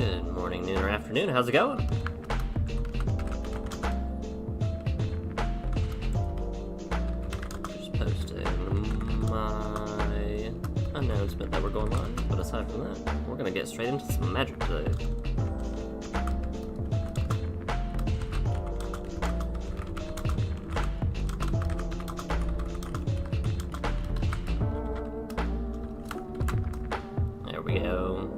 Good morning, noon, or afternoon. How's it going? Just posting my announcement that we're going live, but aside from that, we're gonna get straight into some magic today. There we go.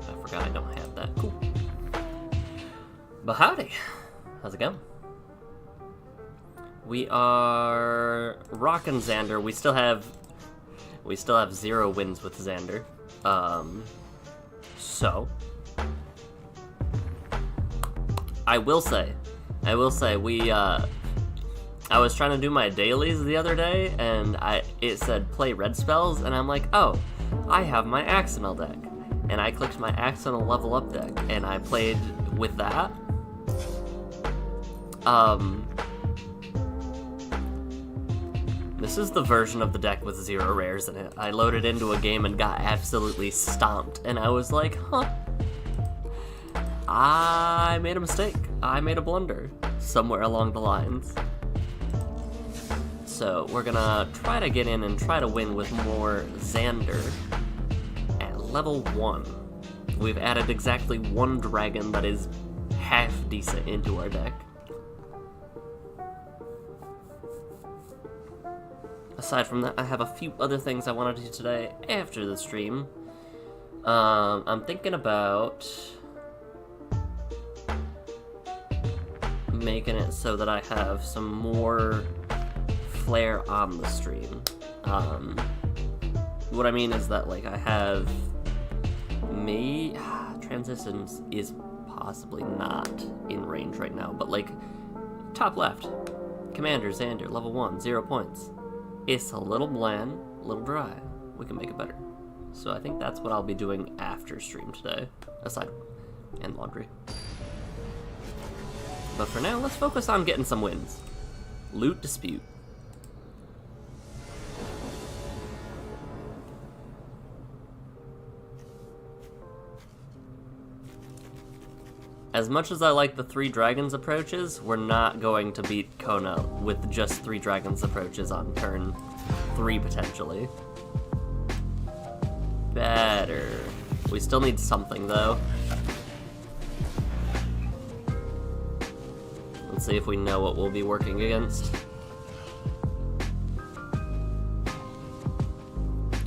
I forgot I don't have that. Cool. But howdy. How's it going? We are rocking Xander. We still have 0 wins with Xander. So I will say I was trying to do my dailies the other day, and it said play red spells, and I'm like, oh, I have my Axonal deck. And I clicked my Axonal level up deck, and I played with that. This is the version of the deck with 0 rares in it. I loaded into a game and got absolutely stomped, and I was like, huh. I made a mistake. I made a blunder somewhere along the lines. So we're gonna try to get in and try to win with more Xander at level 1. We've added exactly 1 dragon that is half decent into our deck. Aside from that, I have a few other things I want to do today after the stream. I'm thinking about making it so that I have some more flair on the stream. What I mean is that, like, I have Transitions is possibly not in range right now, but, like, top left, Commander Xander, level 1, 0 points. It's a little bland, a little dry. We can make it better. So I think that's what I'll be doing after stream today, and laundry. But for now, let's focus on getting some wins. Loot Dispute. As much as I like the 3 dragons approaches, we're not going to beat Kona with just 3 dragons approaches on turn 3 potentially. Better. We still need something though. Let's see if we know what we'll be working against.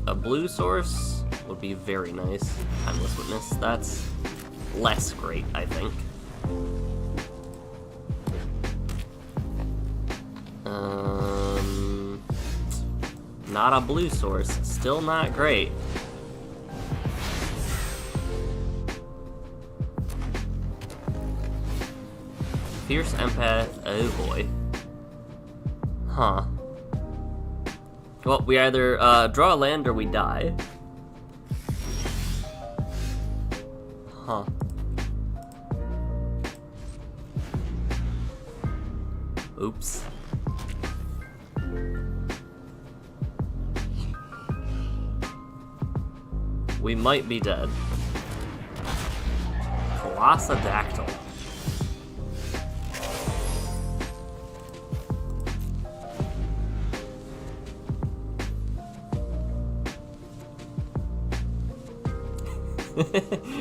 A blue source would be very nice. Timeless Witness, that's less great, I think. Not a blue source, still not great. Fierce Empath, oh boy. Huh. Well, we either draw a land or we die. Huh. Oops. We might be dead. Colossadactyl.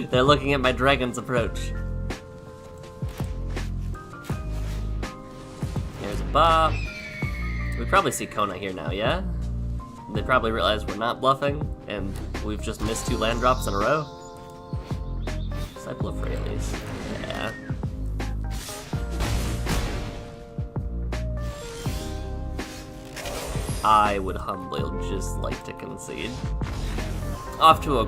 They're looking at my dragon's approach. Here's a bop. We probably see Kona here now, yeah? They probably realize we're not bluffing, and we've just missed 2 land drops in a row. Disciple of Freyalise. Yeah. I would humbly just like to concede. Off to a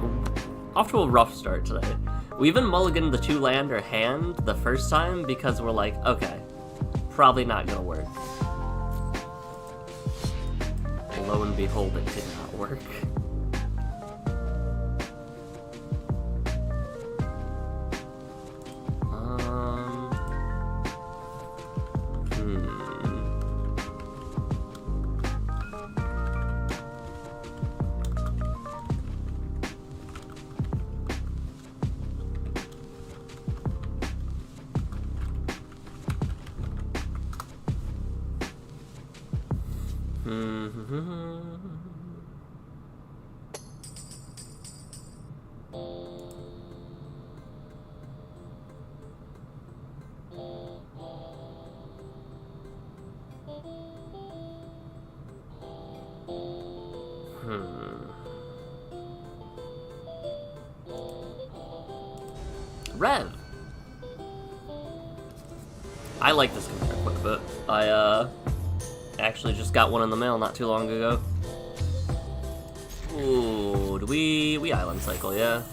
rough start today. We even mulliganed the 2 lander hand the first time because we're like, okay, probably not gonna work. Lo and behold, it did not work. Rev. I like this computer quick bit. I actually just got one in the mail not too long ago. Ooh, do we island cycle, yeah?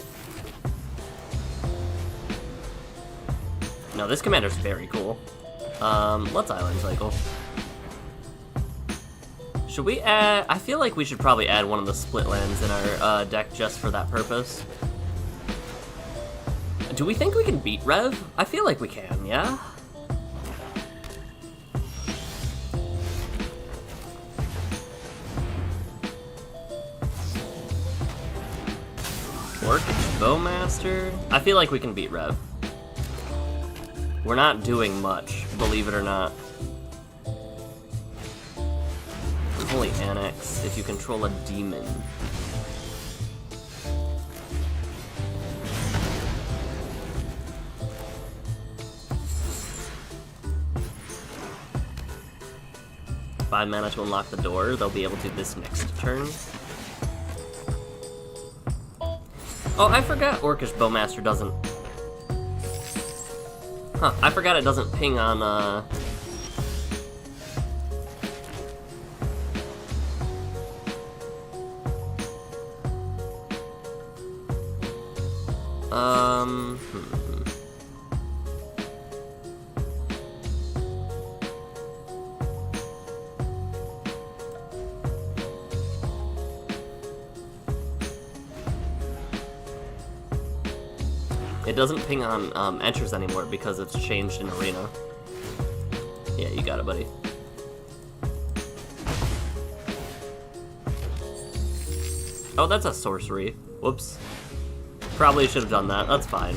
No, this commander's very cool. Let's island cycle. Should we add... I feel like we should probably add one of the split lands in our deck just for that purpose. Do we think we can beat Rev? I feel like we can, yeah? Orcish Bowmaster? I feel like we can beat Rev. We're not doing much, believe it or not. Holy Annex, if you control a demon. Five mana to unlock the door. They'll be able to this next turn. Oh, I forgot Orcish Bowmaster doesn't... Huh, I forgot it doesn't ping on, It doesn't ping on enters anymore because it's changed in Arena. Yeah, you got it, buddy. Oh, that's a sorcery. Whoops. Probably should have done that. That's fine.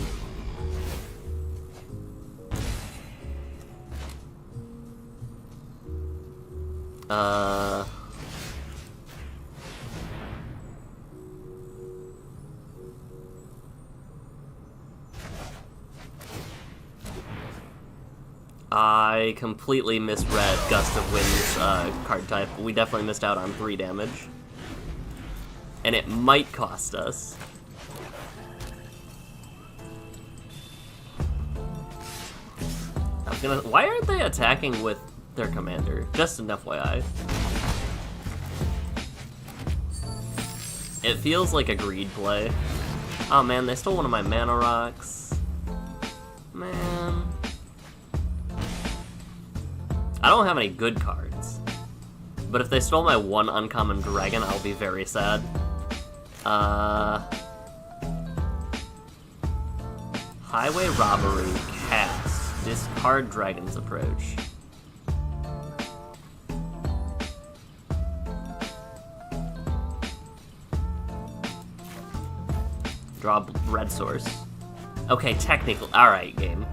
I completely misread Gust of Wind's card type. We definitely missed out on 3 damage. And it might cost us. I was gonna... Why aren't they attacking with their commander? Just an FYI. It feels like a greed play. Oh man, they stole one of my mana rocks. Man. I don't have any good cards. But if they stole my one uncommon dragon, I'll be very sad. Highway Robbery, cast. Discard Dragon's Approach. Draw red source. Okay, technically. Alright, game.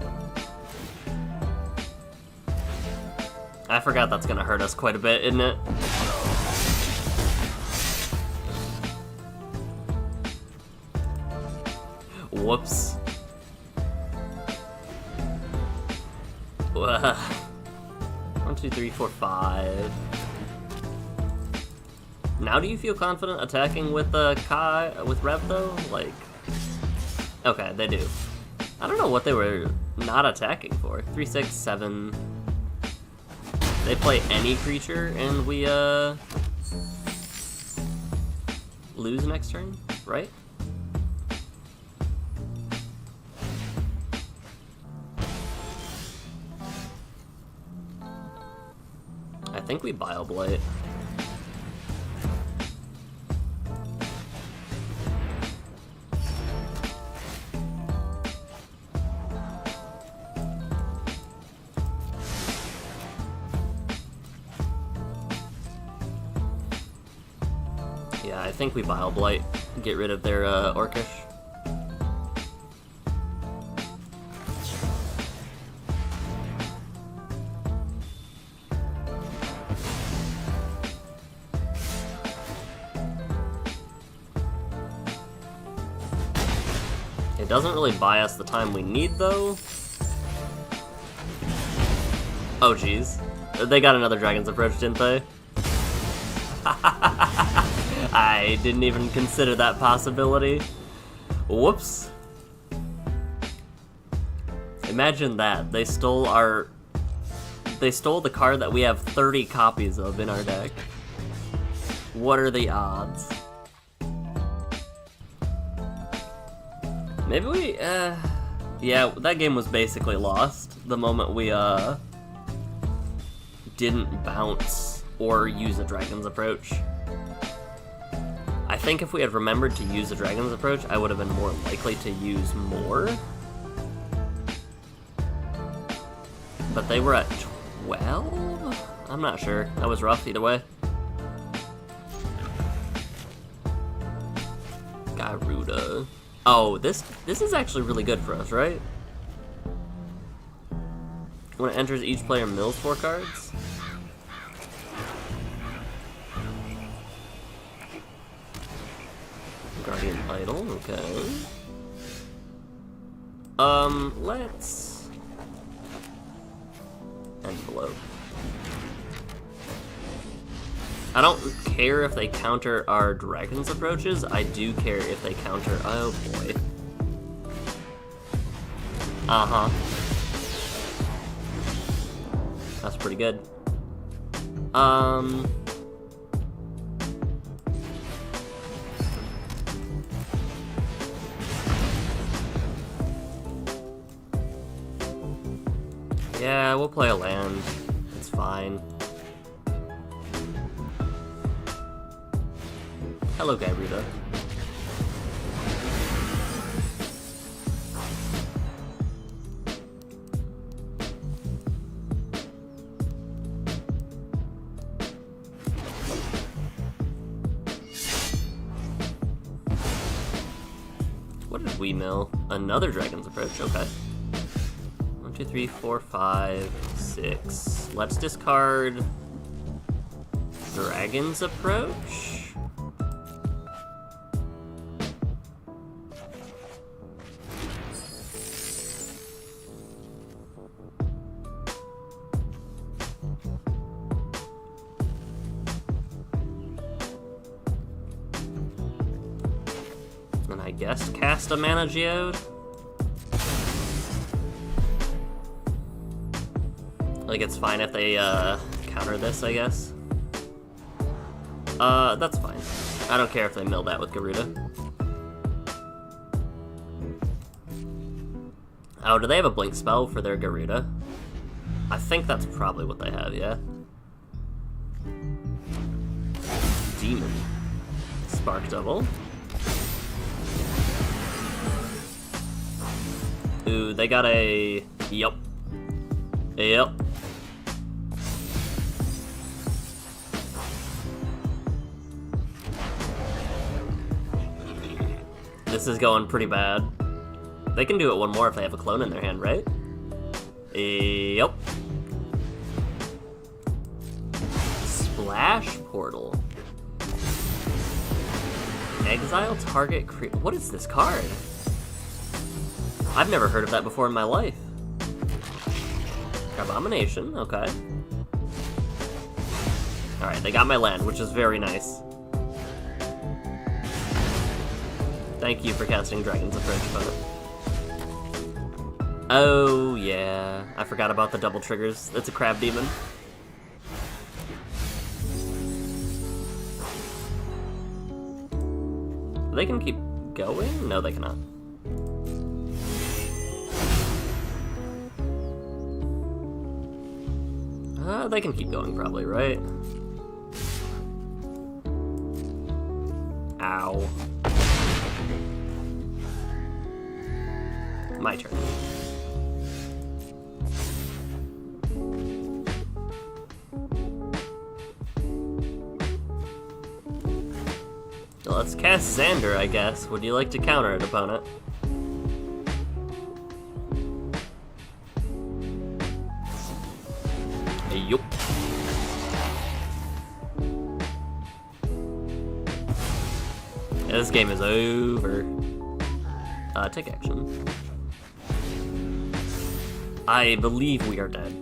I forgot that's gonna hurt us quite a bit, isn't it? Whoops. 1, 2, 3, 4, 5. Now do you feel confident attacking with with Rev though? Like, okay, they do. I don't know what they were not attacking for. 3, 6, 7. They play any creature and we lose next turn, right? I think we Bile-Blight. Yeah, I think we Bile-Blight. Get rid of their Orcish. doesn't really buy us the time we need, though. Oh, jeez. They got another Dragon's Approach, didn't they? I didn't even consider that possibility. Whoops. Imagine that. They stole the card that we have 30 copies of in our deck. What are the odds? Maybe we, yeah, that game was basically lost the moment we, didn't bounce or use a Dragon's Approach. I think if we had remembered to use a Dragon's Approach, I would have been more likely to use more. But they were at 12? I'm not sure. That was rough either way. Garuda. Oh, this is actually really good for us, right? When it enters, each player mills 4 cards. Guardian Idol, okay. Let's... Envelope. I don't care if they counter our Dragon's Approaches. I do care if they counter... Oh, boy. Uh-huh. That's pretty good. Yeah, we'll play a land. It's fine. Hello, Garuda. What did we mill? Another Dragon's Approach, okay. 1, 2, 3, 4, 5, 6. Let's discard Dragon's Approach. And I guess cast a Mana Geode. Like, it's fine if they, counter this, I guess. That's fine. I don't care if they mill that with Garuda. Oh, do they have a blink spell for their Garuda? I think that's probably what they have, yeah? Demon. Spark Double. Ooh, they got a... Yup. Yep. This is going pretty bad. They can do it one more if they have a clone in their hand, right? Yep. Splash Portal. Exile target creature. What is this card? I've never heard of that before in my life. Abomination, okay. Alright, they got my land, which is very nice. Thank you for casting Dragon's Approach, opponent. Oh, yeah. I forgot about the double triggers. It's a crab demon. They can keep going? No, they cannot. They can keep going, probably, right? Ow. My turn. Let's cast Xander, I guess. Would you like to counter it, opponent? Yup. This game is over. Take action. I believe we are dead.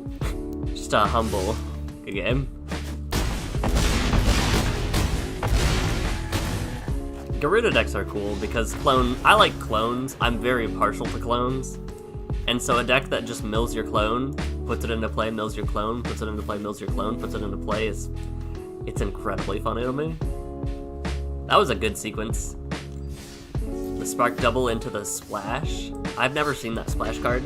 Just a humble game. Garuda decks are cool because I like clones. I'm very partial to clones. And so a deck that just mills your clone, puts it into play, mills your clone, puts it into play, mills your clone, puts it into play it's incredibly funny to me. That was a good sequence. The Spark Double into the Splash. I've never seen that Splash card.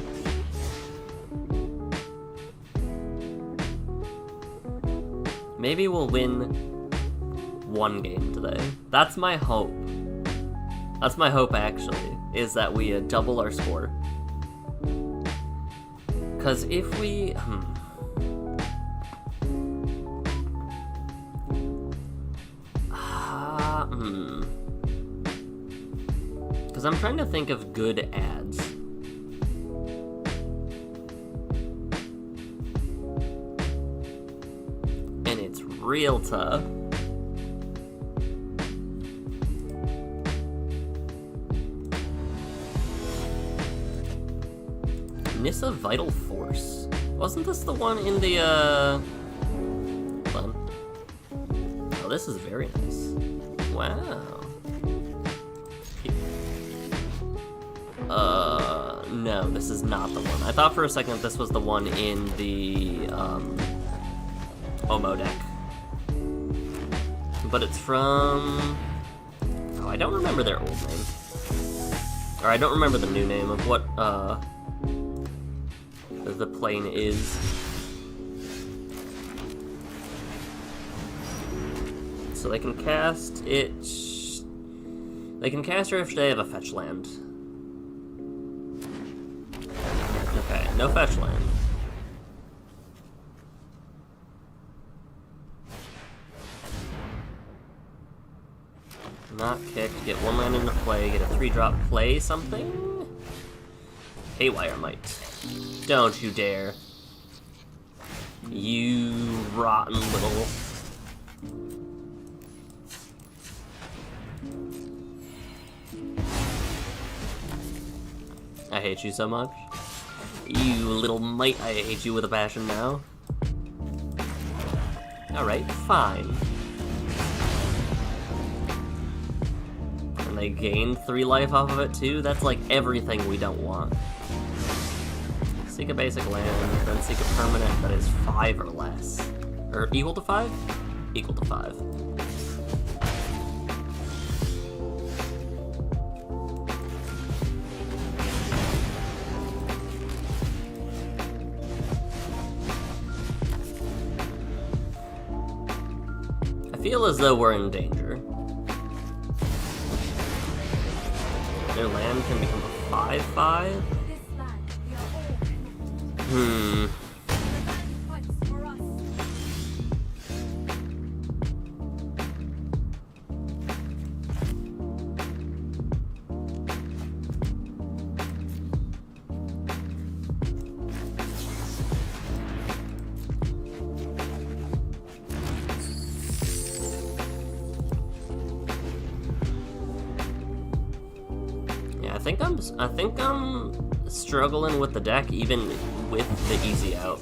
Maybe we'll win one game today. That's my hope. That's my hope, actually, is that we double our score. Because if we... Because I'm trying to think of good ads. And it's real tough. Nissa Vital Force. Wasn't this the one in the, Hold on. Oh, this is very nice. Wow. No, this is not the one. I thought for a second this was the one in the, Omo deck. But it's from... Oh, I don't remember their old name. Or I don't remember the new name of what, the plane is. So they can cast it... They can cast her if they have a fetch land. Okay, no fetch land. Not kicked, get one land into play, get a 3-drop, play something? Haywire Might. Don't you dare. You rotten little... I hate you so much. You little mite, I hate you with a passion now. Alright, fine. And they gained 3 life off of it too? That's like everything we don't want. Seek a basic land, then seek a permanent that is 5 or less. Or equal to 5? Equal to 5. I feel as though we're in danger. Their land can become a 5/5? Yeah, I think I'm struggling with the deck even with the easy out.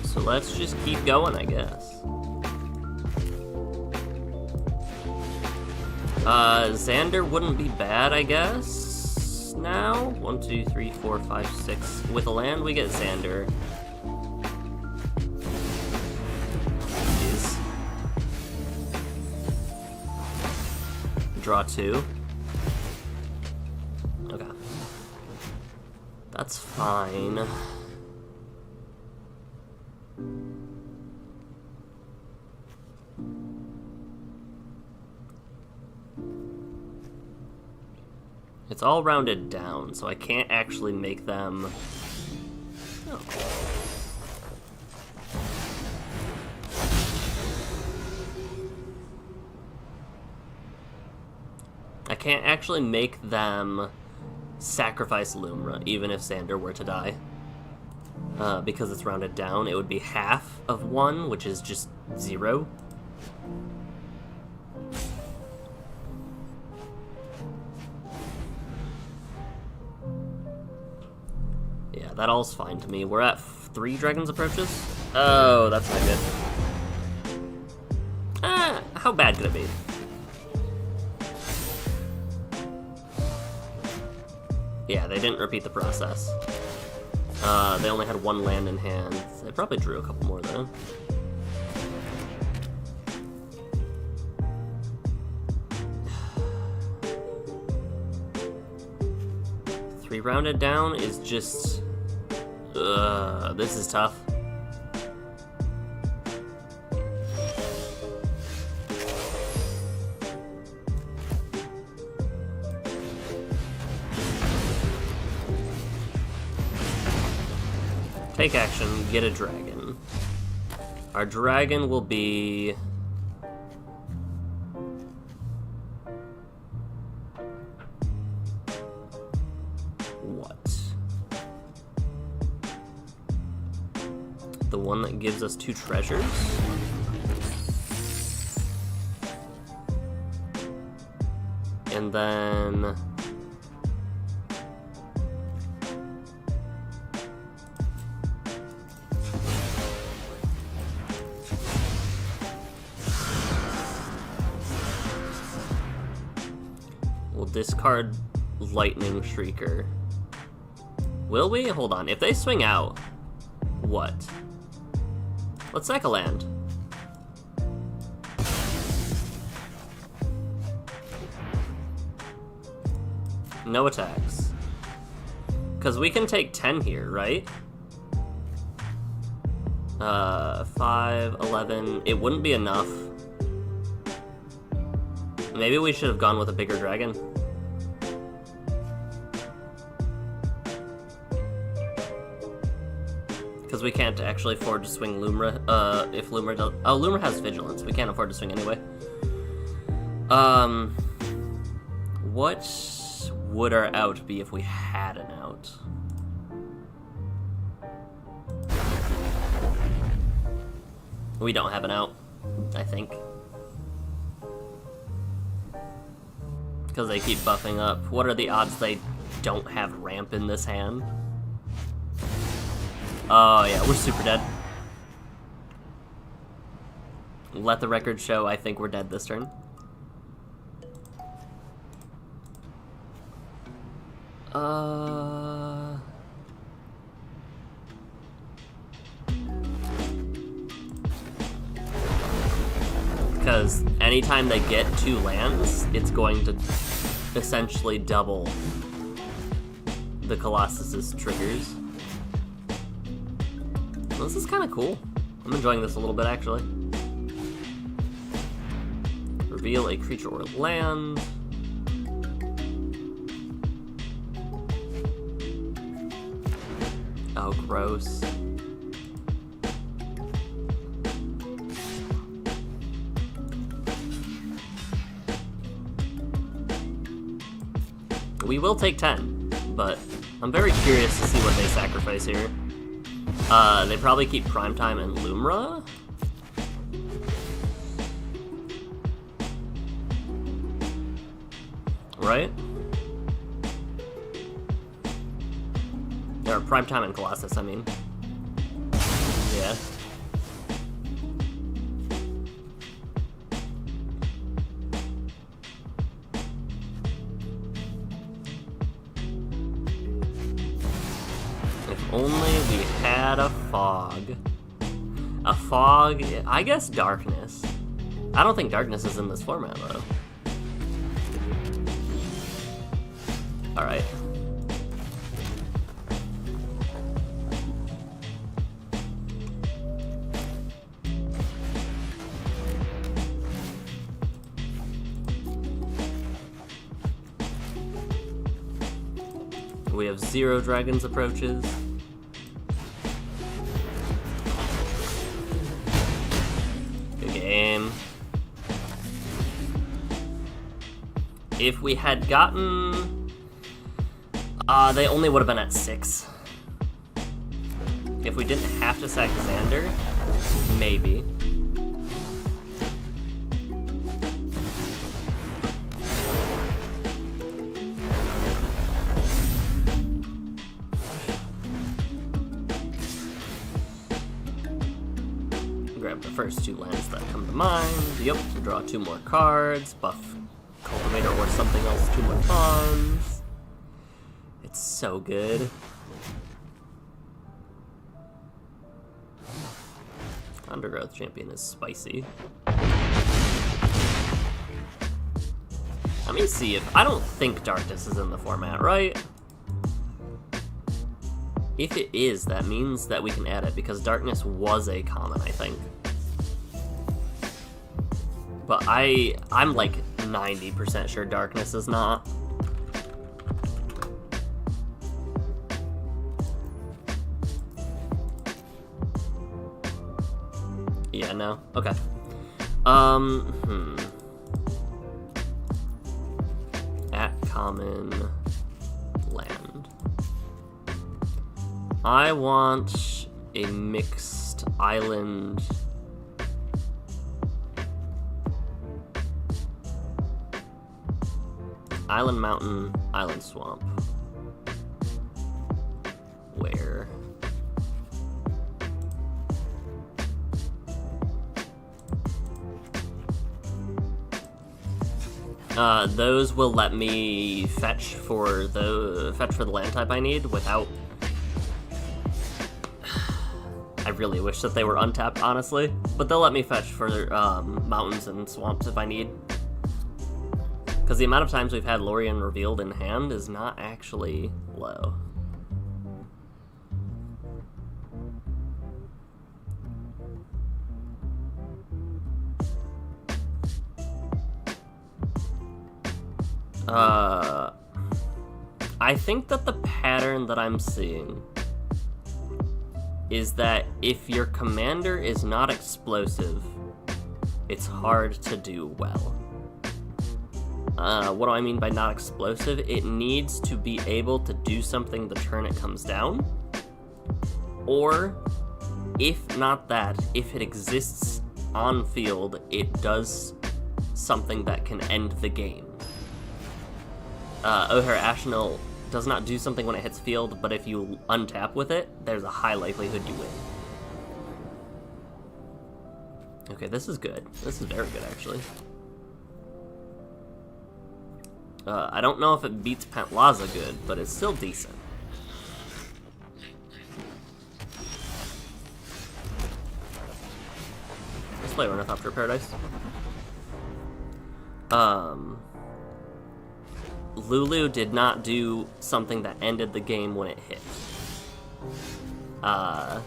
So let's just keep going, I guess. Xander wouldn't be bad, I guess. Now 1, 2, 3, 4, 5, 6. With a land, we get Xander. Jeez. Draw 2. Okay. That's fine. It's all rounded down, so I can't actually make them I can't actually make them sacrifice Lumra, even if Xander were to die. Because it's rounded down, it would be half of 1, which is just 0. Yeah, that all's fine to me. We're at 3 Dragon's Approaches? Oh, that's not good. How bad could it be? Yeah, they didn't repeat the process. They only had 1 land in hand. They probably drew a couple more, though. Three rounded down is just... this is tough. Take action, get a dragon. Our dragon will be... what? The one that gives us 2 treasures? And then... we'll discard Lightning Shrieker. Will we? Hold on. If they swing out, what? Let's sack a land. No attacks. Because we can take 10 here, right? 5, 11. It wouldn't be enough. Maybe we should have gone with a bigger dragon. Because we can't actually afford to swing Lumra, if Lumra does... oh, Lumra has Vigilance. We can't afford to swing anyway. What would our out be if we had an out? We don't have an out, I think. Because they keep buffing up. What are the odds they don't have ramp in this hand? Oh yeah, we're super dead. Let the record show I think we're dead this turn. Because anytime they get 2 lands, it's going to essentially double the Colossus's triggers. This is kind of cool. I'm enjoying this a little bit, actually. Reveal a creature or land. Oh, gross. We will take 10, but I'm very curious to see what they sacrifice here. They probably keep Primetime and Lumra? Right? Or Primetime and Colossus, I mean. Yeah. If only we had a fog. A fog, I guess darkness. I don't think darkness is in this format, though. Alright. We have 0 Dragon's Approaches. If we had gotten... they only would have been at 6. If we didn't have to sack Xander, maybe. Grab the first 2 lands that come to mind. Yep, draw 2 more cards, buff Cultivator or something else 2 more times. It's so good. Undergrowth Champion is spicy. Let me see if... I don't think Darkness is in the format, right? If it is, that means that we can add it, because Darkness was a common, I think. But I'm like 90% sure Darkness is not. Yeah, no? Okay. At common land. I want a mixed island. Island mountain, island swamp. Where? Those will let me fetch for the land type I need without... I really wish that they were untapped, honestly. But they'll let me fetch for mountains and swamps if I need. Because the amount of times we've had Lorien revealed in hand is not actually low. I think that the pattern that I'm seeing is that if your commander is not explosive, it's hard to do well. What do I mean by not explosive? It needs to be able to do something the turn it comes down. Or, if not that, if it exists on field, it does something that can end the game. O'Hare Ashnell does not do something when it hits field, but if you untap with it, there's a high likelihood you win. Okay, this is good. This is very good, actually. I don't know if it beats Pantlaza good, but it's still decent. Let's play Ornithopter Paradise. Lulu did not do something that ended the game when it hit. I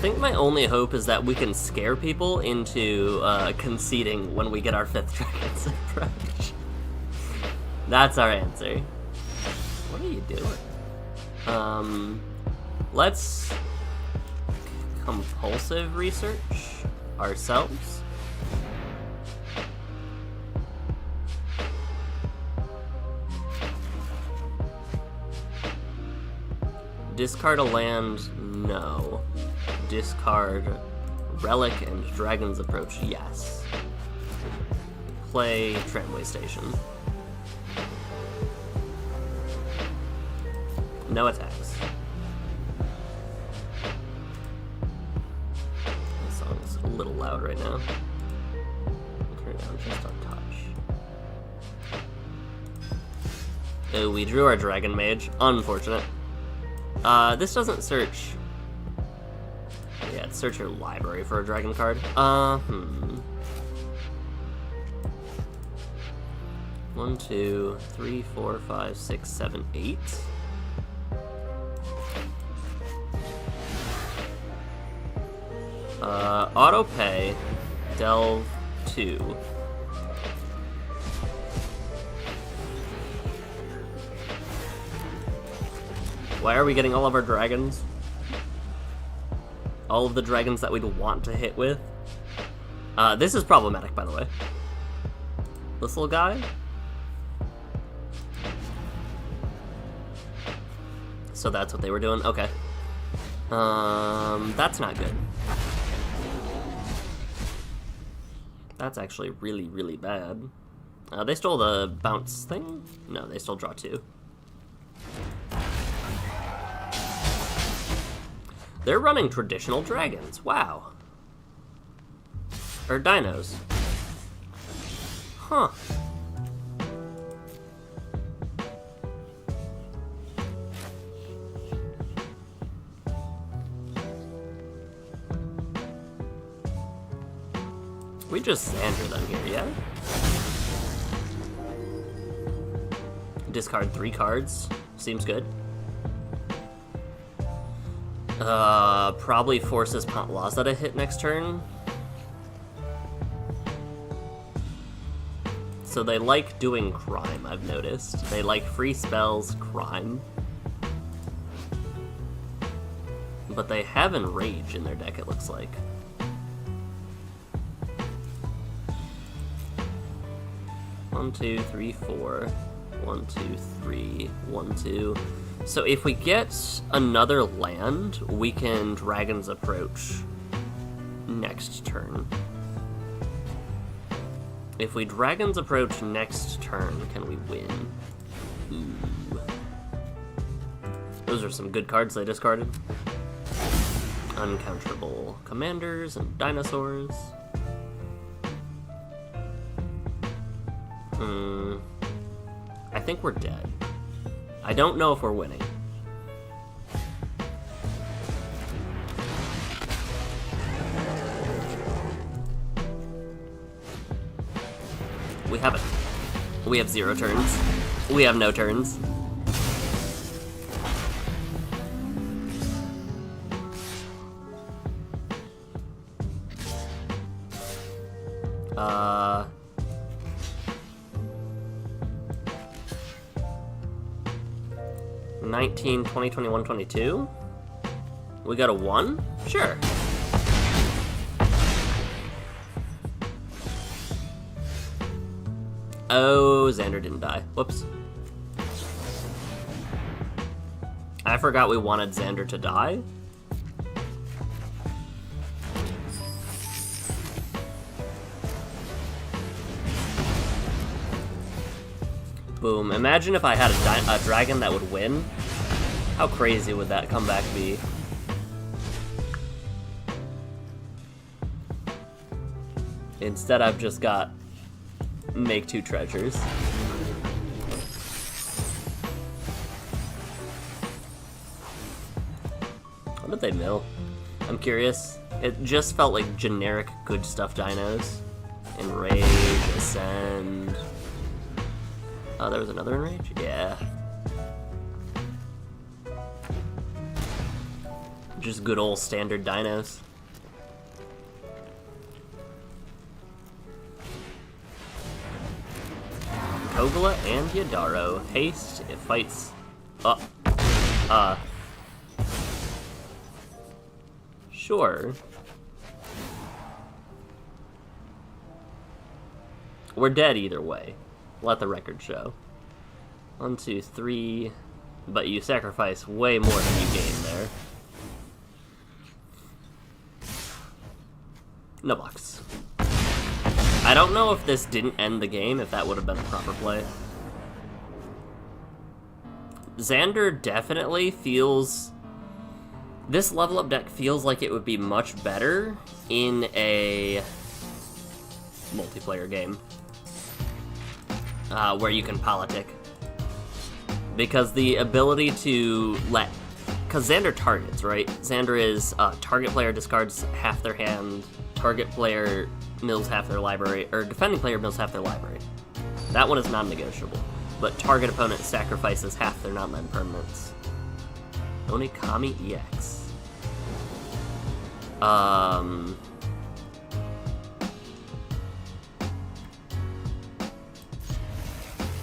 think my only hope is that we can scare people into conceding when we get our 5th Dragon's approach. That's our answer. What are you doing? Let's compulsive research ourselves. Discard a land, no. Discard Relic and Dragon's Approach, yes. Play Tramway Station. No attacks. This song's a little loud right now. I'll turn it down just a touch. Oh, we drew our Dragon Mage. Unfortunate. This doesn't search. Yeah, it's search your library for a dragon card. 1, 2, 3, 4, 5, 6, 7, 8. Auto pay, delve 2. Why are we getting all of our dragons? All of the dragons that we'd want to hit with. This is problematic, by the way. This little guy. So that's what they were doing? Okay. That's not good. That's actually really, really bad. They stole the bounce thing? No, they stole draw 2. They're running traditional dragons. Wow. Or dinos. Huh. We just Xander them here, yeah? Discard 3 cards. Seems good. Probably forces Pantlaza to hit next turn. So they like doing crime, I've noticed. They like free spells, crime. But they have Enrage in their deck, it looks like. One, 2, 3, 4. 1, 2, 3, 1, 2. So if we get another land, we can Dragon's Approach next turn. If we Dragon's Approach next turn, can we win? Ooh. Those are some good cards they discarded. Uncounterable commanders and dinosaurs. I think we're dead. I don't know if we're winning. We haven't. We have 0 turns. We have no turns. Uh... 19, 20, 21, 22? We got a 1? Sure. Oh, Xander didn't die. Whoops. I forgot we wanted Xander to die. Boom. Imagine if I had a dragon that would win. How crazy would that comeback be? Instead, I've just got make 2 treasures. What did they mill? I'm curious. It just felt like generic good stuff dinos. Enrage, Ascend. Oh, there was another Enrage? Yeah. Just good old standard dinos. Kogla and Yadaro. Haste, it fights... Sure. We're dead either way. Let the record show. 1, 2, 3... But you sacrifice way more than you gain there. No box. I don't know if this didn't end the game, if that would have been a proper play. Xander definitely feels... This level up deck feels like it would be much better in a multiplayer game. Where you can politic. Because the ability to let... Because Xander targets, right? Xander is target player discards half their hand, target player mills half their library, or defending player mills half their library. That one is non-negotiable. But target opponent sacrifices half their non-land permanents. Onikami EX.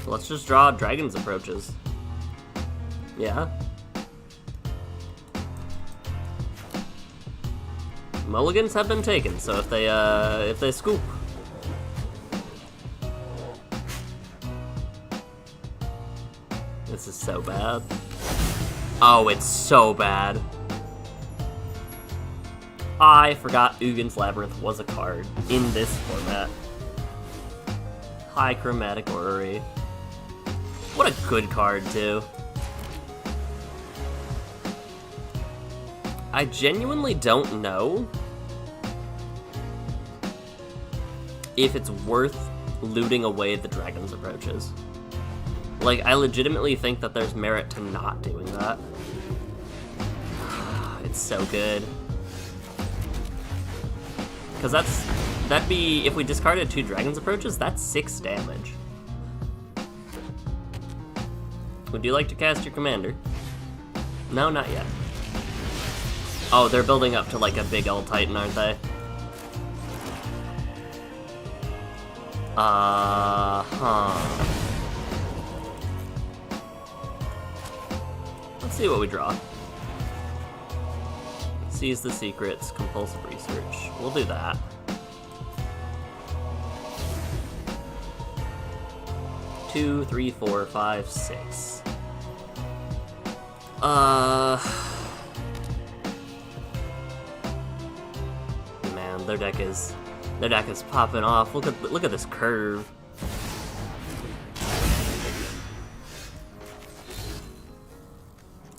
Let's just draw Dragon's Approaches. Yeah. Mulligans have been taken, so if they scoop. This is so bad. Oh, it's so bad. I forgot Ugin's Labyrinth was a card in this format. High Chromatic Orrery. What a good card, too. I genuinely don't know if it's worth looting away the Dragon's Approaches. Like, I legitimately think that there's merit to not doing that. It's so good. Because that'd be, if we discarded 2 Dragon's Approaches, that's 6 damage. Would you like to cast your commander? No, not yet. Oh, they're building up to like a big old Titan, aren't they? Let's see what we draw. Seize the secrets, compulsive research. We'll do that. Two, 3, 4, 5, 6. Man, their deck is popping off. Look at this curve.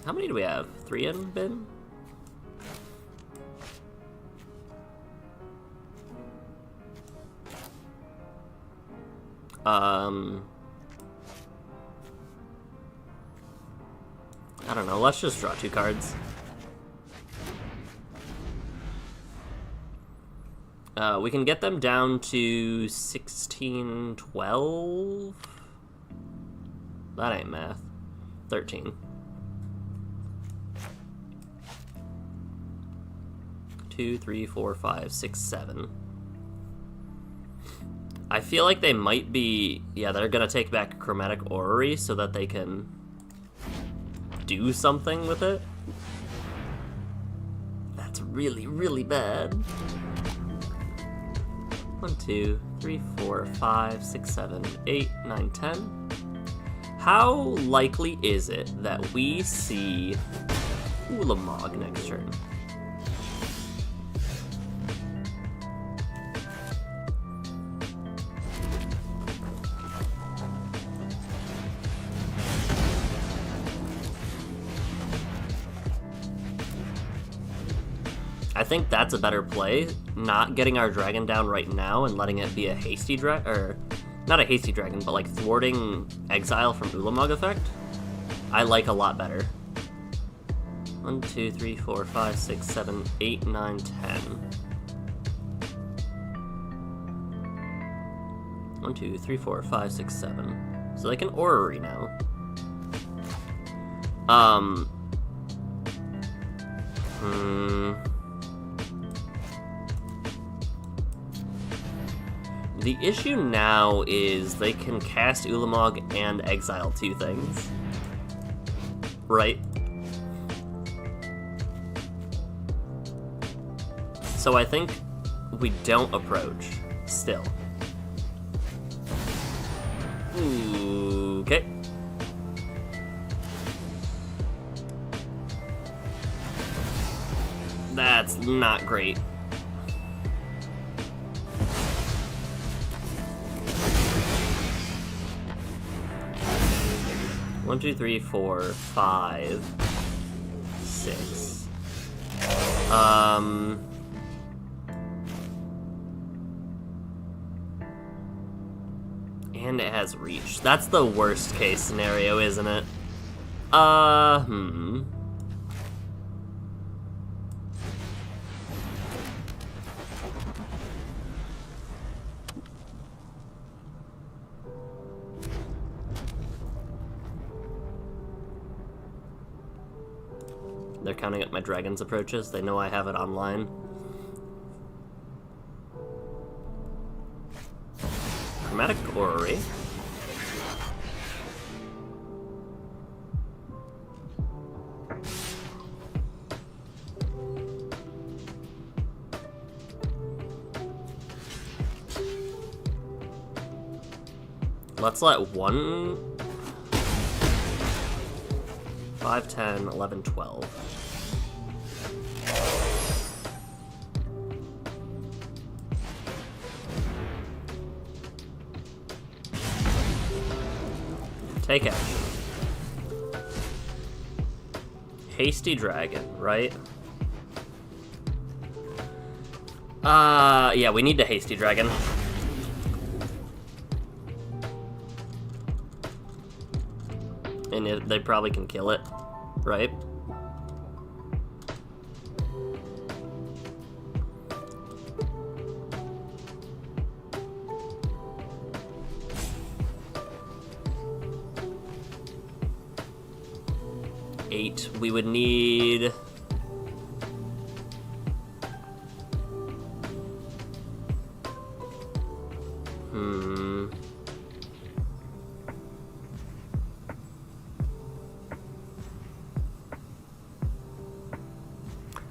How many do we have? 3 in bin? I don't know, let's just draw 2 cards. We can get them down to 16, 12? That ain't math. 13. 2, 3, 4, 5, 6, 7. I feel like they might be... Yeah, they're gonna take back Chromatic Orrery so that they can do something with it. That's really, really bad. 1, 2, 3, 4, 5, 6, 7, 8, 9, 10. How likely is it that we see Ulamog next turn? I think that's a better play, not getting our dragon down right now and letting it be a hasty dragon, or not a hasty dragon, but like thwarting exile from Ulamog effect. I like a lot better. 1, 2, 3, 4, 5, 6, 7, 8, 9, 10. 1, 2, 3, 4, 5, 6, 7. So they can orrery now. The issue now is they can cast Ulamog and exile 2 things. Right? So I think we don't approach, still. Okay. That's not great. One, 2, 3, 4, 5, 6. And it has reach. That's the worst case scenario, isn't it? They're counting up my dragon's approaches. They know I have it online. Chromatic Orrery. Let's let 1... 5, 10, 11, 12. Take action. Hasty Dragon, right? Yeah, we need the Hasty Dragon. And they probably can kill it, right? We would need...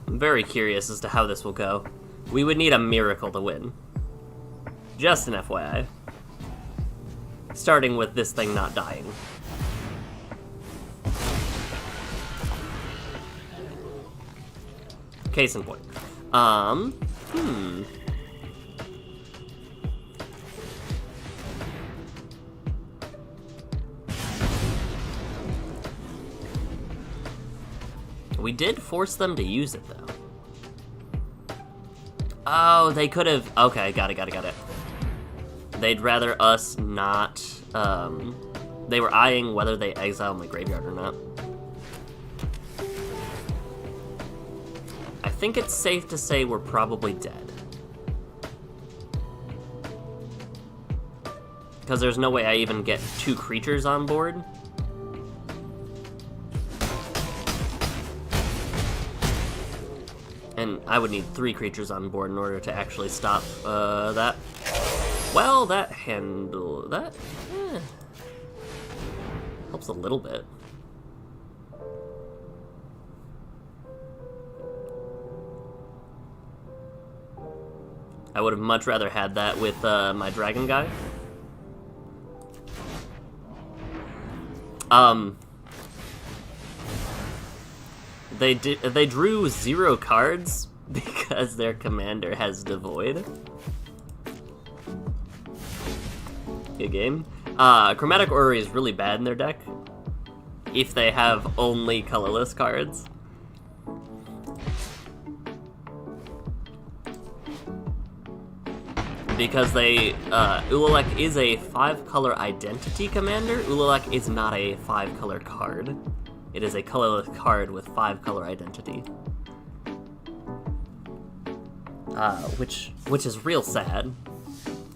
I'm very curious as to how this will go. We would need a miracle to win. Just an FYI. Starting with this thing not dying. Case in point. We did force them to use it, though. Oh, they could have... Okay, got it. They'd rather us not... They were eyeing whether they exile my graveyard or not. I think it's safe to say we're probably dead. Because there's no way I even get 2 creatures on board. And I would need 3 creatures on board in order to actually stop that. Well, that handle... that... helps a little bit. I would have much rather had that with my dragon guy. They drew 0 cards because their commander has Devoid. Good game. Chromatic Orrery is really bad in their deck if they have only colorless cards. Because they, Ulalek is a 5-color identity commander. Ulalek is not a 5-color card. It is a colorless card with 5-color identity. Which is real sad.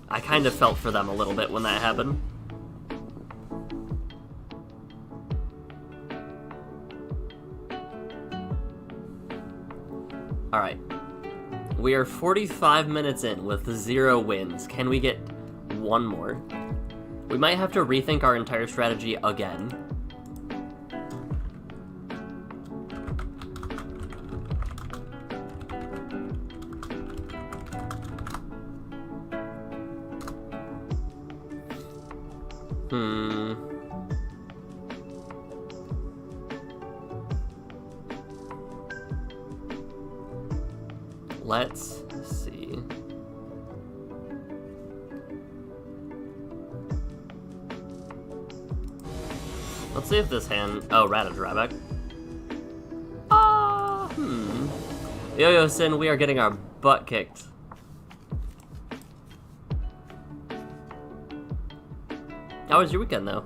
I kind of felt for them a little bit when that happened. Alright. We are 45 minutes in with 0 wins. Can we get 1 more? We might have to rethink our entire strategy again. Let's see. Let's see if this hand... Oh, Rata Drawback. Yo-Yo Sin, we are getting our butt kicked. How was your weekend, though?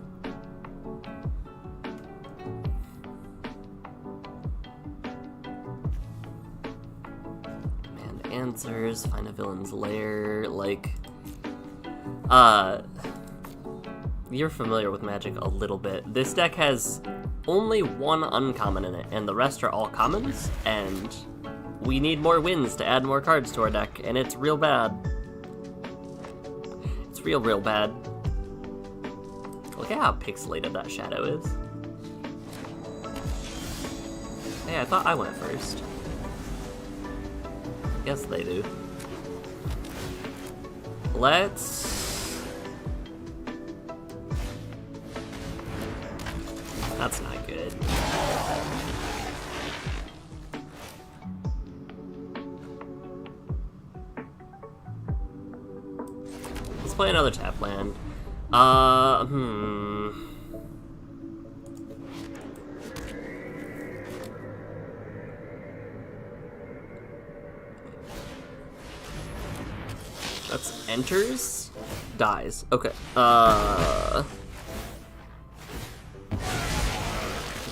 Demand answers, find a villain's lair, like... You're familiar with Magic a little bit. This deck has only 1 uncommon in it, and the rest are all commons, and we need more wins to add more cards to our deck, and it's real bad. It's real bad. Look at how pixelated that shadow is. Hey, I thought I went first. Yes, they do. That's not good. Let's play another tap land. That's enters, dies. Okay.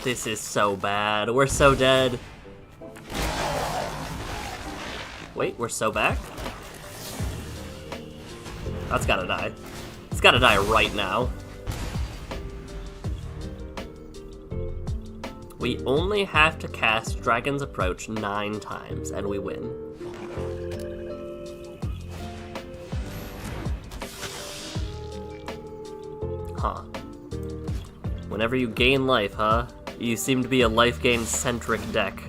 This is so bad. We're so dead. Wait, we're so back? That's gotta die. It's gotta die right now. We only have to cast Dragon's Approach 9 times, and we win. Huh. Whenever you gain life, huh? You seem to be a life gain-centric deck.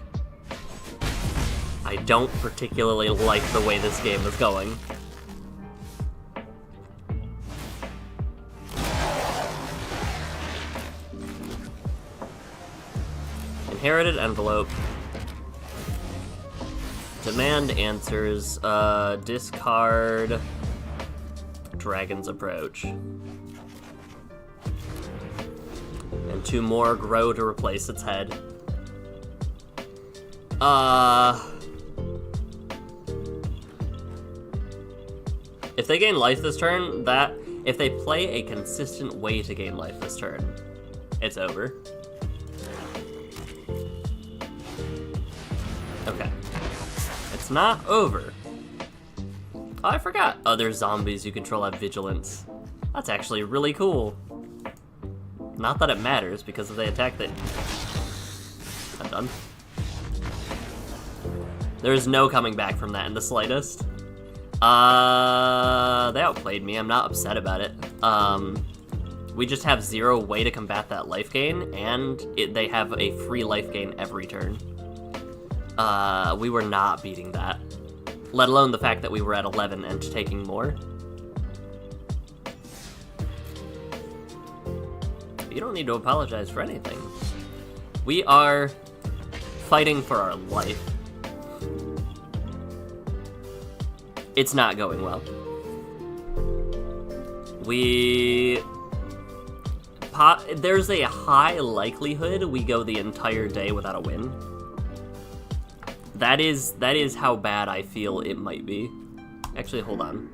I don't particularly like the way this game is going. Inherited Envelope. Demand answers. Discard Dragon's Approach. And 2 more grow to replace its head. If they gain life this turn, if they play a consistent way to gain life this turn, it's over. Okay. It's not over. Oh, I forgot other zombies you control have vigilance. That's actually really cool. Not that it matters, because if they attack, I'm done. There's no coming back from that in the slightest. They outplayed me. I'm not upset about it. We just have 0 way to combat that life gain, and they have a free life gain every turn. We were not beating that. Let alone the fact that we were at 11 and taking more. You don't need to apologize for anything. We are fighting for our life. It's not going well. There's a high likelihood we go the entire day without a win. That is how bad I feel it might be. Actually, hold on.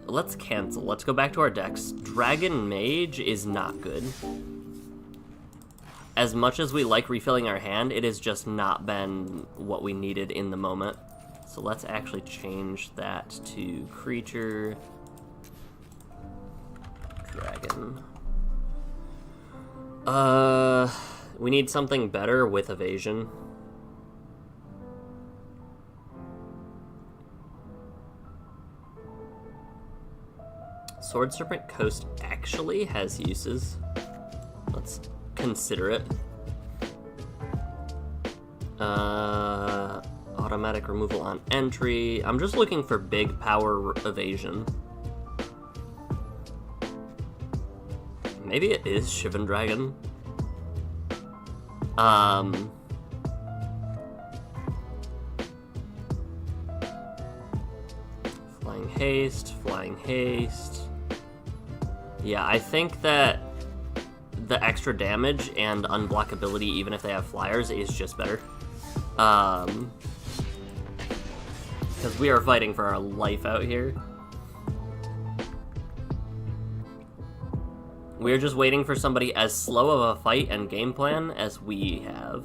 Let's cancel. Let's go back to our decks. Dragon Mage is not good. As much as we like refilling our hand, it has just not been what we needed in the moment. So let's actually change that to creature. Dragon. We need something better with evasion. Sword Serpent Coast actually has uses. Let's consider it. Automatic removal on entry. I'm just looking for big power evasion. Maybe it is Shivan Dragon. Flying Haste, Flying Haste. Yeah, I think that the extra damage and unblockability, even if they have flyers, is just better. Because we are fighting for our life out here. We're just waiting for somebody as slow of a fight and game plan as we have.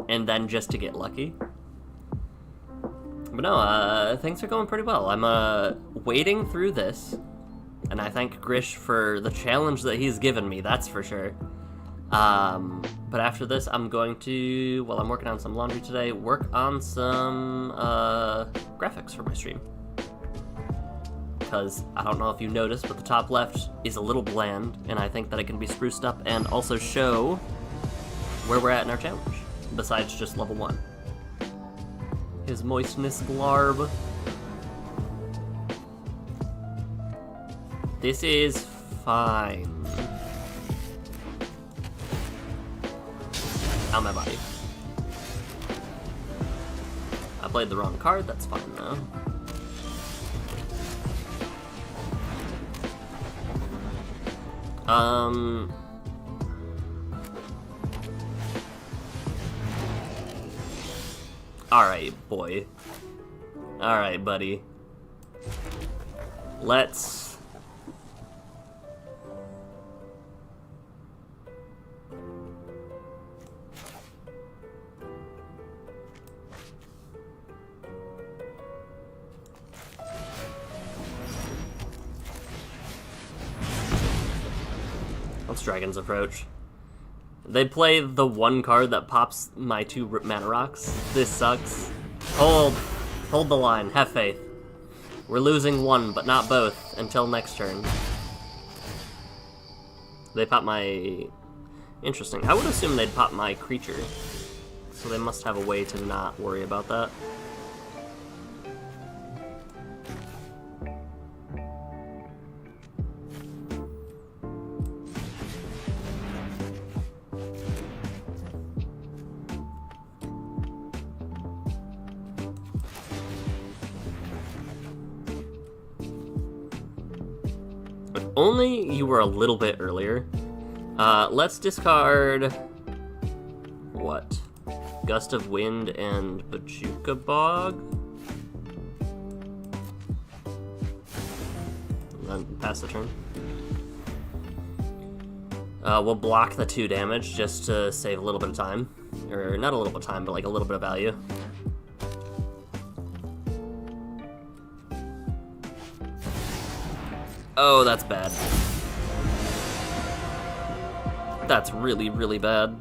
And then just to get lucky. But no, things are going pretty well. I'm wading through this, and I thank Grish for the challenge that he's given me, that's for sure. But after this, I'm going to, while I'm working on some laundry today, work on some graphics for my stream. Because I don't know if you noticed, but the top left is a little bland, and I think that it can be spruced up and also show where we're at in our challenge, besides just level 1. His moistness glarb. This is Fine. Out my body. I played the wrong card, that's fine though. Alright, boy. Alright, buddy. Let's... Let's Dragon's Approach. They play the one card that pops my 2 mana rocks. This sucks. Hold the line. Have faith. We're losing one, but not both, until next turn. They pop my... Interesting. I would assume they'd pop my creature. So they must have a way to not worry about that. Only you were a little bit earlier. Let's discard... What? Gust of Wind and Bajuka Bog? Then pass the turn. We'll block the 2 damage just to save a little bit of time. Or not a little bit of time, but like a little bit of value. Oh, that's bad. That's really, really bad.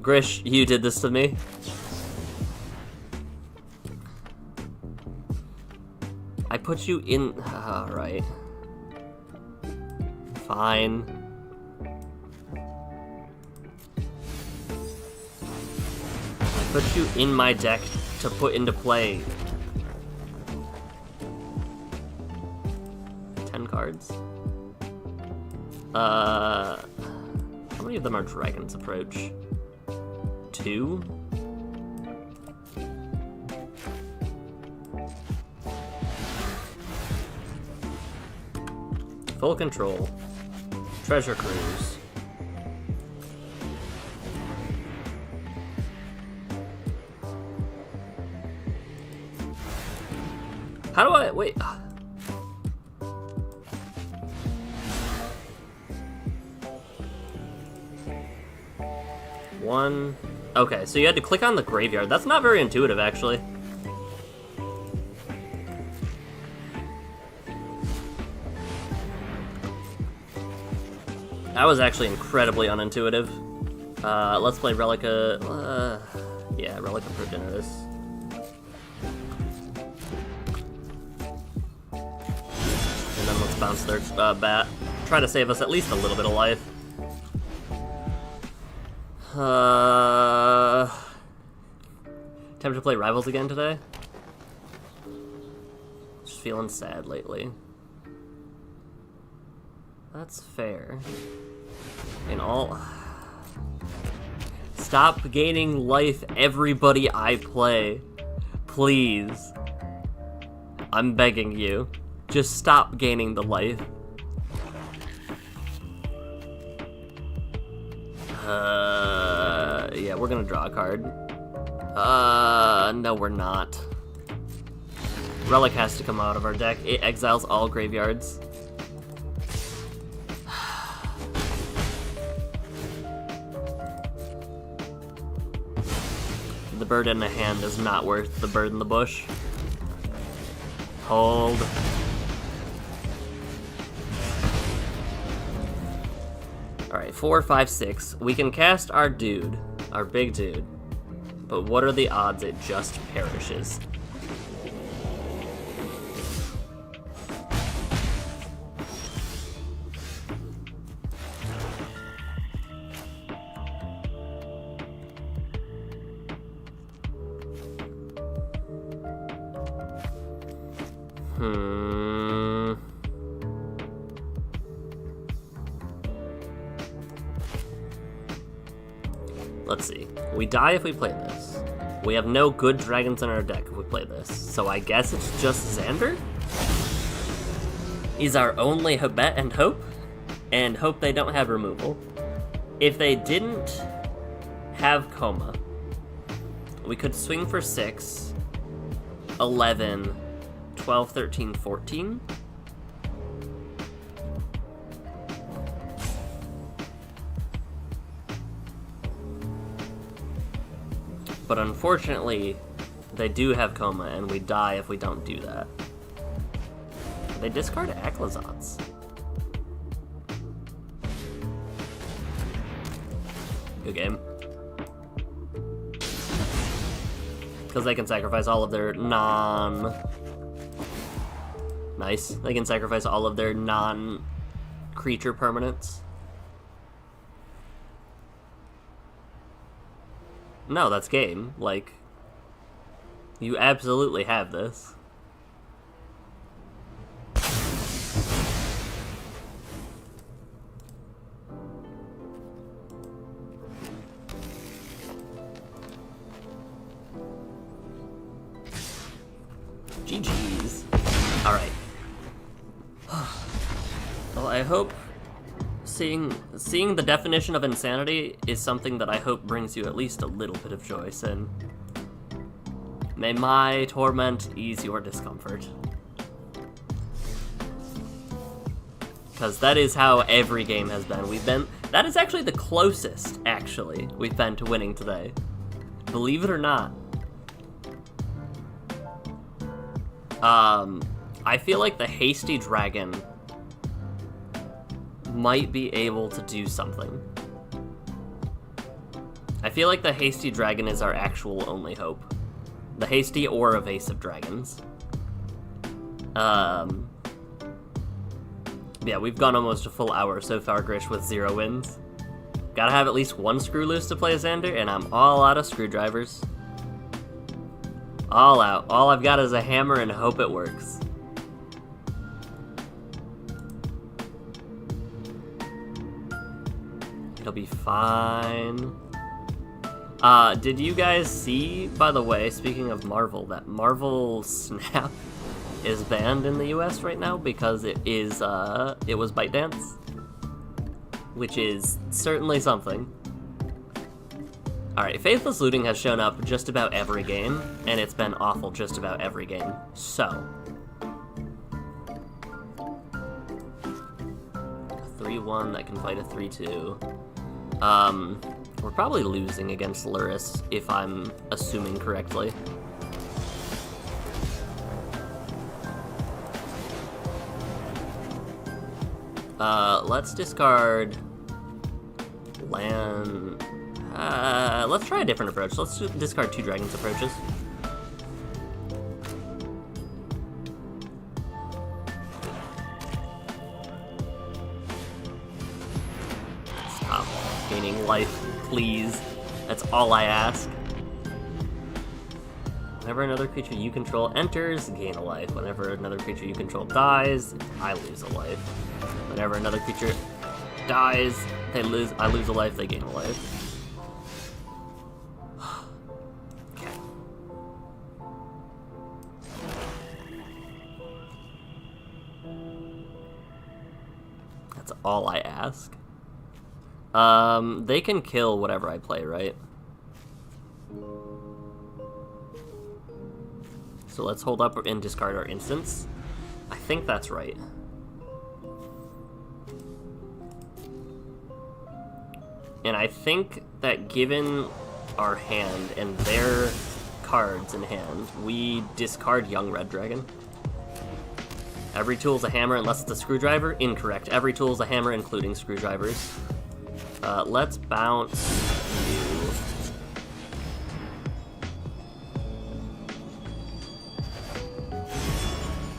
Grish, you did this to me. I put you in... Alright. Fine. I put you in my deck to put into play. 10 cards? How many of them are Dragon's Approach? 2? Full Control. Treasure Cruise. How do I... Wait. One... Okay, so you had to click on the graveyard. That's not very intuitive, actually. That was actually incredibly unintuitive. Let's play Relica... yeah, Relica Progenitus. And then let's bounce their bat. Try to save us at least a little bit of life. Time to play Rivals again today? Just feeling sad lately. That's fair. In all... Stop gaining life, everybody I play. Please. I'm begging you. Just stop gaining the life. Yeah, we're gonna draw a card. No we're not. Relic has to come out of our deck. It exiles all graveyards. The bird in the hand is not worth the bird in the bush. Hold. Alright, 4, 5, 6. We can cast our dude, our big dude. But what are the odds it just perishes? Let's see. We die if we play this. We have no good dragons in our deck if we play this. So I guess it's just Xander? He's our only bet and hope they don't have removal. If they didn't have Coma, we could swing for 6, 11, 12, 13, 14. But unfortunately, they do have Coma, and we die if we don't do that. They discard Aclazotz. Good game. Because they can sacrifice all of their Nice. They can sacrifice all of their non-creature permanents. No, that's game. Like, you absolutely have this. GG's. Alright. Well, I hope seeing the definition of insanity is something that I hope brings you at least a little bit of joy, Sin. May my torment ease your discomfort. Because that is how every game has been. That is actually the closest, actually, we've been to winning today. Believe it or not. I feel like the Hasty Dragon might be able to do something. I feel like the Hasty Dragon is our actual only hope. The Hasty or Evasive Dragons. Yeah, we've gone almost a full hour so far, Grish, with 0 wins. Gotta have at least one screw loose to play Xander, and I'm all out of screwdrivers. All out. All I've got is a hammer and hope it works. It'll be fine. Did you guys see, by the way, speaking of Marvel, that Marvel Snap is banned in the US right now because it was ByteDance, which is certainly something. Alright, Faithless Looting has shown up just about every game, and it's been awful just about every game. So, a 3-1 that can fight a 3-2. We're probably losing against Luris, if I'm assuming correctly. Let's discard land. Let's try a different approach. Let's discard 2 dragons approaches. Stop gaining life, please. That's all I ask. Whenever another creature you control enters, gain a life. Whenever another creature you control dies, I lose a life. Whenever another creature dies, I lose a life, they gain a life. Okay. That's all I ask. They can kill whatever I play, right? So let's hold up and discard our instants. I think that's right. And I think that given our hand and their cards in hand, we discard Young Red Dragon. Every tool is a hammer unless it's a screwdriver. Incorrect. Every tool is a hammer, including screwdrivers. Let's bounce you.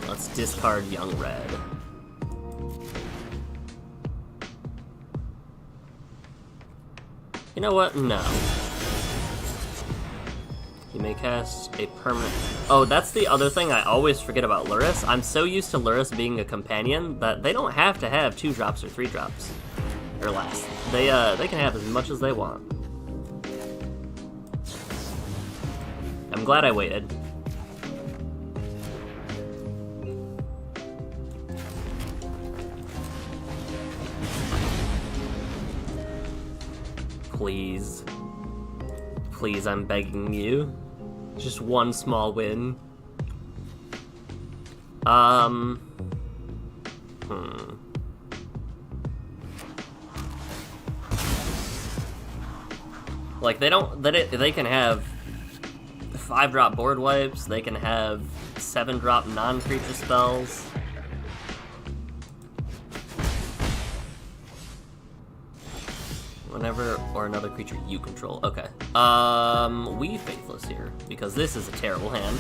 Let's discard Young Red. You know what? No. You may cast a permanent... Oh, that's the other thing I always forget about Lurrus. I'm so used to Lurrus being a companion that they don't have to have 2 drops or 3 drops. Or less. They can have as much as they want. I'm glad I waited. Please. Please, I'm begging you. Just one small win. Like, they can have 5-drop board wipes, they can have 7-drop non-creature spells. Whenever or another creature you control. Okay. We Faithless here, because this is a terrible hand.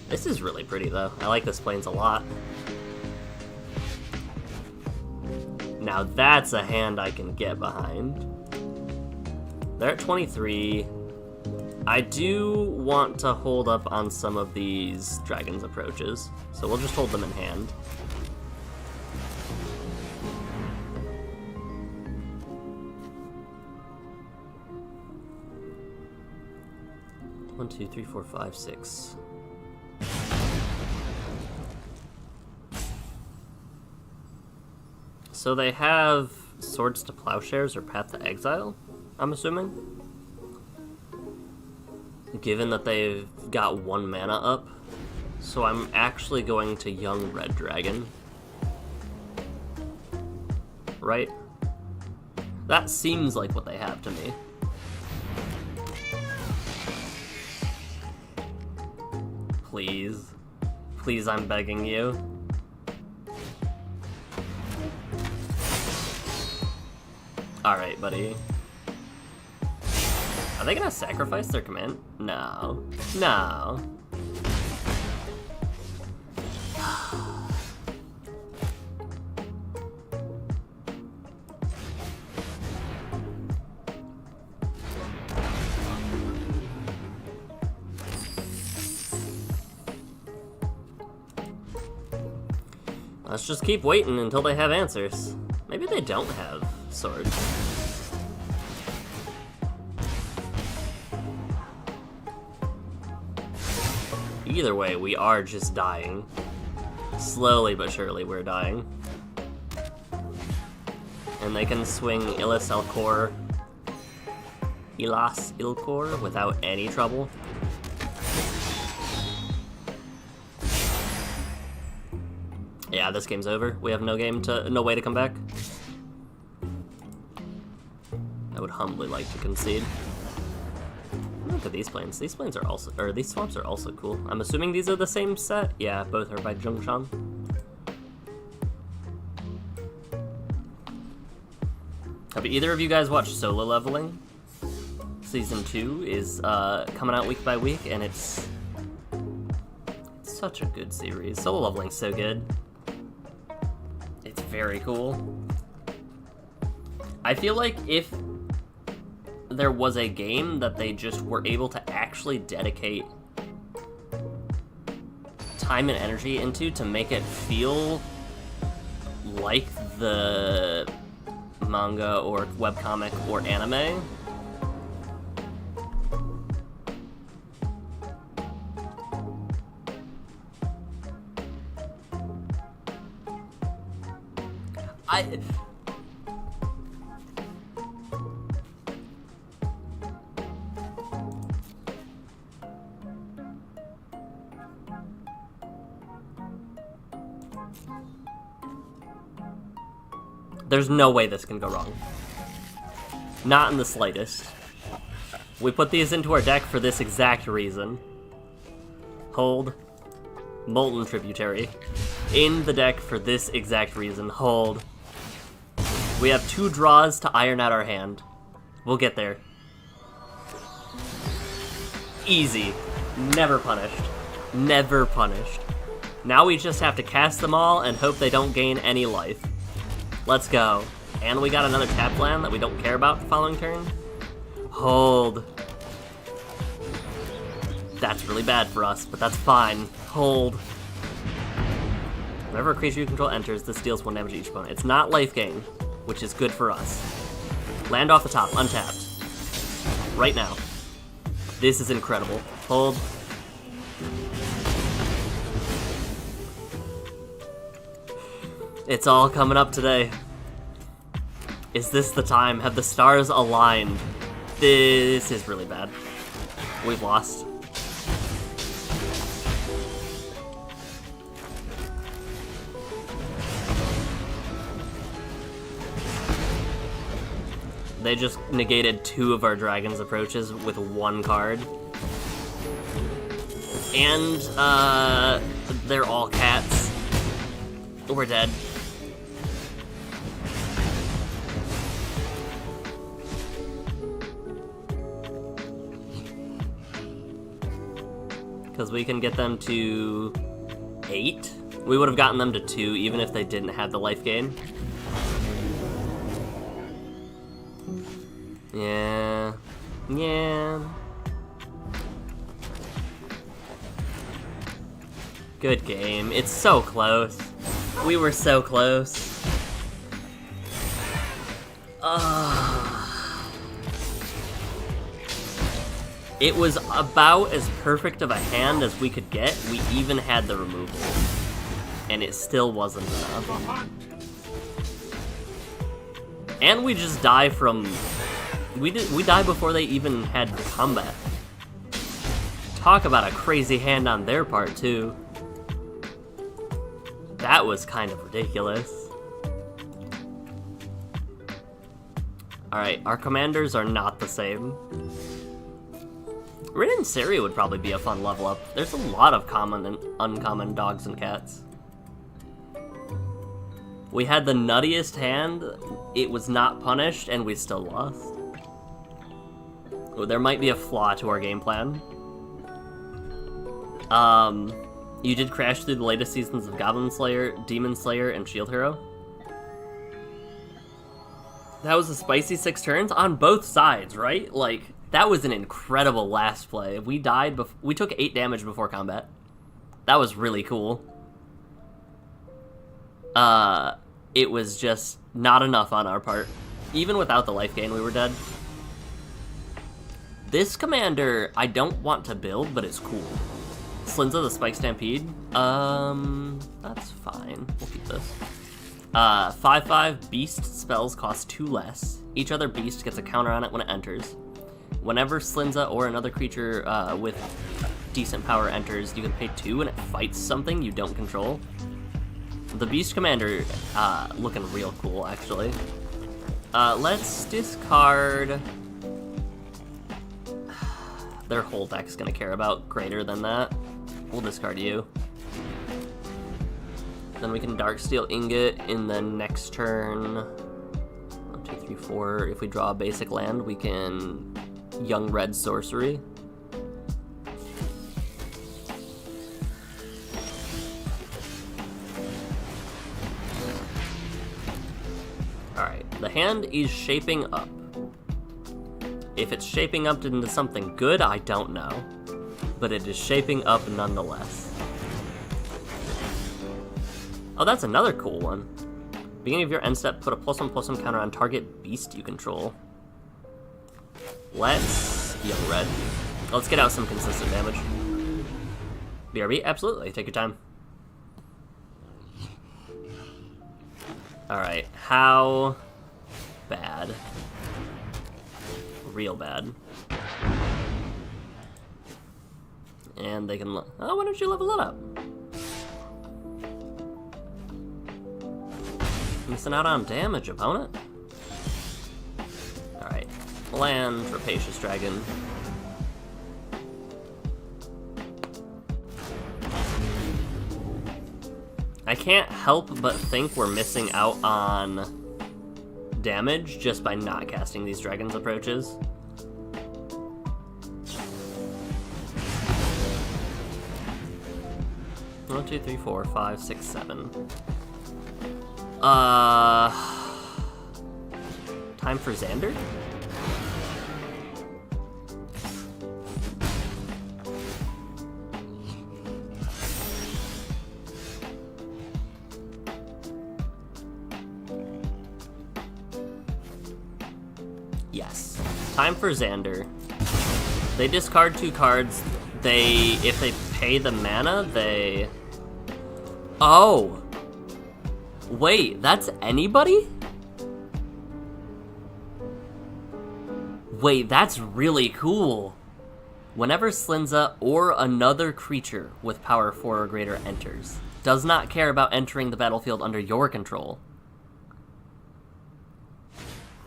This is really pretty, though. I like this Plains a lot. Now that's a hand I can get behind. They're at 23. I do want to hold up on some of these Dragon's approaches, so we'll just hold them in hand. One, two, three, four, five, six. So they have Swords to Plowshares or Path to Exile, I'm assuming? Given that they've got 1 mana up. So I'm actually going to Young Red Dragon. Right? That seems like what they have to me. Please. Please, I'm begging you. Alright, buddy. Are they gonna sacrifice their command? No. No. Let's just keep waiting until they have answers. Maybe they don't have swords. Either way, we are just dying. Slowly but surely, we're dying. And they can swing Ilas Ilkor without any trouble. Yeah, this game's over. We have no way to come back. I would humbly like to concede. Look at these planes. These planes are also, or these swamps are also cool. I'm assuming these are the same set. Yeah, both are by Zhongshan. Have either of you guys watched Solo Leveling? Season 2 is coming out week by week, and it's such a good series. Solo Leveling's so good. It's very cool. I feel like if there was a game that they just were able to actually dedicate time and energy into to make it feel like the manga or webcomic or anime, there's no way this can go wrong. Not in the slightest. We put these into our deck for this exact reason. Hold. Molten Tributary. In the deck for this exact reason. Hold. We have 2 draws to iron out our hand. We'll get there. Easy. Never punished. Never punished. Now we just have to cast them all and hope they don't gain any life. Let's go. And we got another tap land that we don't care about the following turn. Hold. That's really bad for us, but that's fine. Hold. Whenever a creature you control enters, this deals 1 damage to each opponent. It's not life gain, which is good for us. Land off the top, untapped. Right now. This is incredible. Hold. It's all coming up today. Is this the time? Have the stars aligned? This is really bad. We've lost. They just negated 2 of our dragon's approaches with 1 card. And, they're all cats. We're dead. Because we can get them to 8. We would have gotten them to 2 even if they didn't have the life gain. Yeah. Yeah. Good game. It's so close. We were so close. It was about as perfect of a hand as we could get. We even had the removal. And it still wasn't enough. And we just die from... We died before they even had combat. Talk about a crazy hand on their part, too. That was kind of ridiculous. Alright, our commanders are not the same. Rin and Siri would probably be a fun level up. There's a lot of common and uncommon dogs and cats. We had the nuttiest hand, it was not punished, and we still lost. Oh, there might be a flaw to our game plan. You did crash through the latest seasons of Goblin Slayer, Demon Slayer, and Shield Hero. That was a spicy 6 turns on both sides, right? Like, that was an incredible last play. We died we took 8 damage before combat. That was really cool. It was just not enough on our part. Even without the life gain, we were dead. This commander, I don't want to build, but it's cool. Slinza the Spike Stampede. That's fine. We'll keep this. 5/5 beast spells cost 2 less. Each other beast gets a counter on it when it enters. Whenever Slinza or another creature with decent power enters, you can pay 2 and it fights something you don't control. The beast commander looking real cool, actually. Let's discard... Their whole deck's gonna care about greater than that. We'll discard you. Then we can Darksteel Ingot in the next turn. 1, 2, 3, 4. If we draw a basic land, we can Young Red Sorcery. Alright, the hand is shaping up. If it's shaping up into something good, I don't know. But it is shaping up nonetheless. Oh, that's another cool one. Beginning of your end step, put a +1/+1 counter on target beast you control. Let's Young Red. Let's get out some consistent damage. BRB? Absolutely. Take your time. Alright, how bad? Real bad. And they can oh, why don't you level it up? Missing out on damage, opponent. Alright. Land, Rapacious Dragon. I can't help but think we're missing out on damage just by not casting these Dragon's Approaches. One, 2, 3, 4, 5, 6, 7. Time for Xander? Yes. Time for Xander. They discard 2 cards. If they pay the mana, they... Oh! Wait, that's anybody? Wait, that's really cool. Whenever Slinza or another creature with power 4 or greater enters, does not care about entering the battlefield under your control.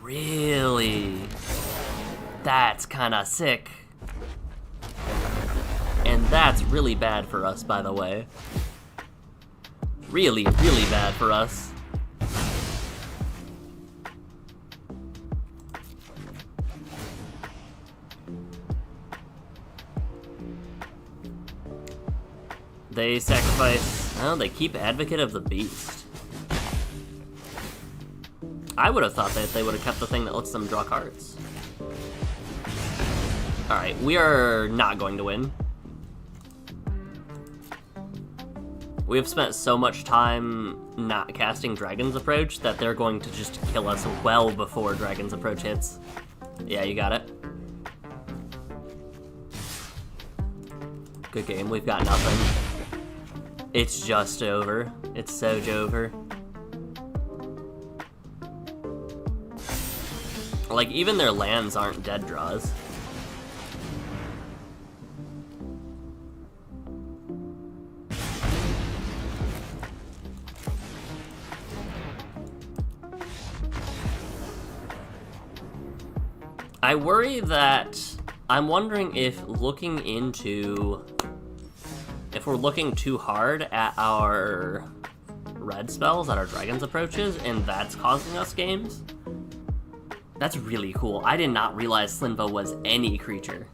Really? That's kinda sick. And that's really bad for us, by the way. Really, really bad for us. They sacrifice... Oh, they keep Advocate of the Beast. I would have thought that they would have kept the thing that lets them draw cards. Alright, we are not going to win. We have spent so much time not casting Dragon's Approach that they're going to just kill us well before Dragon's Approach hits. Yeah, you got it. Good game, we've got nothing. It's just over. It's so over. Like, even their lands aren't dead draws. I worry that... I'm wondering if if we're looking too hard at our red spells, at our Dragon's Approaches, and that's causing us games. That's really cool. I did not realize Slinva was any creature.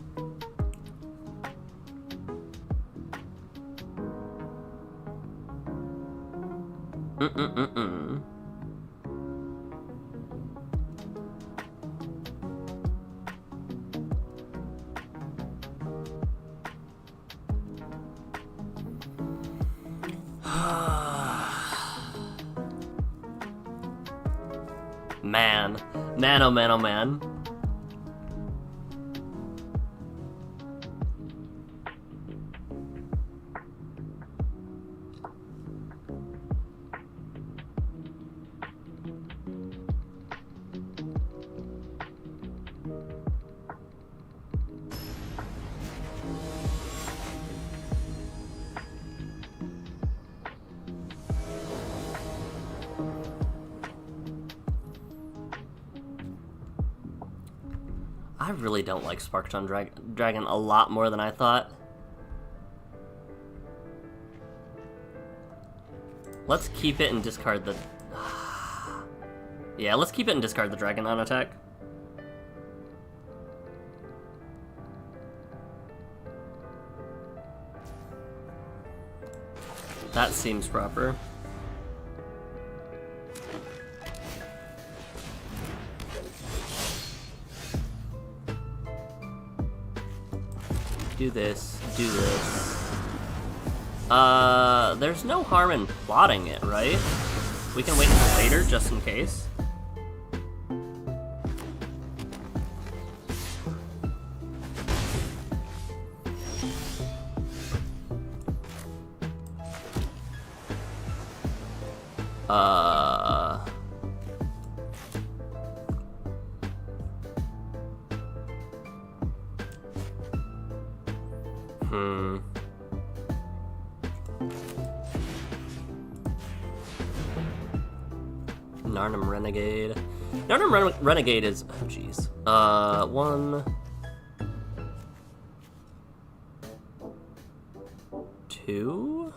Man. Man, oh man, oh man. I really don't like Sparkton Dragon a lot more than I thought. Let's keep it and discard the... Yeah, let's keep it and discard the dragon on attack. That seems proper. Do this, do this. There's no harm in plotting it, right? We can wait until later, just in case. Narnum Renegade. Narnum Renegade is... Oh, jeez. 1... 2...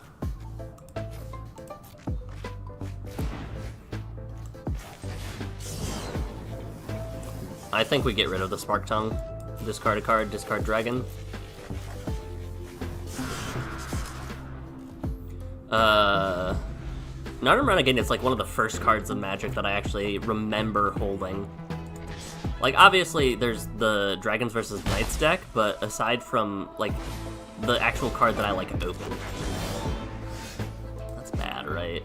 I think we get rid of the Spark Tongue. Discard a card, discard Dragon. Narnum Renegade is like one of the first cards of Magic that I actually remember holding. Like, obviously, there's the Dragons versus Knights deck, but aside from, like, the actual card that I, like, opened. That's bad, right?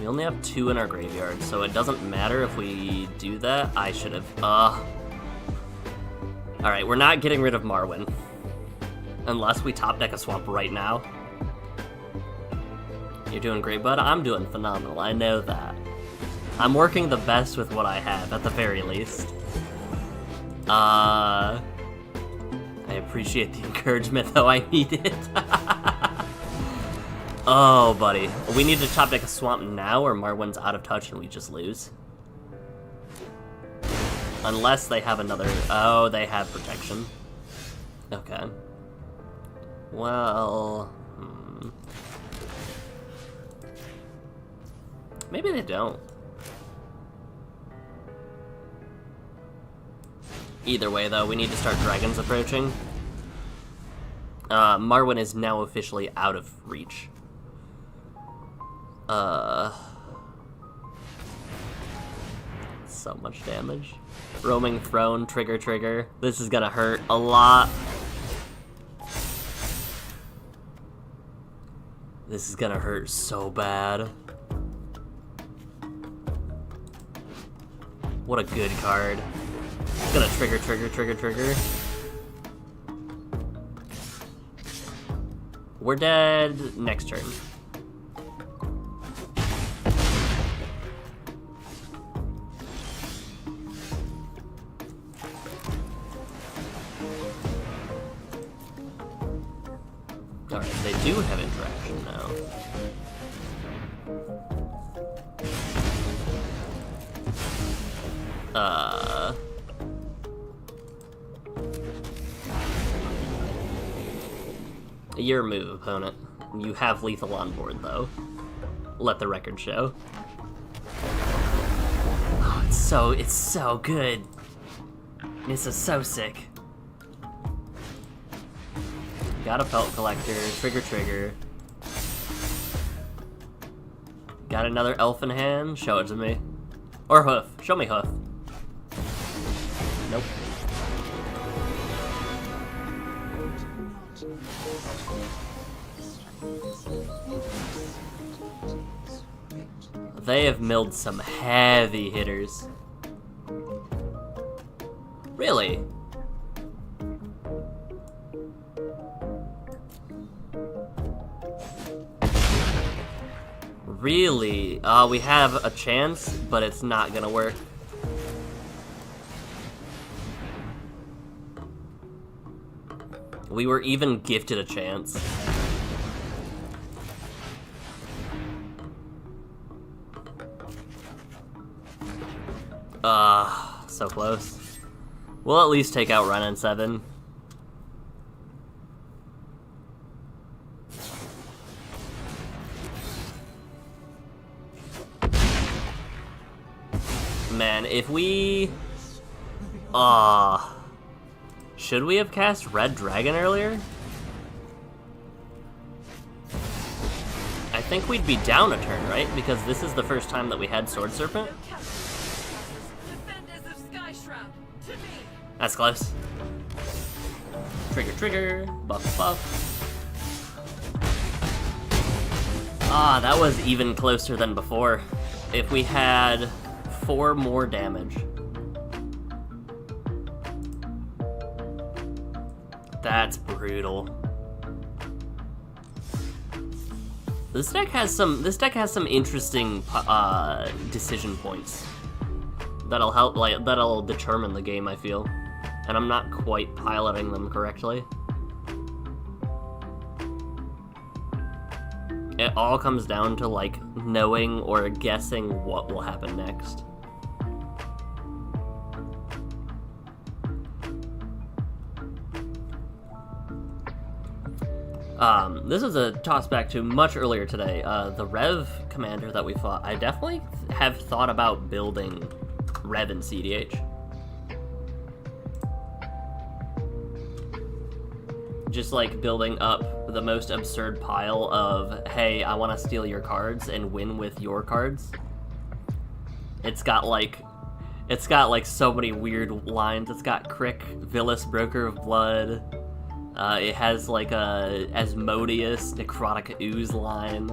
We only have 2 in our graveyard, so it doesn't matter if we do that. I should have, Alright, we're not getting rid of Marwyn. Unless we top deck a swamp right now. You're doing great, bud. I'm doing phenomenal. I know that. I'm working the best with what I have, at the very least. I appreciate the encouragement, though. I need it. Oh, buddy. We need to top deck a swamp now, or Marwyn's out of touch and we just lose. Unless they have another... Oh, they have protection. Okay. Well... Maybe they don't. Either way, though, we need to start dragons approaching. Marwyn is now officially out of reach. So much damage. Roaming Throne, trigger. This is gonna hurt a lot. This is gonna hurt so bad. What a good card. It's gonna trigger. We're dead next turn. Alright, they do have interaction now. Your move, opponent. You have lethal on board, though. Let the record show. Oh, it's so good. This is so sick. Got a Pelt Collector, trigger. Got another elf in hand, show it to me. Or hoof, show me hoof. Nope. They have milled some heavy hitters. Really? Really? We have a chance, but it's not gonna work. We were even gifted a chance. So close. We'll at least take out Run and 7. Man, if we... should we have cast Red Dragon earlier? I think we'd be down a turn, right? Because this is the first time that we had Sword Serpent. That's close. Trigger. Buff. That was even closer than before. If we had 4 more damage. That's brutal. This deck has some interesting decision points that'll help, that'll determine the game, I feel. And I'm not quite piloting them correctly. It all comes down to, knowing or guessing what will happen next. This is a toss back to much earlier today. The Rev commander that we fought, I definitely have thought about building Rev and CDH. Just building up the most absurd pile of, hey, I want to steal your cards and win with your cards. It's got so many weird lines. It's got Crick, Villas, Broker of Blood. It has a Asmodeus, Necrotic Ooze line.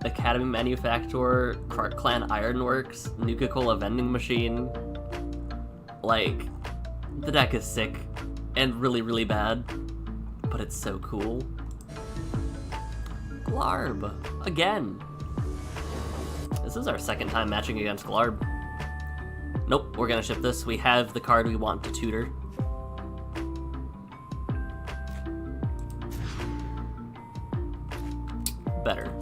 Academy Manufacturer, Clan Ironworks, Nuka-Cola Vending Machine. Like, the deck is sick and really, really bad, but it's so cool. Glarb, again. This is our second time matching against Glarb. Nope, we're gonna ship this. We have the card we want to tutor. Better.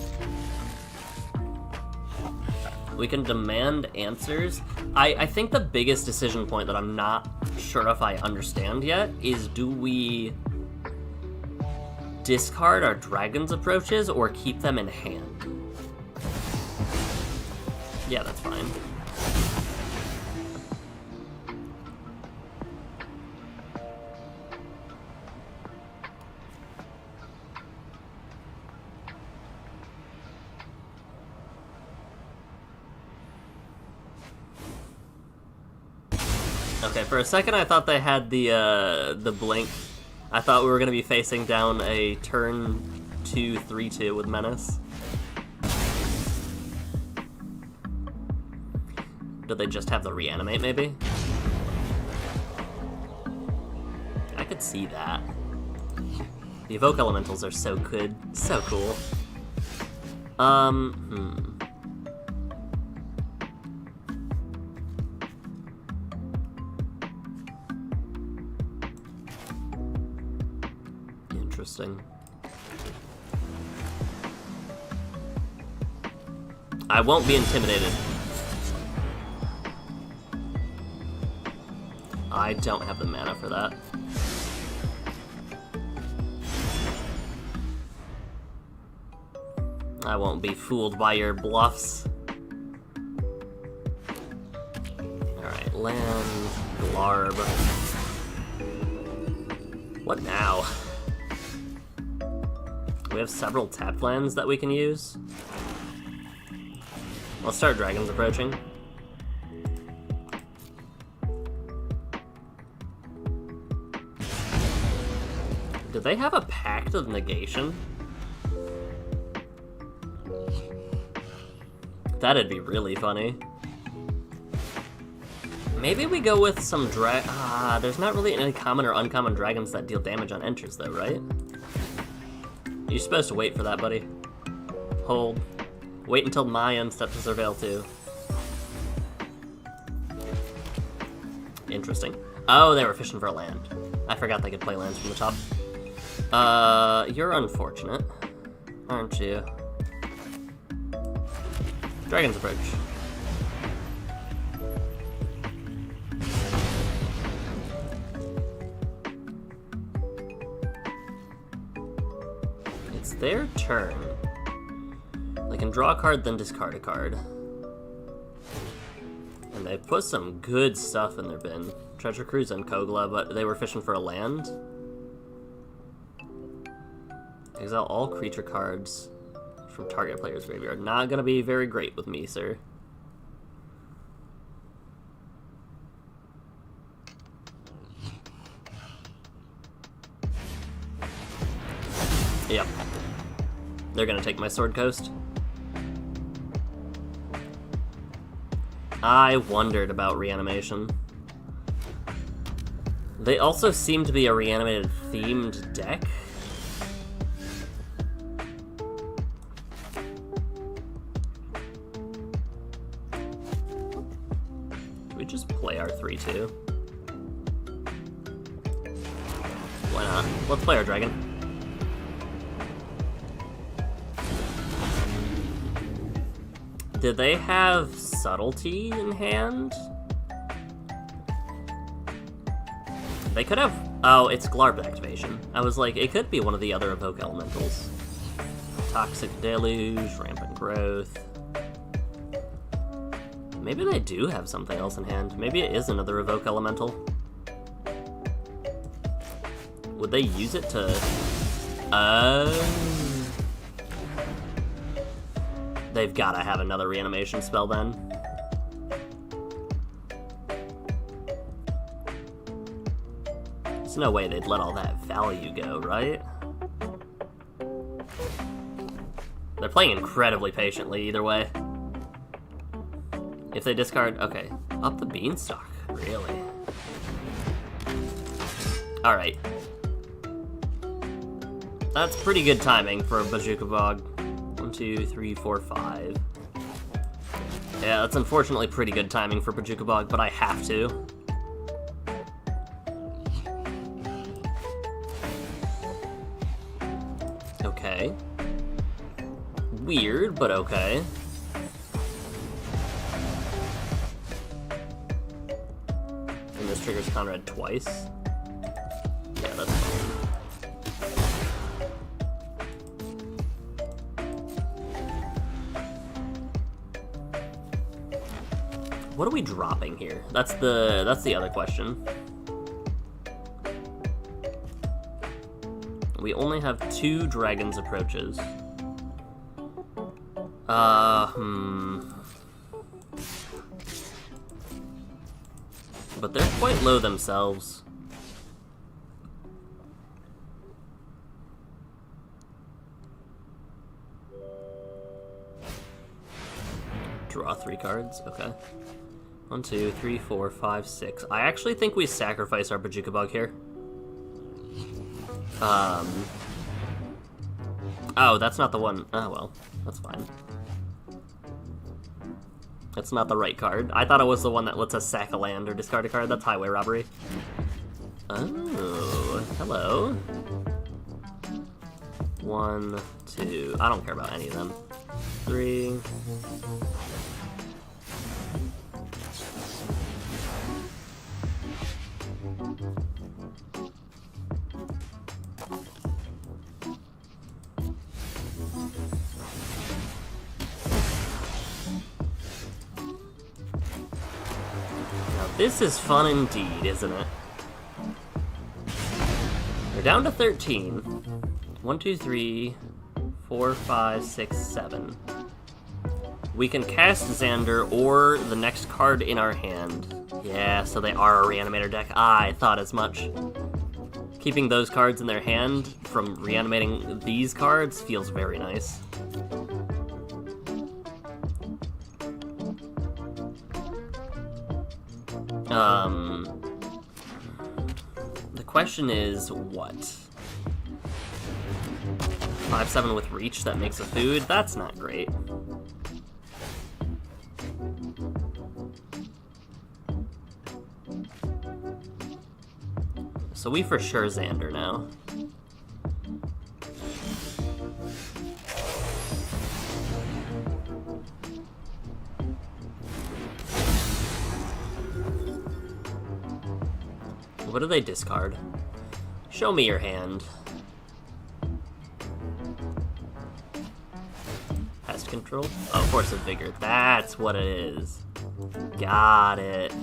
We can demand answers. I think the biggest decision point that I'm not sure if I understand yet is, do we discard our Dragon's Approaches or keep them in hand? Yeah, that's fine. Okay, for a second I thought they had the blink. I thought we were gonna be facing down a turn 2 3/2 with Menace. Do they just have the reanimate, maybe? I could see that. The Evoke Elementals are so good. So cool. Interesting. I won't be intimidated. I don't have the mana for that. I won't be fooled by your bluffs. Alright, land, Glarb. What now? We have several tapped lands that we can use. Let's start Dragons Approaching. Do they have a Pact of Negation? That'd be really funny. Maybe we go with some there's not really any common or uncommon dragons that deal damage on enters though, right? You're supposed to wait for that, buddy. Hold. Wait until my end step to Surveil too. Interesting. Oh, they were fishing for a land. I forgot they could play lands from the top. You're unfortunate, aren't you? Dragon's Approach. It's their turn. They can draw a card, then discard a card. And they put some good stuff in their bin. Treasure Cruise and Kogla, but they were fishing for a land. Exile all creature cards from target player's graveyard. Not gonna be very great with me, sir. Yep. They're gonna take my Sword Coast. I wondered about reanimation. They also seem to be a reanimated themed deck. We just play our 3/2. Why not? Let's play our dragon. Did they have Subtlety in hand? They could have... Oh, it's Glarb activation. I was like, it could be one of the other Evoke Elementals. Toxic Deluge, Rampant Growth. Maybe they do have something else in hand. Maybe it is another Evoke Elemental. Would they use it to... They've gotta have another reanimation spell then. There's no way they'd let all that value go, right? They're playing incredibly patiently either way. If they discard... Okay. Up the beanstalk. Really? Alright. That's pretty good timing for a Bazooka Bog. 1, 2, 3, 4, 5. Yeah, that's unfortunately pretty good timing for Bazooka Bog, but I have to. Okay. Weird, but okay. And this triggers Conrad twice. Yeah, that's fine. What are we dropping here? That's the other question. We only have 2 Dragon's Approaches. But they're quite low themselves. Draw 3 cards, okay. 1, 2, 3, 4, 5, 6. I actually think we sacrifice our Bazooka Bug here. Oh, that's not the one. Oh, well, that's fine. That's not the right card. I thought it was the one that lets us sack a land or discard a card. That's highway robbery. Oh, hello. 1, 2. I don't care about any of them. 3. This is fun indeed, isn't it? We're down to 13. 1, 2, 3, 4, 5, 6, 7. We can cast Xander or the next card in our hand. Yeah, so they are a Reanimator deck. I thought as much. Keeping those cards in their hand from reanimating these cards feels very nice. The question is, what? 5/7 with reach that makes a food? That's not great. So we for sure Xander now. What do they discard? Show me your hand. Pest control? Oh, Force of Vigor. That's what it is. Got it.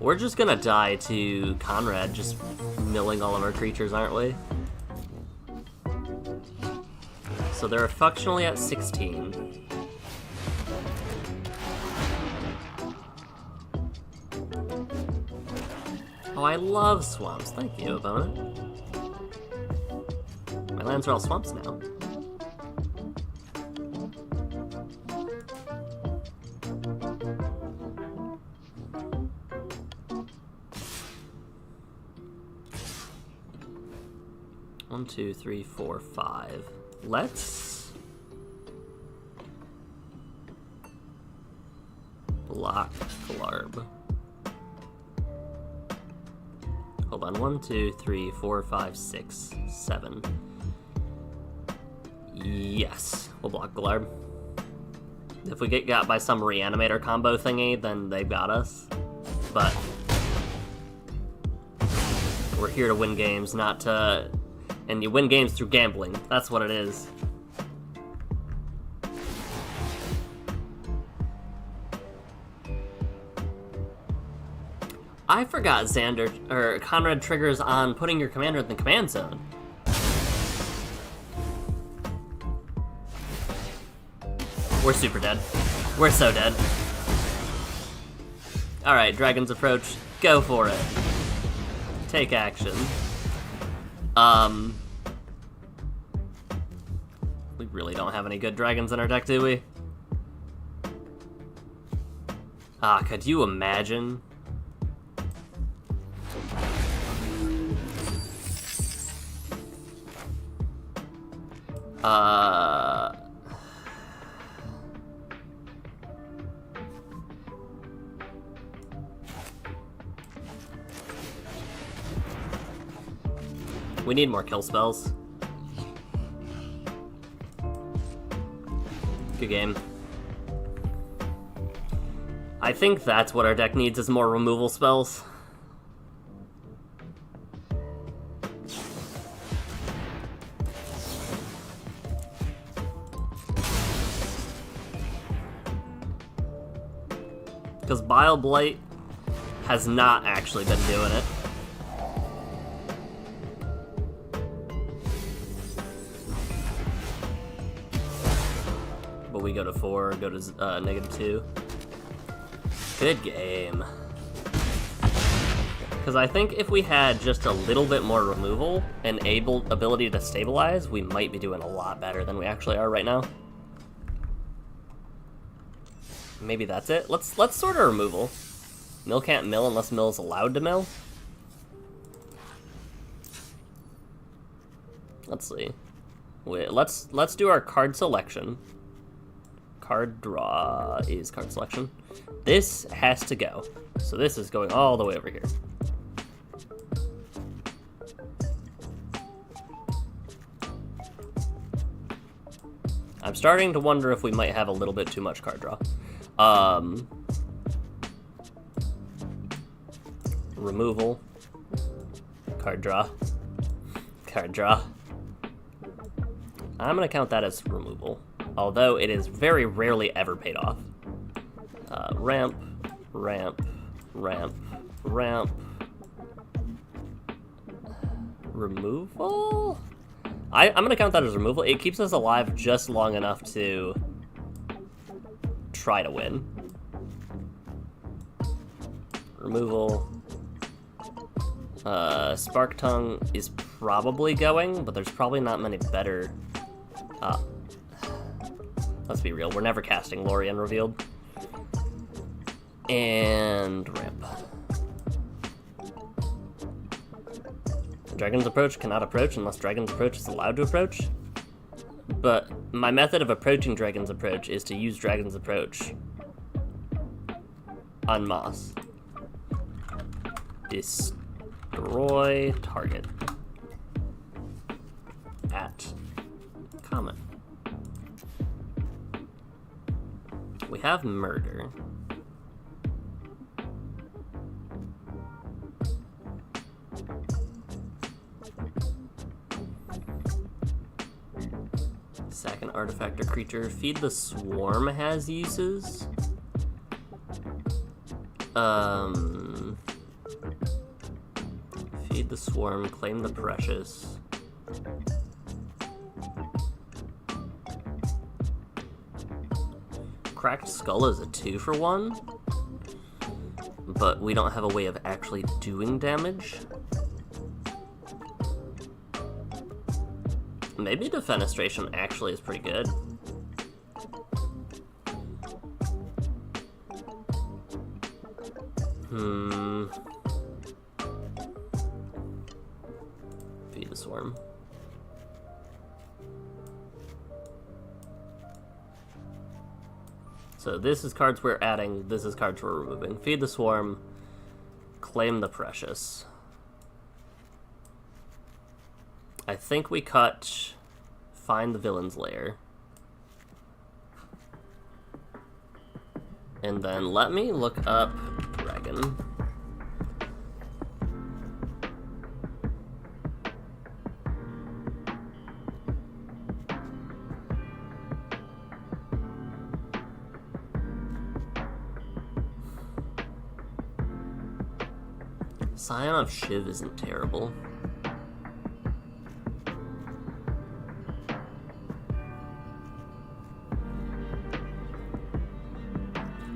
We're just gonna die to Conrad just milling all of our creatures, aren't we? So they're functionally at 16. Oh, I love swamps. Thank you, opponent. My lands are all swamps now. One, 2, 3, 4, 5. Let's block Glarb. Hold on, 1, 2, 3, 4, 5, 6, 7. Yes, we'll block Glarb. If we get got by some Reanimator combo thingy, then they've got us. But we're here to win games, not to... And you win games through gambling. That's what it is. I forgot Xander, or Conrad triggers on putting your commander in the command zone. We're super dead. We're so dead. Alright, Dragon's Approach, go for it. Take action. We really don't have any good dragons in our deck, do we? Ah, could you imagine? We need more kill spells. Good game. I think that's what our deck needs, is more removal spells. Because Bile Blight has not actually been doing it. But we go to 4, go to -2. Good game. Because I think if we had just a little bit more removal and ability to stabilize, we might be doing a lot better than we actually are right now. Maybe that's it. Let's sort of removal. Mill can't mill unless mill is allowed to mill. Let's see. Wait, let's do our card selection. Card draw is card selection. This has to go. So this is going all the way over here. I'm starting to wonder if we might have a little bit too much card draw. Removal. Card draw. Card draw. I'm gonna count that as removal, although it is very rarely ever paid off. Ramp, ramp, ramp, ramp. Removal? I'm gonna count that as removal. It keeps us alive just long enough to try to win. Removal. Spark Tongue is probably going, but there's probably not many better. Let's be real, we're never casting Lorien Revealed. And ramp. Dragon's Approach cannot approach unless Dragon's Approach is allowed to approach. But my method of approaching Dragon's Approach is to use Dragon's Approach on Moss. Destroy target. At common. We have murder. Sack an artifact or creature. Feed the Swarm has uses. Feed the Swarm, claim the Precious. Cracked Skull is a 2-for-1, but we don't have a way of actually doing damage. Maybe Defenestration actually is pretty good. Feed the Swarm. So this is cards we're adding, this is cards we're removing. Feed the Swarm, claim the Precious. I think we cut Find the Villain's Lair. And then let me look up Dragon. Scion of Shiv isn't terrible.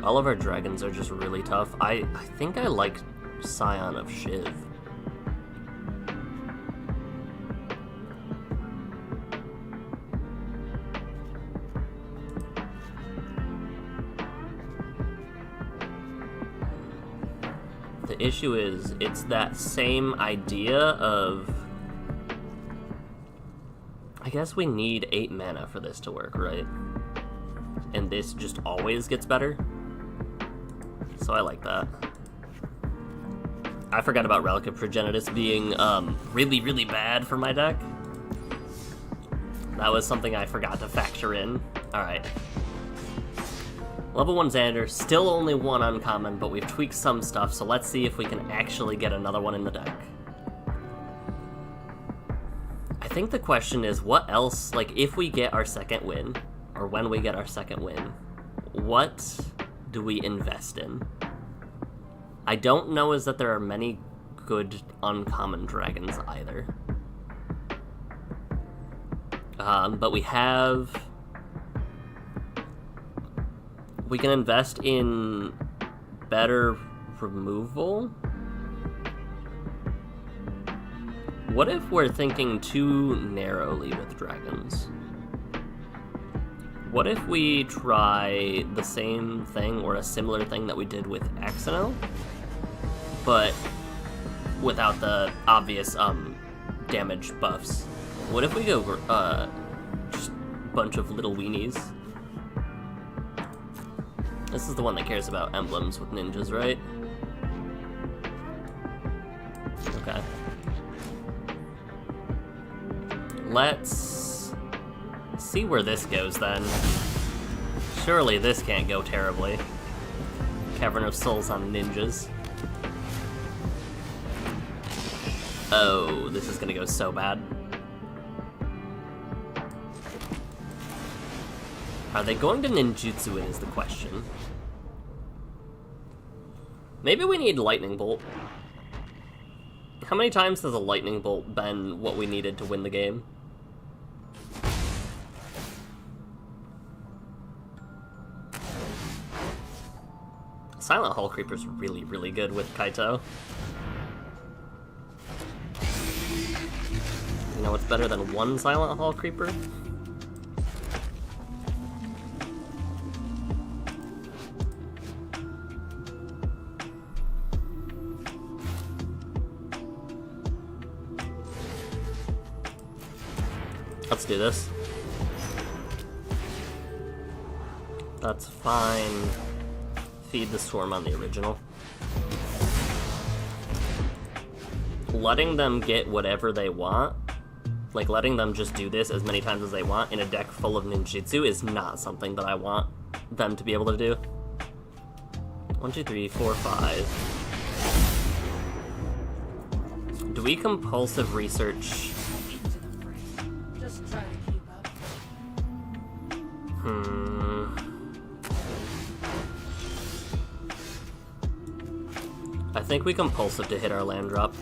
All of our dragons are just really tough. I think I like Scion of Shiv. The issue is, it's that same idea of... I guess we need 8 mana for this to work, right? And this just always gets better. So I like that. I forgot about Relic of Progenitus being really, really bad for my deck. That was something I forgot to factor in. Alright. Level 1 Xander, still only 1 uncommon, but we've tweaked some stuff, so let's see if we can actually get another one in the deck. I think the question is, what else, like, if we get our second win, or when we get our second win, what do we invest in? I don't know is that there are many good uncommon dragons either. But we can invest in better removal. What if we're thinking too narrowly with dragons? What if we try the same thing or a similar thing that we did with Axino, but without the obvious damage buffs? What if we go just a bunch of little weenies? This is the one that cares about emblems with ninjas, right? Okay. Let's see where this goes then. Surely this can't go terribly. Cavern of Souls on ninjas. Oh, this is gonna go so bad. Are they going to ninjutsu it is the question. Maybe we need Lightning Bolt. How many times has a Lightning Bolt been what we needed to win the game? Silent Hall Creeper's really, really good with Kaito. You know what's better than one Silent Hall Creeper? Let's do this. That's fine. Feed the Swarm on the original. Letting them get whatever they want, like letting them just do this as many times as they want in a deck full of ninjutsu is not something that I want them to be able to do. 1, 2, 3, 4, 5. Do we compulsive research? I think we compulsive to hit our land drop.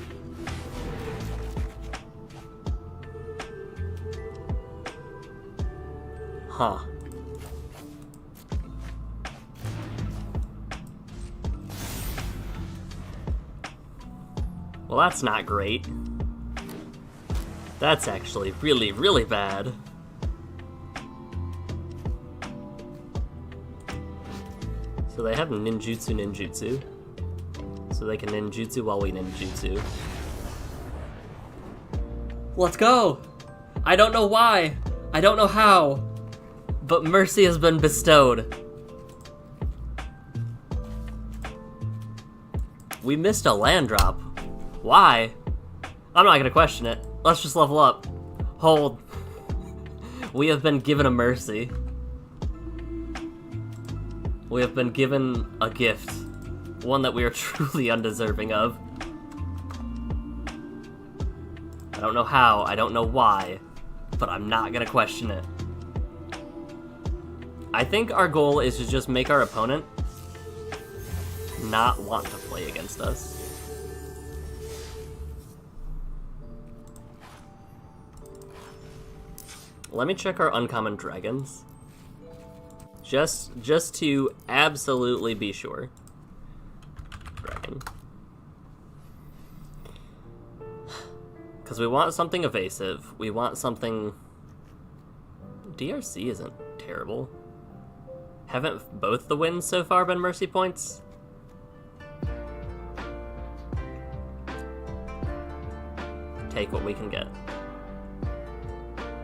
Huh. Well, that's not great. That's actually really, really bad. So they have ninjutsu. So they can ninjutsu while we ninjutsu. Let's go! I don't know why. I don't know how. But mercy has been bestowed. We missed a land drop. Why? I'm not gonna question it. Let's just level up. Hold. We have been given a mercy. We have been given a gift. One that we are truly undeserving of. I don't know how, I don't know why, but I'm not gonna question it. I think our goal is to just make our opponent not want to play against us. Let me check our uncommon dragons. Just to absolutely be sure. Dragon. Because we want something evasive. We want something... DRC isn't terrible. Haven't both the wins so far been mercy points? take what we can get.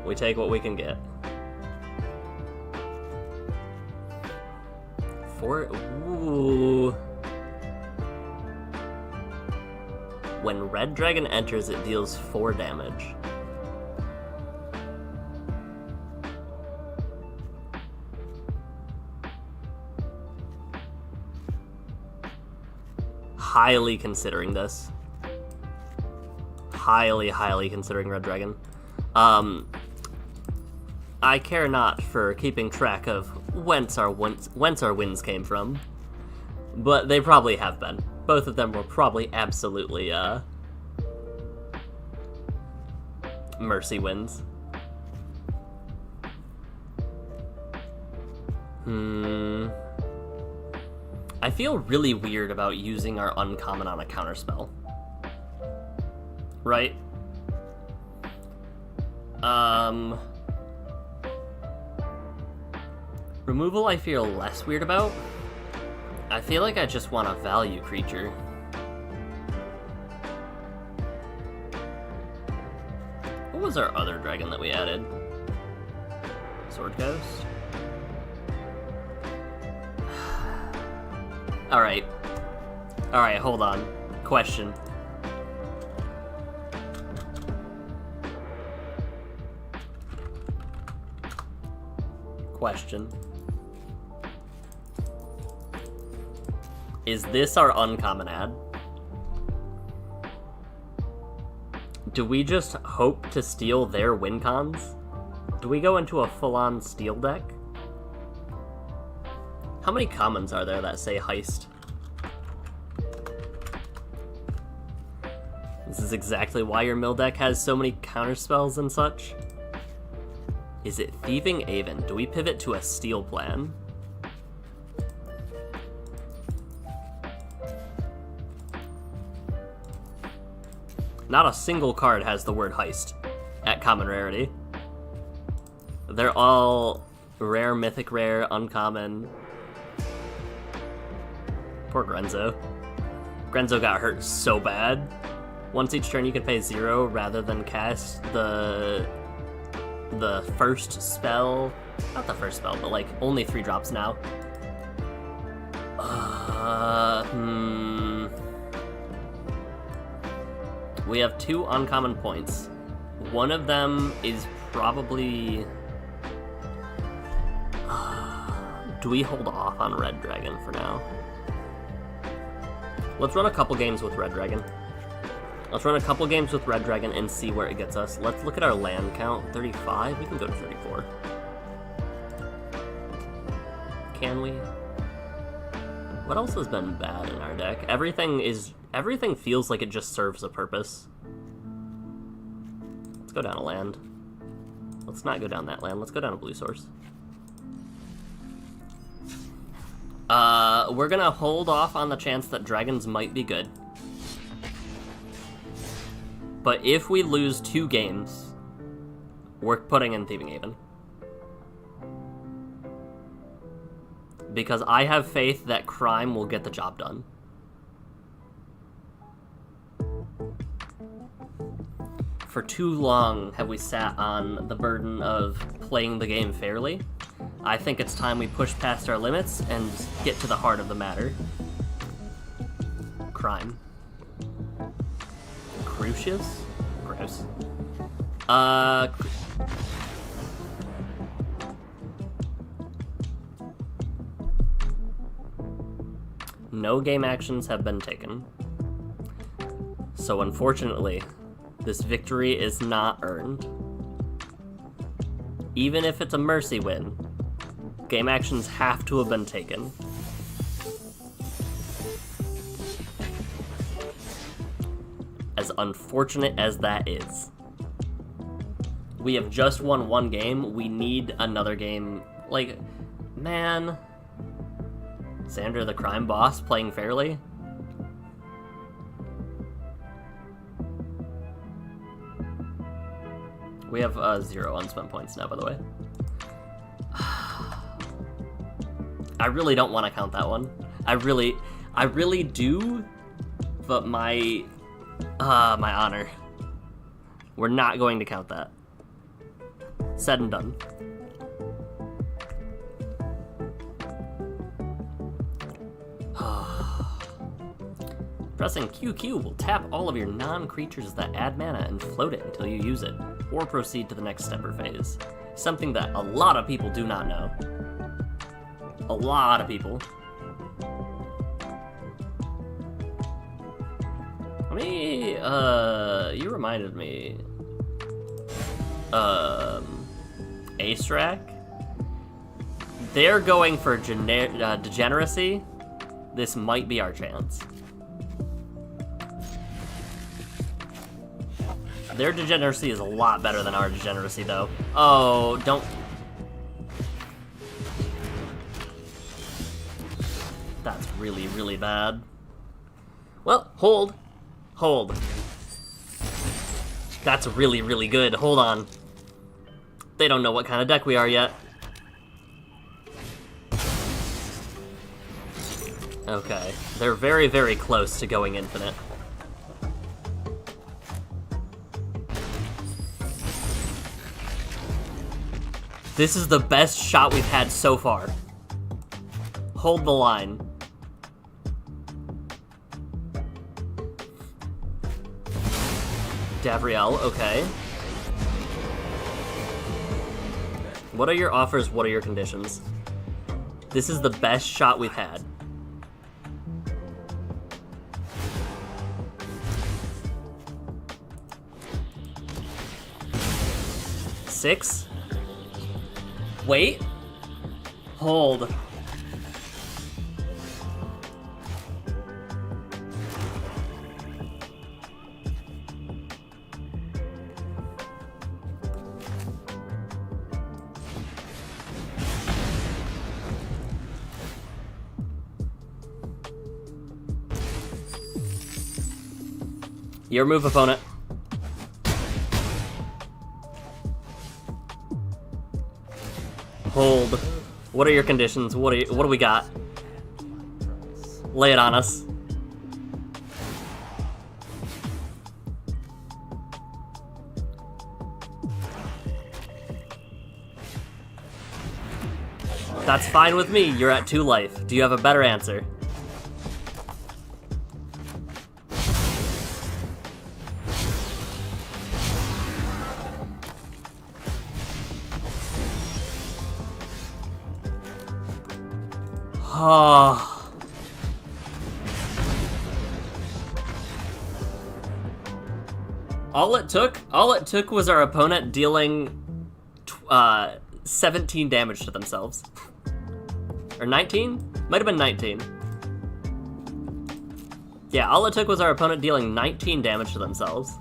We take what we can get. Ooh. When Red Dragon enters, it deals 4 damage. Highly considering this. Highly considering Red Dragon. I care not for keeping track of whence our wins came from, but they probably have been. Both of them were probably absolutely mercy wins. I feel really weird about using our uncommon on a counterspell. Right? Removal I feel less weird about. I feel like I just want a value creature. What was our other dragon that we added? Sword Ghost? Alright. Alright, hold on. Question. Is this our uncommon ad? Do we just hope to steal their win cons? Do we go into a full-on steal deck? How many commons are there that say heist? This is exactly why your mill deck has so many counterspells and such. Is it Thieving Aven? Do we pivot to a steal plan? Not a single card has the word heist at common rarity. They're all rare, mythic rare, uncommon. Poor Grenzo. Grenzo got hurt so bad. Once each turn you can pay 0 rather than cast the first spell. Not the first spell, but like only 3 drops now. We have 2 uncommon points. One of them is probably... do we hold off on Red Dragon for now? Let's run a couple games with Red Dragon. Let's run a couple games with Red Dragon and see where it gets us. Let's look at our land count. 35? We can go to 34. Can we? What else has been bad in our deck? Everything feels like it just serves a purpose. Let's go down a land. Let's not go down that land. Let's go down a blue source. We're gonna hold off on the chance that dragons might be good. But if we lose 2 games, we're putting in Thieving Haven. Because I have faith that crime will get the job done. For too long have we sat on the burden of playing the game fairly. I think it's time we push past our limits and get to the heart of the matter. Crime. Crucius? Gross. No game actions have been taken. So unfortunately, this victory is not earned. Even if it's a mercy win, game actions have to have been taken. As unfortunate as that is. We have just won 1 game, we need another game. Like, man... Xander the crime boss playing fairly? We have 0 unspent points now, by the way. I really don't want to count that one. I really do, but my honor. We're not going to count that. Said and done. Pressing QQ will tap all of your non-creatures that add mana and float it until you use it, or proceed to the next step or phase. Something that a lot of people do not know. A lot of people. You reminded me. Ace-Rack? They're going for degeneracy. This might be our chance. Their degeneracy is a lot better than our degeneracy, though. Oh, don't... That's really, really bad. Well, hold. Hold. That's really, really good. Hold on. They don't know what kind of deck we are yet. Okay. They're very, very close to going infinite. This is the best shot we've had so far. Hold the line. Davriel, okay. What are your offers? What are your conditions? This is the best shot we've had. Six? Wait. Hold. Your move, opponent. Hold. What are your conditions? What do we got? Lay it on us. That's fine with me. You're at 2 life. Do you have a better answer? All it took was our opponent dealing 17 damage to themselves. Or 19? Might have been 19. Yeah, all it took was our opponent dealing 19 damage to themselves.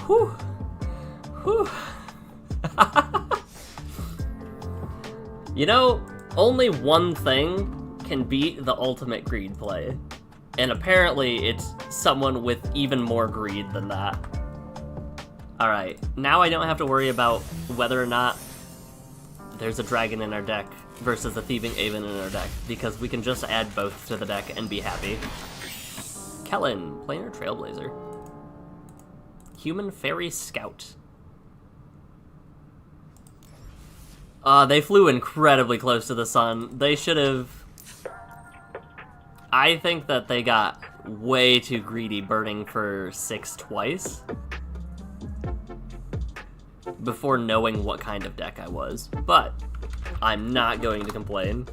Whew. Whew. You know, only one thing can beat the ultimate greed play. And apparently it's someone with even more greed than that. Alright, now I don't have to worry about whether or not there's a dragon in our deck versus a thieving Aven in our deck, because we can just add both to the deck and be happy. Kellen, Planar Trailblazer. Human Fairy Scout. They flew incredibly close to the sun. They should have... I think that they got way too greedy burning for 6 twice before knowing what kind of deck I was. But I'm not going to complain.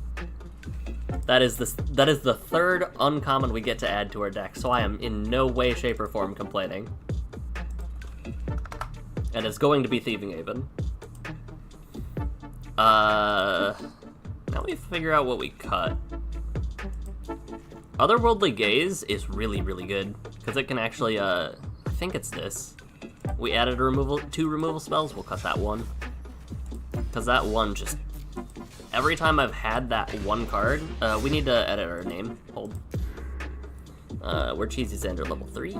That is the 3rd uncommon we get to add to our deck, so I am in no way, shape, or form complaining. And it's going to be Thieving Haven. Now we figure out what we cut. Otherworldly Gaze is really, really good, because it can actually, I think it's this. We added a 2 removal spells, we'll cut that one. Because that one just... Every time I've had that one card, we need to edit our name. Hold. We're Cheesy Xander, level 3.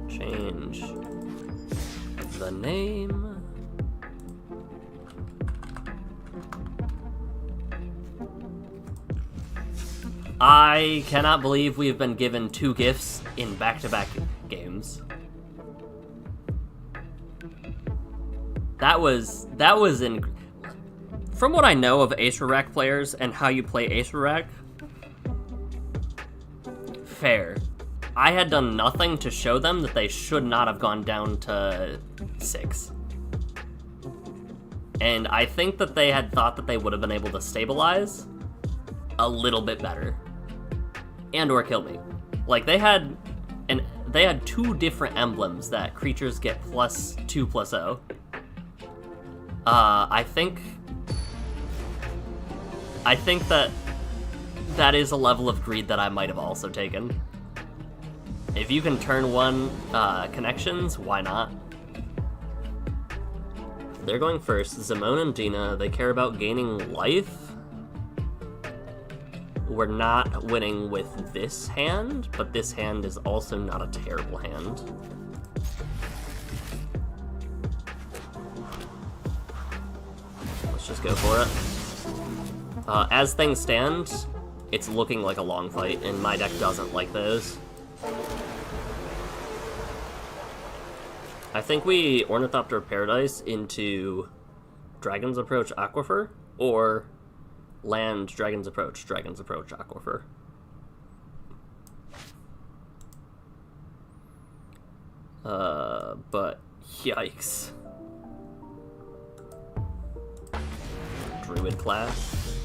Change the name. I cannot believe we have been given 2 gifts in back-to-back games. That was from what I know of Ace Rack players and how you play Ace Rack, fair. I had done nothing to show them that they should not have gone down to 6. And I think that they had thought that they would have been able to stabilize a little bit better. And or kill me. Like, they had 2 different emblems that creatures get +2/+0. I think that is a level of greed that I might have also taken. If you can turn 1 connections, why not? They're going first. Zimone and Dina, they care about gaining life. We're not winning with this hand, but this hand is also not a terrible hand. Let's just go for it. As things stand, it's looking like a long fight, and my deck doesn't like those. I think we Ornithopter Paradise into Dragon's Approach Aquifer, or land Dragon's Approach Aquifer. But yikes. Druid class.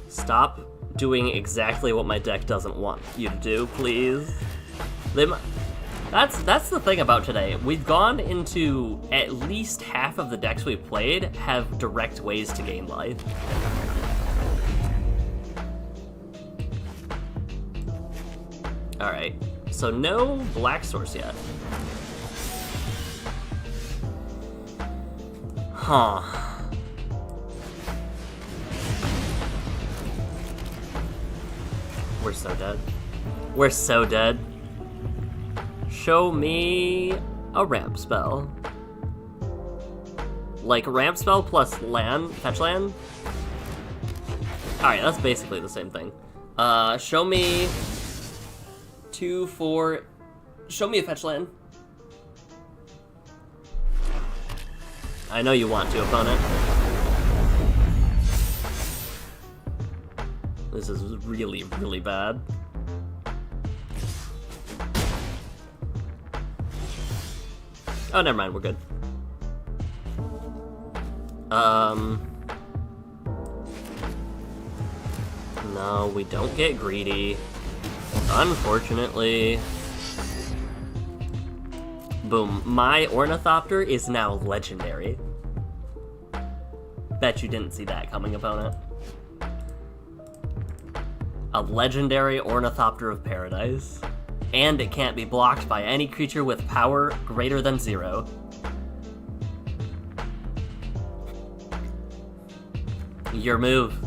Stop doing exactly what my deck doesn't want you to do, please. That's the thing about today. We've gone into at least half of the decks we've played have direct ways to gain life. Alright, so no black source yet. Huh. We're so dead. We're so dead. Show me a ramp spell. Like ramp spell plus land, fetch land? Alright, that's basically the same thing. Show me 2, 4, show me a fetch land. I know you want to, opponent. This is really, really bad. Oh, never mind, we're good. No, we don't get greedy. Unfortunately. Boom. My Ornithopter is now legendary. Bet you didn't see that coming, opponent. A legendary Ornithopter of Paradise. And it can't be blocked by any creature with power greater than 0. Your move.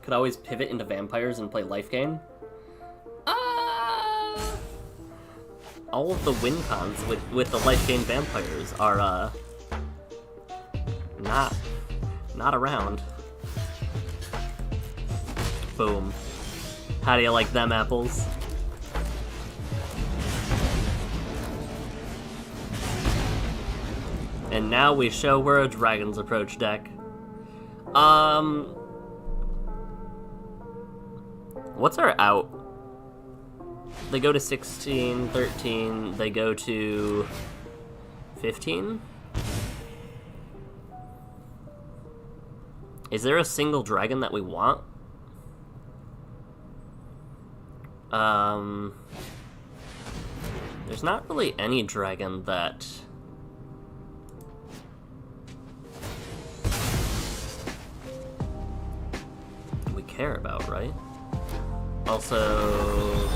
Could always pivot into vampires and play life gain. All of the win cons with the life gain vampires are not around. Boom. How do you like them apples? And now we show we're a Dragon's Approach deck. What's our out? They go to 16, 13, they go to 15? Is there a single dragon that we want? There's not really any dragon that we care about, right? Also,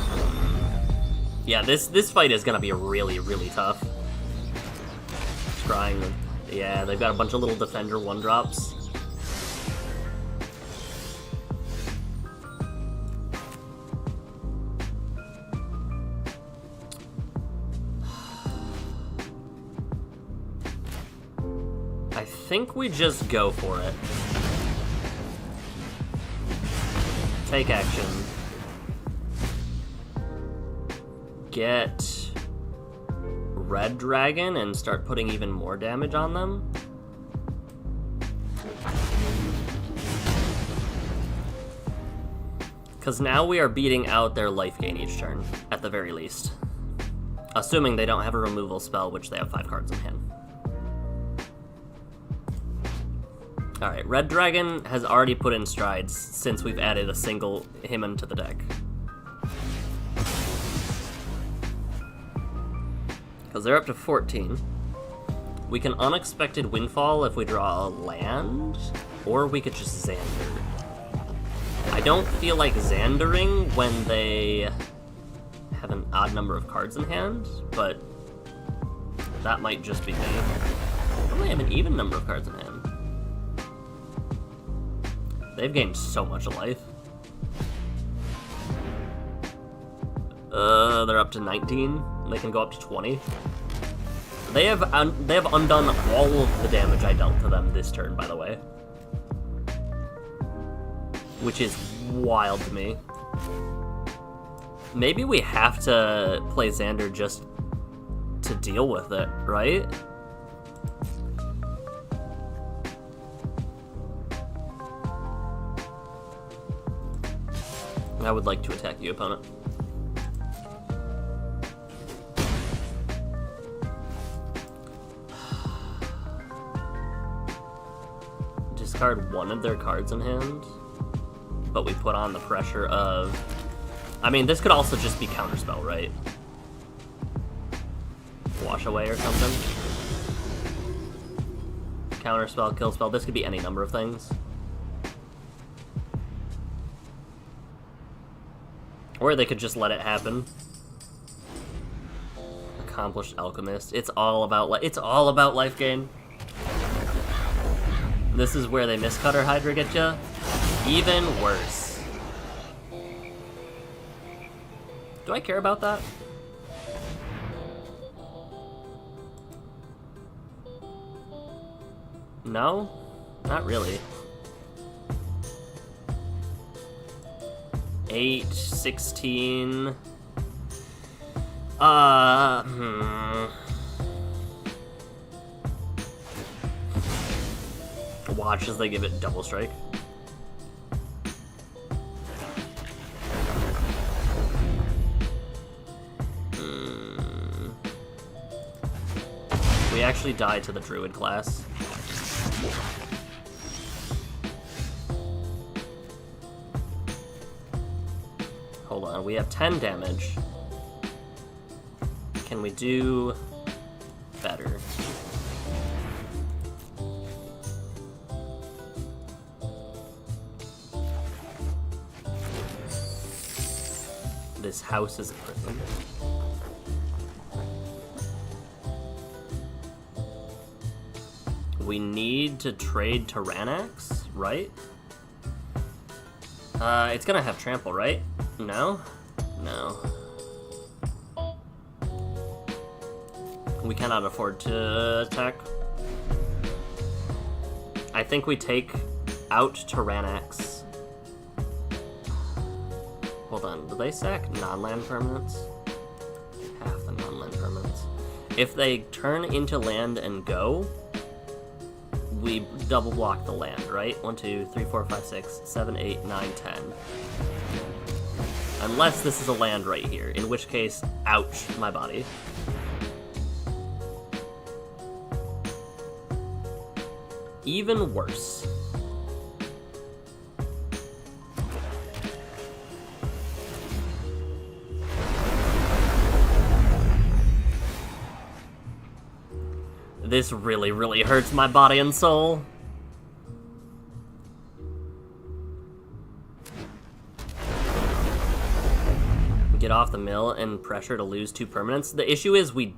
yeah, this fight is gonna be really, really tough. Scrying, yeah, they've got a bunch of little defender 1-drops. I I think we just go for it. Take action. Get Red Dragon and start putting even more damage on them. Because now we are beating out their life gain each turn, at the very least. Assuming they don't have a removal spell, which they have 5 cards in hand. Alright, Red Dragon has already put in strides since we've added a single him into the deck. Because they're up to 14. We can Unexpected Windfall if we draw a land, or we could just Xander. I don't feel like Xandering when they have an odd number of cards in hand, but that might just be me. Or they have an even number of cards in hand. They've gained so much life. They're up to 19. They can go up to 20. They have undone all of the damage I dealt to them this turn, by the way. Which is wild to me. Maybe we have to play Xander just to deal with it, right? I would like to attack you, opponent. Discard one of their cards in hand, but we put on the pressure of... I mean, this could also just be counterspell, right? Wash away or something. Counterspell, kill spell, this could be any number of things. Or they could just let it happen. Accomplished Alchemist. It's all about life gain. This is where they miscutter Hydra get ya. Even worse. Do I care about that? No? Not really. 8, 16... Watch as they give it double strike. We actually died to the Druid class. Hold on, we have 10 damage. Can we do better? This house is a prison. We need to trade Tyranax, right? It's gonna have trample, right? No? No. We cannot afford to attack. I think we take out Tyranax. Hold on, do they sack non-land permanents? Half the non-land permanents. If they turn into land and go, we double block the land, right? 1, 2, 3, 4, 5, 6, 7, 8, 9, 10. Unless this is a land right here, in which case, ouch, my body. Even worse. This really, really hurts my body and soul. Get off the mill and pressure to lose 2 permanents. The issue is we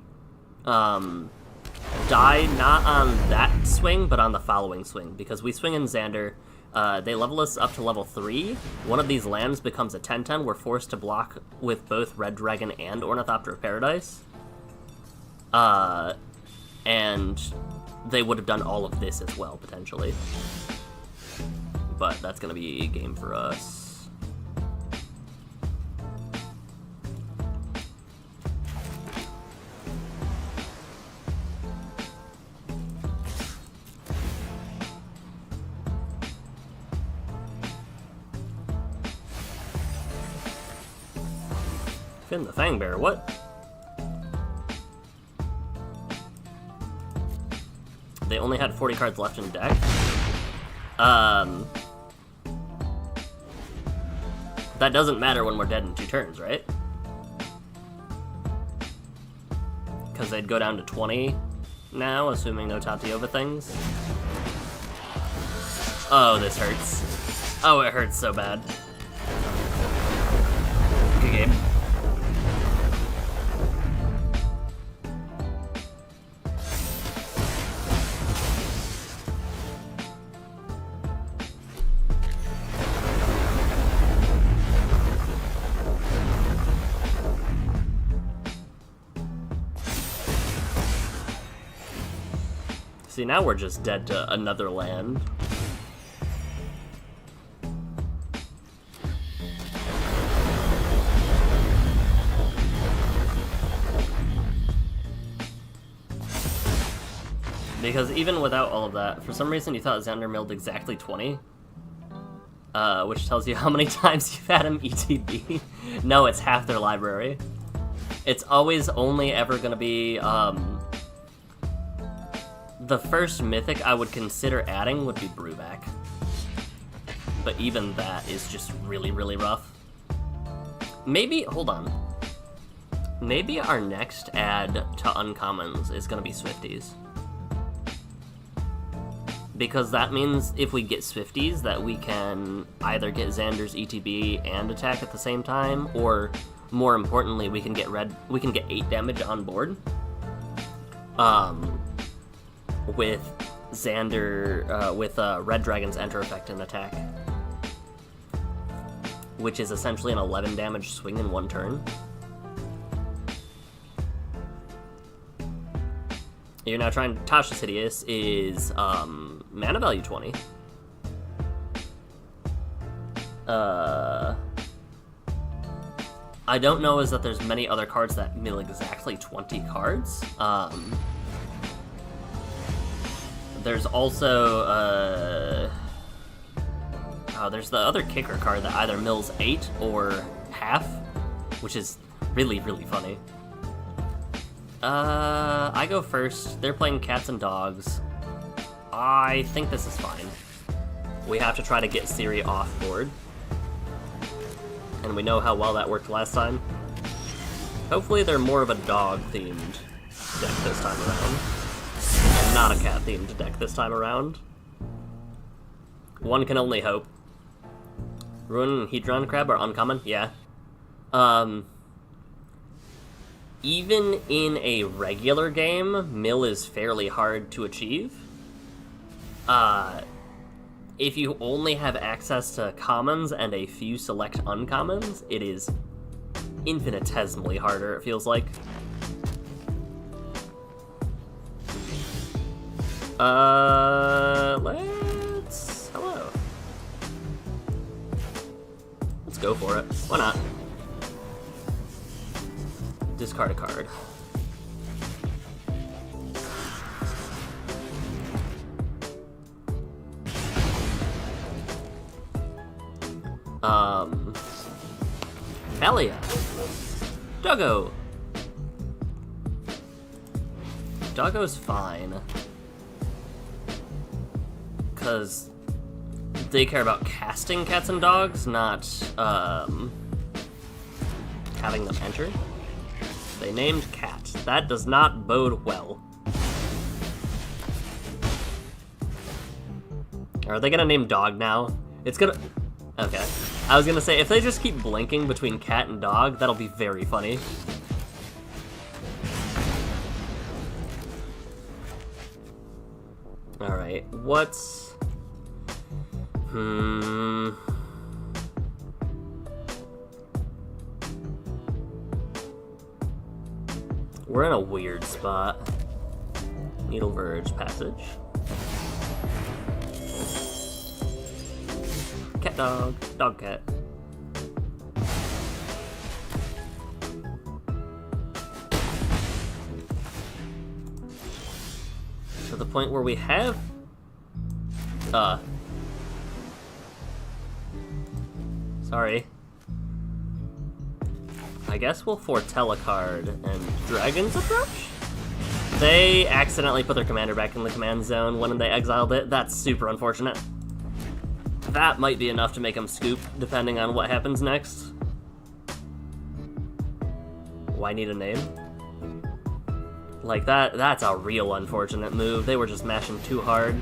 die not on that swing, but on the following swing. Because we swing in Xander, they level us up to level 3. One of these lands becomes a 10/10. We're forced to block with both Red Dragon and Ornithopter of Paradise. And they would have done all of this as well, potentially. But that's going to be a game for us. Finn the Fangbear, what? They only had 40 cards left in deck? That doesn't matter when we're dead in 2 turns, right? Because they'd go down to 20 now, assuming no Tatiova things. Oh, this hurts. Oh, it hurts so bad. Good game. See, now we're just dead to another land. Because even without all of that, for some reason you thought Xander milled exactly 20. Which tells you how many times you've had him ETB. No, it's half their library. It's always only ever gonna be, the first mythic I would consider adding would be Brewback. But even that is just really, really rough. Maybe, hold on. Maybe our next add to uncommons is gonna be Swifties. Because that means if we get Swifties that we can either get Xander's ETB and attack at the same time, or more importantly, we can get 8 damage on board. With Xander, with Red Dragon's Enter effect and attack. Which is essentially an 11 damage swing in 1 turn. You're now trying, Tasha's Hideous is, mana value 20. I don't know is that there's many other cards that mill exactly 20 cards. There's also, there's the other kicker card that either mills 8 or half, which is really, really funny. I go first. They're playing cats and dogs. I think this is fine. We have to try to get Siri off board. And we know how well that worked last time. Hopefully they're more of a dog-themed deck this time around. And not a cat-themed deck this time around. One can only hope. Ruin and Hedron Crab are uncommon? Yeah. Even in a regular game, mill is fairly hard to achieve. If you only have access to commons and a few select uncommons, it is infinitesimally harder, it feels like. Hello. Let's go for it. Why not? Discard a card. Heya. Doggo. Doggo's fine. Because they care about casting cats and dogs, not having them enter. They named Cat. That does not bode well. Are they gonna name Dog now? It's gonna... Okay. I was gonna say, if they just keep blinking between Cat and Dog, that'll be very funny. Alright, what's... We're in a weird spot. Needle Verge Passage. Cat dog. Dog cat. To the point where we have... Sorry. I guess we'll foretell a card and Dragon's Approach? They accidentally put their commander back in the command zone when they exiled it. That's super unfortunate. That might be enough to make them scoop, depending on what happens next. Why need a name? Like, that's a real unfortunate move. They were just mashing too hard.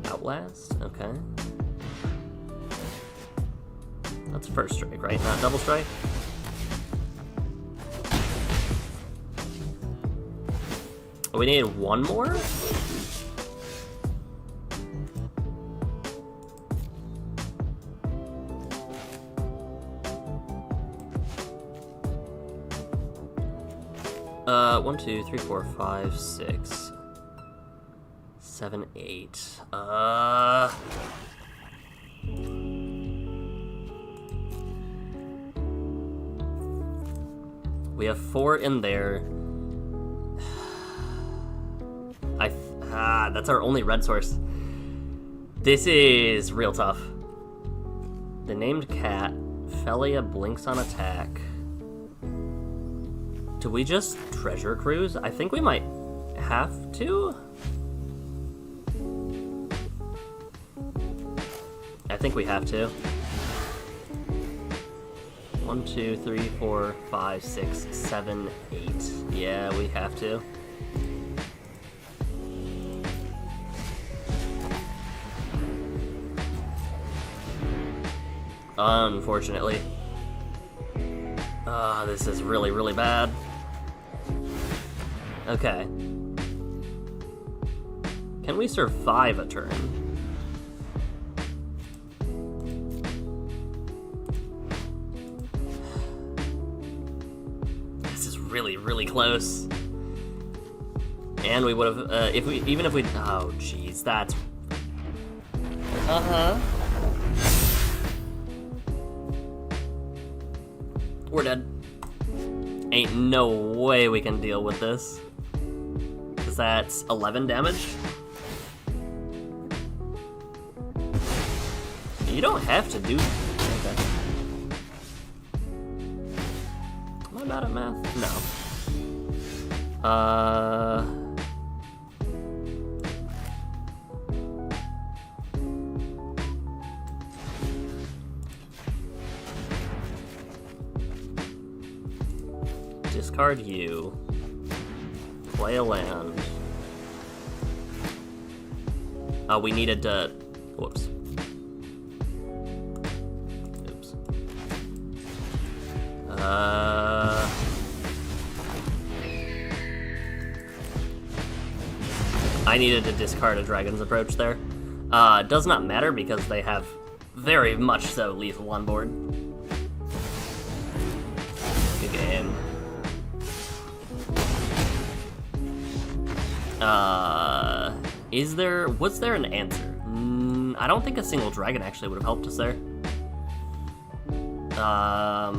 Outlast? Okay. That's first strike, right? Not double strike? Oh, we need one more? One, two, three, four, five, 6, 7, 8. We have 4 in there. That's our only red source. This is real tough. The named cat, Heya blinks on attack. Do we just treasure cruise? I think we might have to. I think we have to. 1, 2, 3, 4, 5, 6, 7, 8. Yeah, we have to. Unfortunately. This is really, really bad. Okay. Can we survive a turn? This is really, really close. And we would have, even if we, oh jeez, that's, we're dead. Ain't no way we can deal with this. Because that's 11 damage. You don't have to do... Okay. Am I bad at math? No. Discard you. Play a land. We needed to... Whoops. Oops. I needed to discard a Dragon's Approach there. Does not matter because they have very much so lethal on board. Good game. Was there an answer? I don't think a single dragon actually would have helped us there. I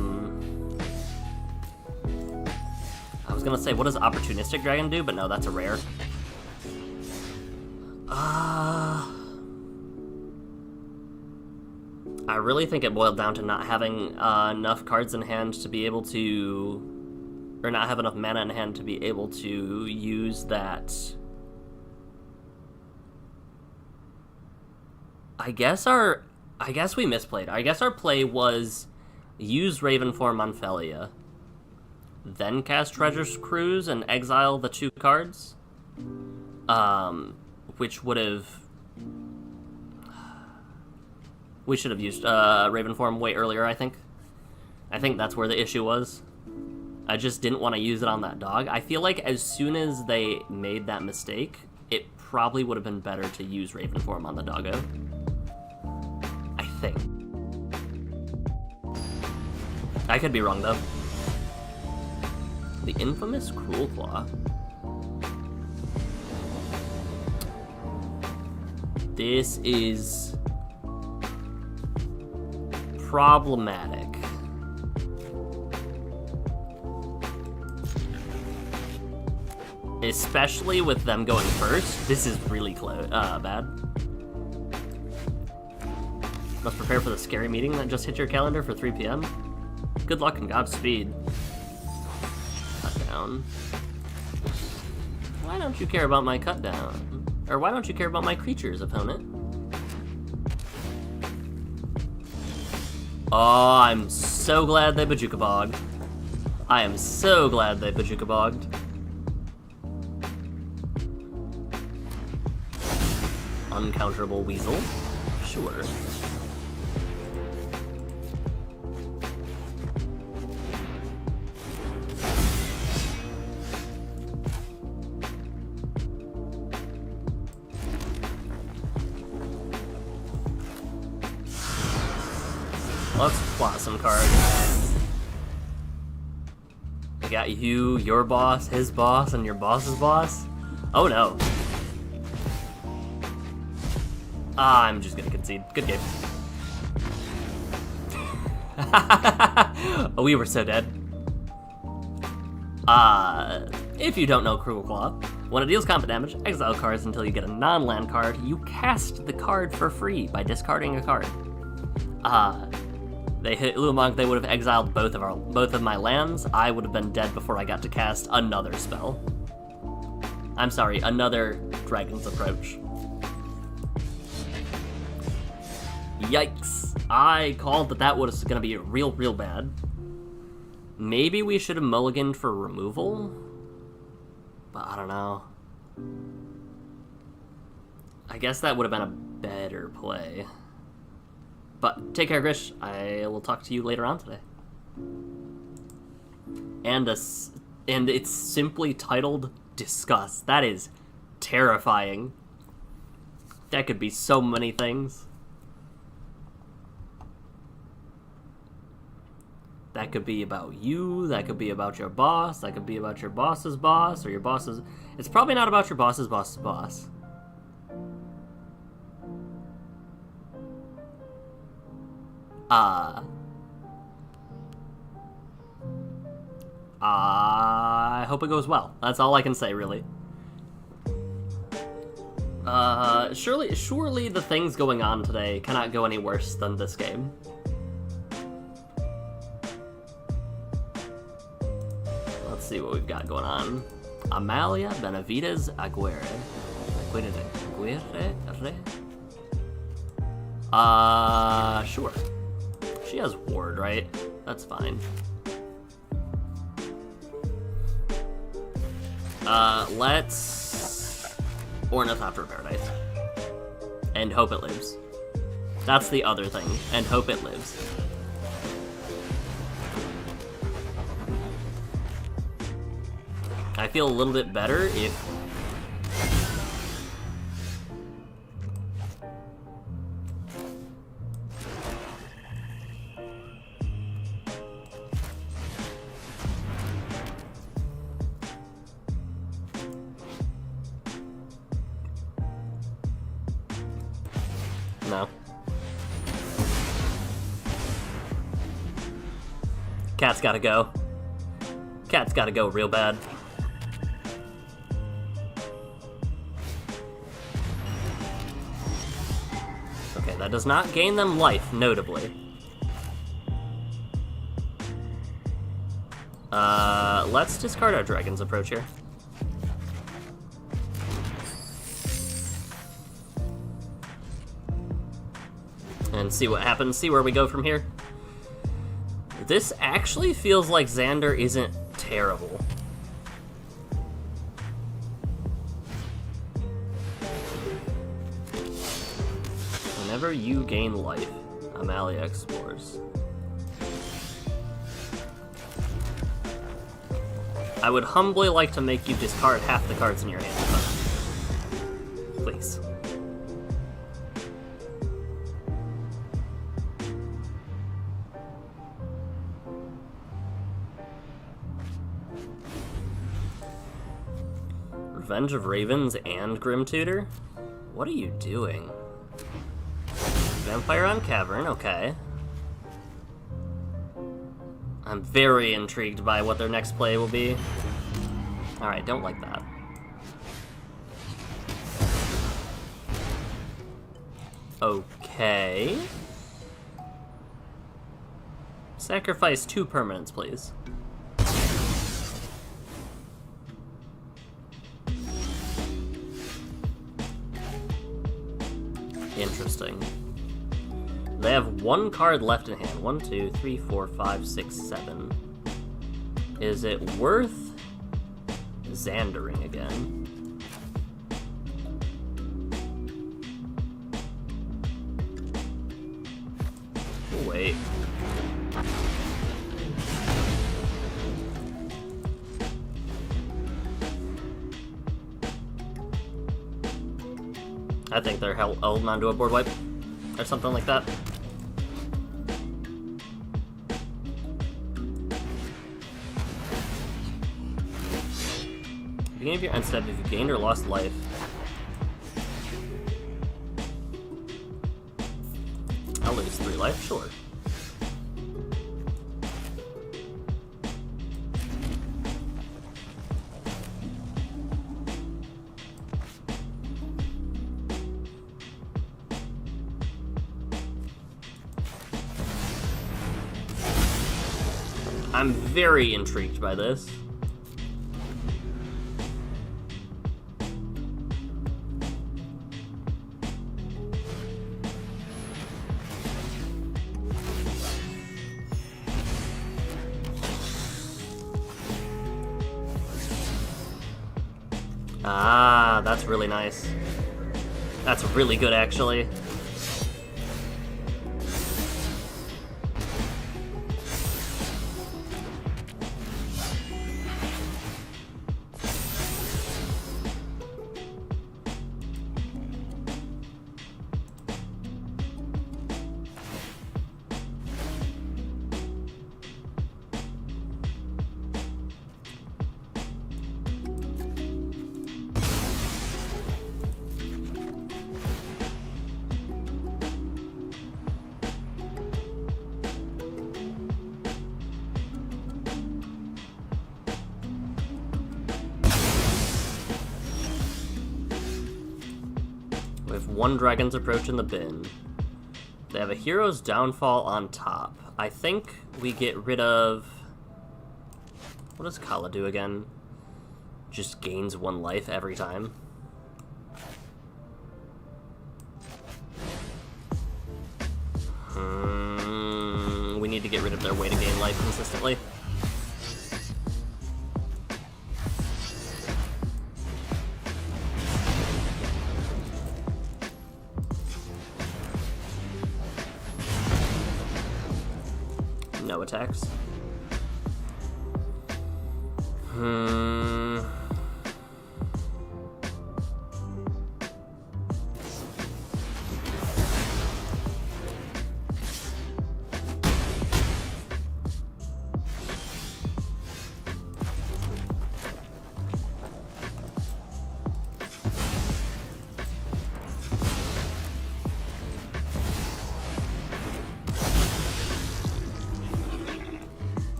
was gonna say, what does Opportunistic Dragon do? But no, that's a rare. I really think it boiled down to not having enough cards in hand to be able to... Or not have enough mana in hand to be able to use that... I guess we misplayed. I guess our play was use Raven Form on Heya, then cast Treasure's Cruise and exile the 2 cards, which would have... We should have used Raven Form way earlier, I think. I think that's where the issue was. I just didn't want to use it on that dog. I feel like as soon as they made that mistake, it probably would have been better to use Raven Form on the doggo. I think. I could be wrong, though. The infamous Cruel Claw. This is problematic. Especially with them going first. This is really close. Bad. Must prepare for the scary meeting that just hit your calendar for 3 p.m. Good luck and Godspeed. Cut down. Why don't you care about my cut down? Or why don't you care about my creatures, opponent? Oh, I'm so glad they Bajuka Bogged. I am so glad they Bajuka Bogged. Uncounterable weasel. Sure. Let's plot some cards. I got you, your boss, his boss, and your boss's boss. Oh no. I'm just gonna concede. Good game. We were so dead. If you don't know Cruel Claw, when it deals combat damage, exile cards until you get a non-land card. You cast the card for free by discarding a card. They hit Ulamog, they would have exiled both of my lands. I would have been dead before I got to cast another spell. I'm sorry, another Dragon's Approach. Yikes. I called that was gonna be real bad. Maybe we should have mulliganed for removal? But I don't know. I guess that would have been a better play. But take care, Grish. I will talk to you later on today. And it's simply titled Disgust. That is terrifying. That could be so many things. That could be about you, that could be about your boss, that could be about your boss's boss, or your boss's... It's probably not about your boss's boss's boss. I hope it goes well. That's all I can say, really. Surely the things going on today cannot go any worse than this game. Let's see what we've got going on. Amalia Benavides Aguirre. Sure. She has ward, right? That's fine. Let's Ornithopter Paradise. And hope it lives. That's the other thing. And hope it lives. I feel a little bit better if... No. Cat's gotta go. Cat's gotta go real bad. Okay, that does not gain them life, notably. Let's discard our Dragon's Approach here. And see what happens, see where we go from here. This actually feels like Xander isn't terrible. Whenever you gain life, Amalia explores. I would humbly like to make you discard half the cards in your hand, but please. Revenge of Ravens and Grim Tutor? What are you doing? Vampire on Cavern, okay. I'm very intrigued by what their next play will be. Alright, don't like that. Okay. Sacrifice 2 permanents, please. Interesting. They have 1 card left in hand. 1, 2, 3, 4, 5, 6, 7. Is it worth Xandering again? Oh, wait. I think they're holding onto a board wipe or something like that. Beginning of your end step, if you gained or lost life. I'll lose 3 life, sure. I'm very intrigued by this. Ah, that's really nice. That's really good, actually. We have 1 Dragon's Approach in the bin. They have a Hero's Downfall on top. I think we get rid of... What does Kala do again? Just gains 1 life every time. We need to get rid of their way to gain life consistently. No attacks.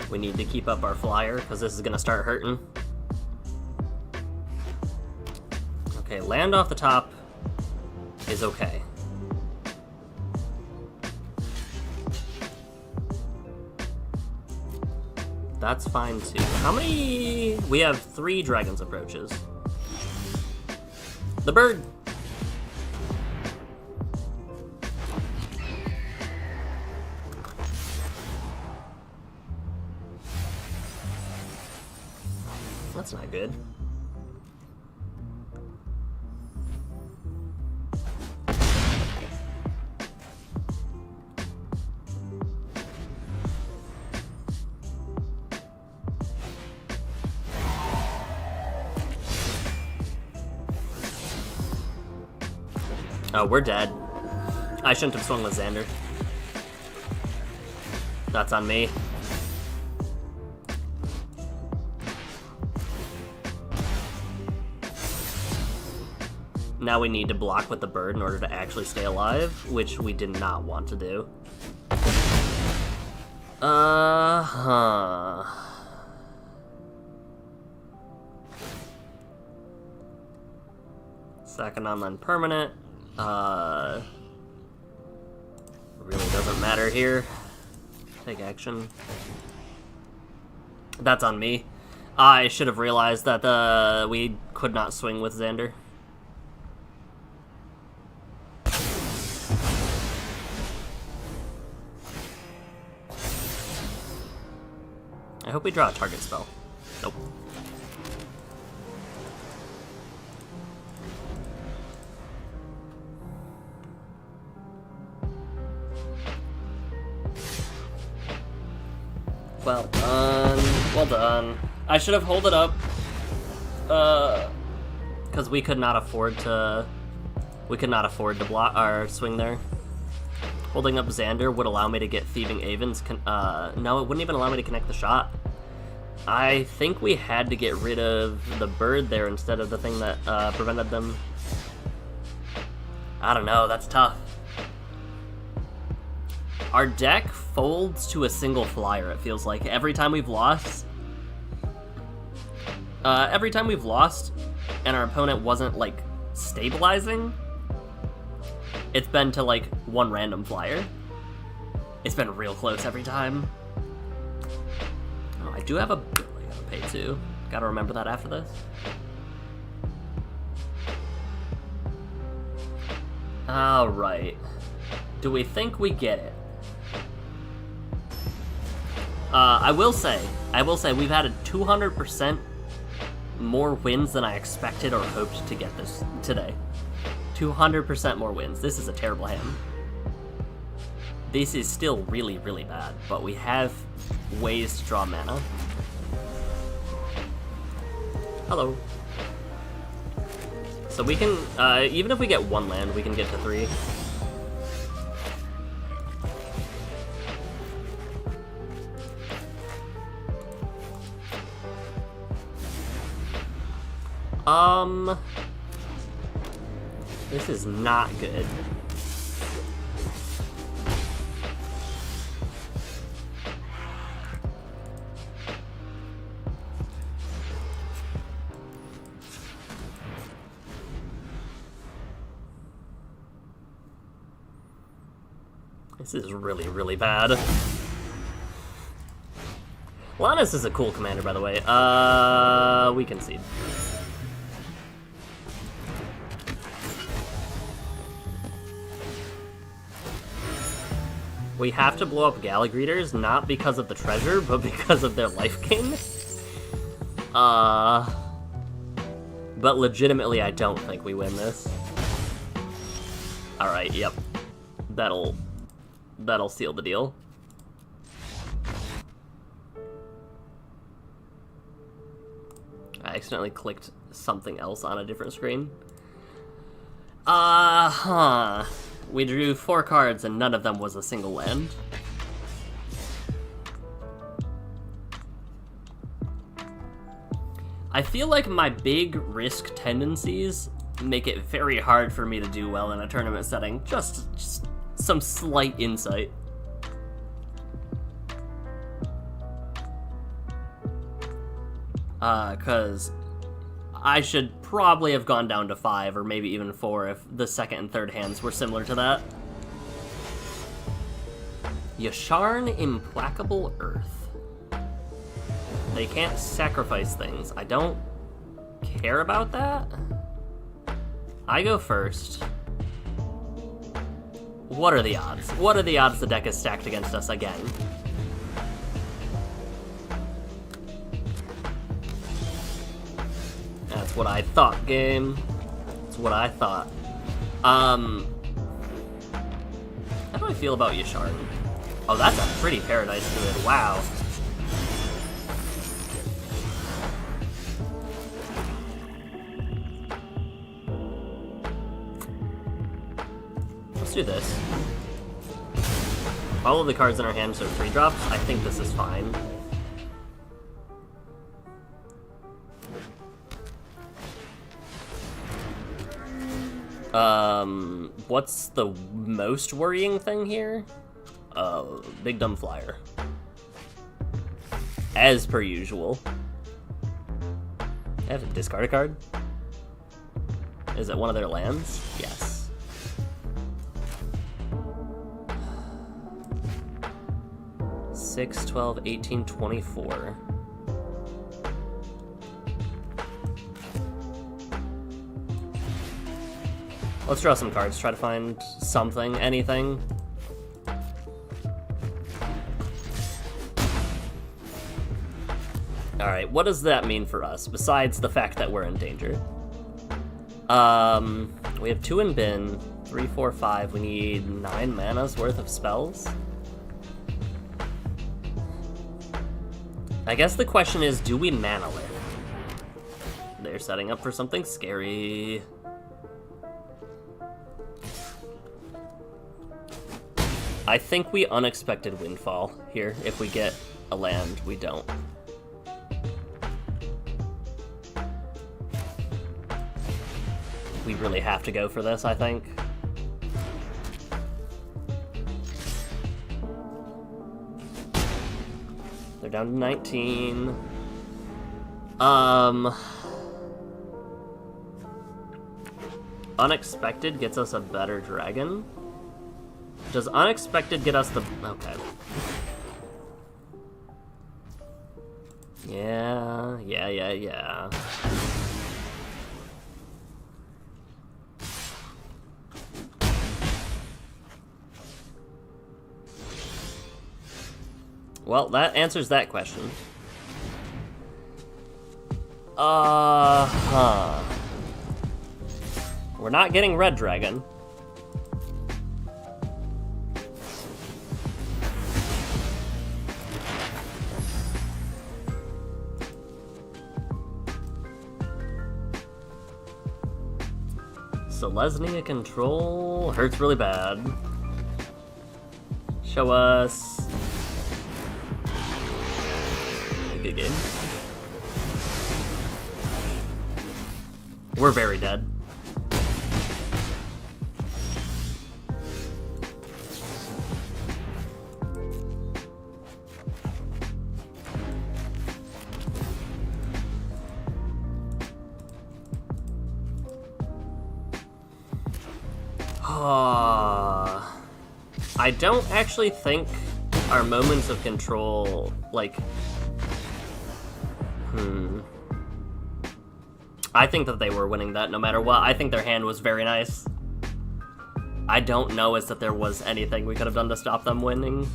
We need to keep up our flyer, because this is going to start hurting. Okay, land off the top is okay. That's fine too. How many? We have 3 Dragon's Approaches. The bird! That's not good. Oh, we're dead. I shouldn't have swung with Xander. That's on me. Now we need to block with the bird in order to actually stay alive, which we did not want to do. Second online permanent. Really doesn't matter here. Take action. That's on me. I should have realized that we could not swing with Xander. I hope we draw a target spell. Nope. Well done. Well done. I should have held it up. Because we could not afford to... We could not afford to block our swing there. Holding up Xander would allow me to get Thieving Avens. No, it wouldn't even allow me to connect the shot. I think we had to get rid of the bird there instead of the thing that prevented them. I don't know, that's tough. Our deck folds to a single flyer, it feels like. Every time we've lost... and our opponent wasn't, like, stabilizing, it's been to, like, one random flyer. It's been real close every time. Oh, I do have a bill I gotta pay too. Gotta remember that after this. Alright. Do we think we get it? I will say we've had a 200% more wins than I expected or hoped to get this today. 200% more wins. This is a terrible hand. This is still really, really bad, but we have ways to draw mana. Hello. So we can, even if we get one land, we can get to 3. This is not good. This is really, really bad. Lannis is a cool commander, by the way. We concede. We have to blow up Gala Greeters, not because of the treasure, but because of their life gain. But legitimately, I don't think we win this. Alright, yep. That'll seal the deal. I accidentally clicked something else on a different screen. We drew 4 cards and none of them was a single land. I feel like my big risk tendencies make it very hard for me to do well in a tournament setting. Just some slight insight. Cause I should probably have gone down to 5 or maybe even 4 if the second and third hands were similar to that. Yasharn Implacable Earth. They can't sacrifice things. I don't care about that. I go first. What are the odds? What are the odds the deck is stacked against us again? That's what I thought, game. That's what I thought. How do I feel about Yasharn? Oh, that's a pretty Paradise Druid. Wow. Let's do this. All of the cards in our hands are 3-drops. I think this is fine. What's the most worrying thing here? Big dumb flyer. As per usual. I have to discard a card? Is it one of their lands? Yes. Six, 12, 18, 24. Let's draw some cards, try to find something, anything. Alright, what does that mean for us, besides the fact that we're in danger? We have 2 in bin, 3, 4, 5. We need 9 mana's worth of spells. I guess the question is, do we mana lift? They're setting up for something scary. I think we unexpected windfall here. If we get a land, we don't. We really have to go for this, I think. They're down to 19. Unexpected gets us a better dragon. Does unexpected get us the... Okay. Yeah. Well, that answers that question. We're not getting red dragon. Selesnya control hurts really bad. Show us. Good game. We're very dead. I don't actually think our moments of control, like... I think that they were winning that no matter what. I think their hand was very nice. I don't know as that there was anything we could have done to stop them winning.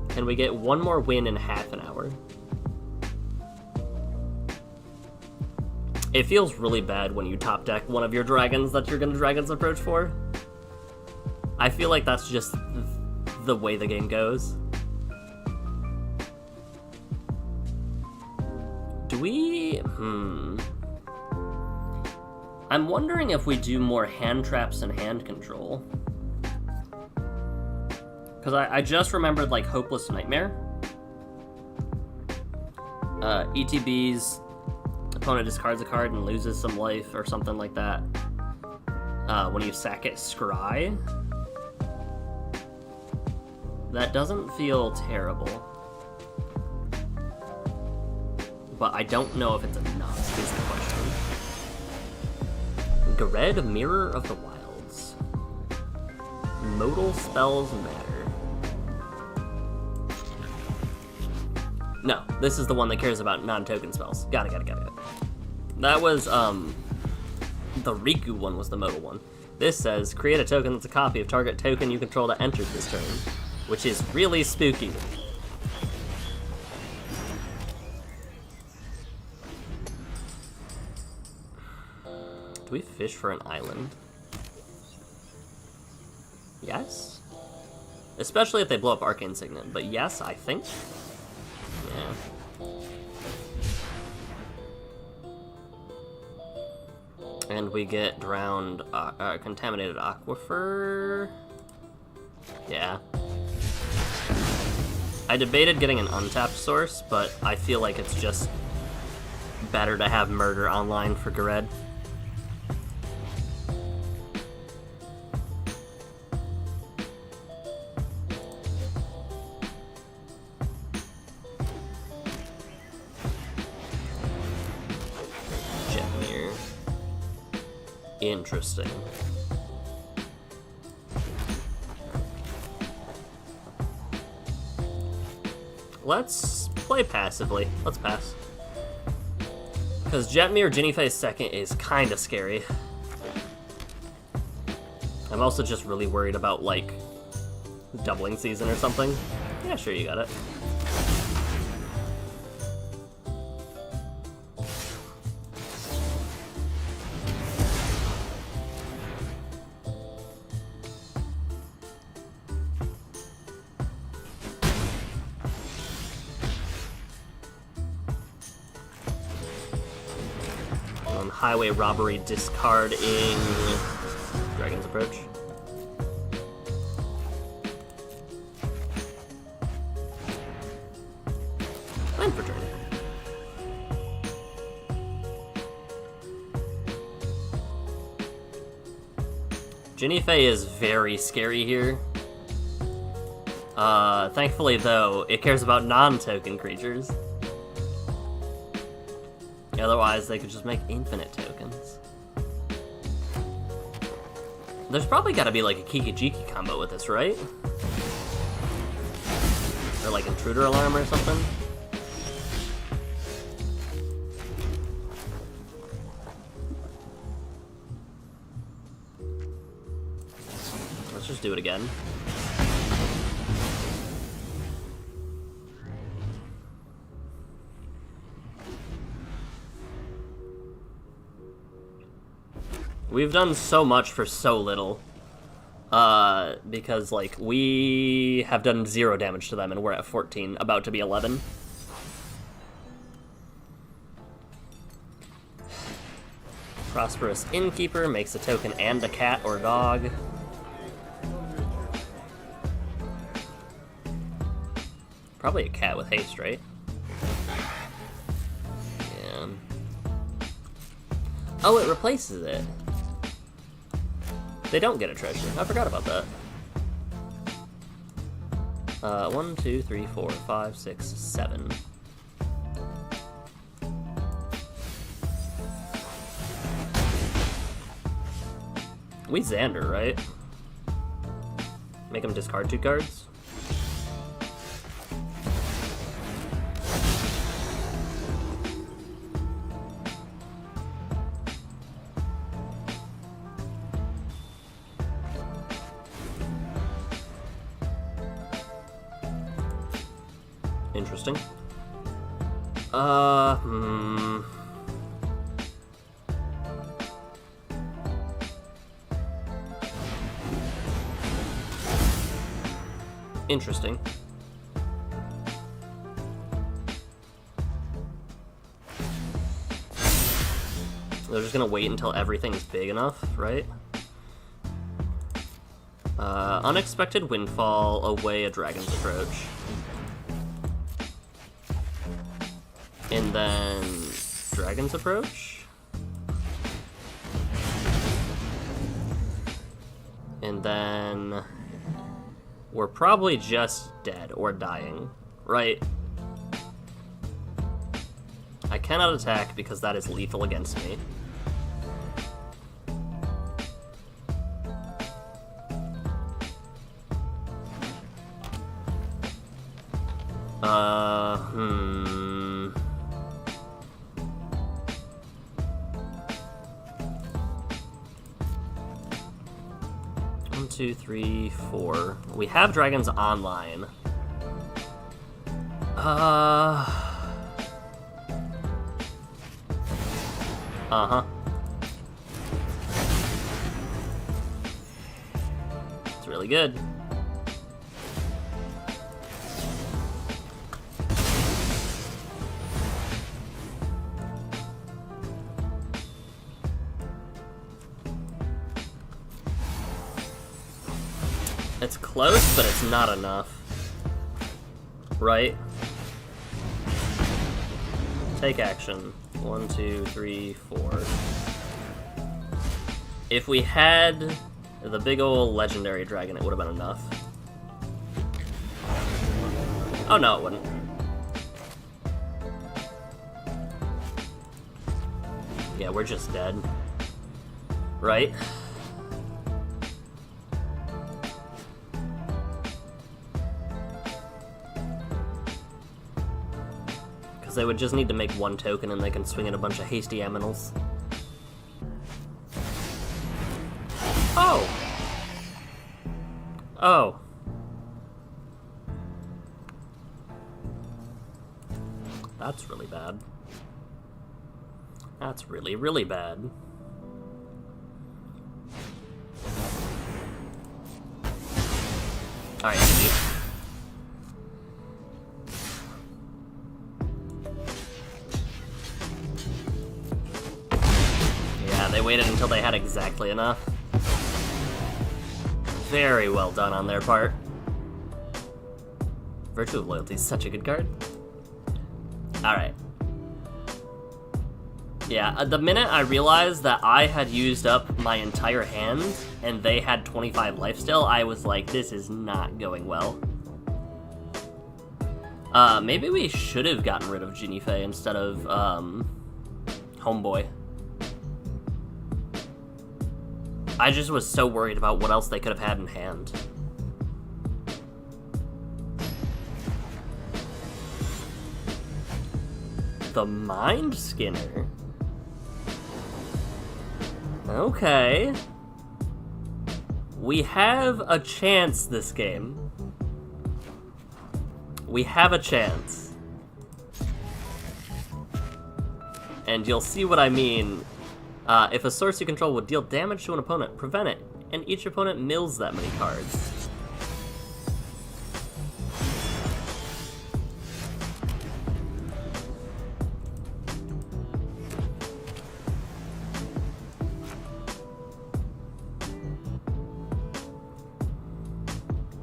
Can we get one more win in half an hour? It feels really bad when you top deck one of your dragons that you're gonna Dragon's Approach for. I feel like that's just the way the game goes. Do we... I'm wondering if we do more hand traps and hand control. Because I just remembered, like, Hopeless Nightmare. ETB's opponent discards a card and loses some life or something like that. When you sack it, scry. That doesn't feel terrible. But I don't know if it's enough, is the question. Gared, Mirror of the Wilds. Modal spells matter. No, this is the one that cares about non-token spells. Got it. That was, the Riku one was the modal one. This says, create a token that's a copy of target token you control that entered this turn, which is really spooky. Do we fish for an island? Yes? Especially if they blow up Arcane Signet, but yes, I think. Yeah. And we get drowned, contaminated aquifer. Yeah. I debated getting an untapped source, but I feel like it's just better to have Murder online for Gared. Jetmir. Interesting. Let's play passively. Let's pass. Because Jetmir Jinifei's second is kind of scary. I'm also just really worried about, like, doubling season or something. Yeah, sure, you got it. Highway robbery discarding Dragon's Approach. Land for turn. Jinifei is very scary here. Thankfully though, it cares about non-token creatures. Otherwise, they could just make infinite tokens. There's probably got to be like a Kikijiki combo with this, right? Or like Intruder Alarm or something? Let's just do it again. We've done so much for so little, because, like, we have done 0 damage to them, and we're at 14, about to be 11. Prosperous Innkeeper makes a token and a cat or dog. Probably a cat with haste, right? Yeah. Oh, it replaces it. They don't get a treasure. I forgot about that. 1, 2, 3, 4, 5, 6, 7. We Xander, right? Make him discard 2 cards? Interesting. Interesting. They're just gonna wait until everything's big enough, right? Unexpected Windfall, away a Dragon's Approach. And then Dragon's Approach. And then we're probably just dead or dying, right? I cannot attack because that is lethal against me. One, two, three, four. We have dragons online. Uh-huh. It's really good. It's close, but it's not enough. right? Take action. 1, 2, 3, 4. If we had the big ol' legendary dragon, it would have been enough. Oh no, it wouldn't. Yeah, we're just dead. Right? Because they would just need to make one token and they can swing in a bunch of hasty aminals. Oh! Oh. That's really bad. That's really, really bad. Alright, GG. Yeah, they waited until they had exactly enough. Very well done on their part. Virtue of Loyalty is such a good card. Alright. Yeah, the minute I realized that I had used up my entire hand and they had 25 life still, I was like, this is not going well. Maybe we should have gotten rid of Ginny Fey instead of, Homeboy. I just was so worried about what else they could have had in hand. The Mind Skinner. Okay. We have a chance this game. We have a chance. And you'll see what I mean. If a source you control would deal damage to an opponent, prevent it, and each opponent mills that many cards.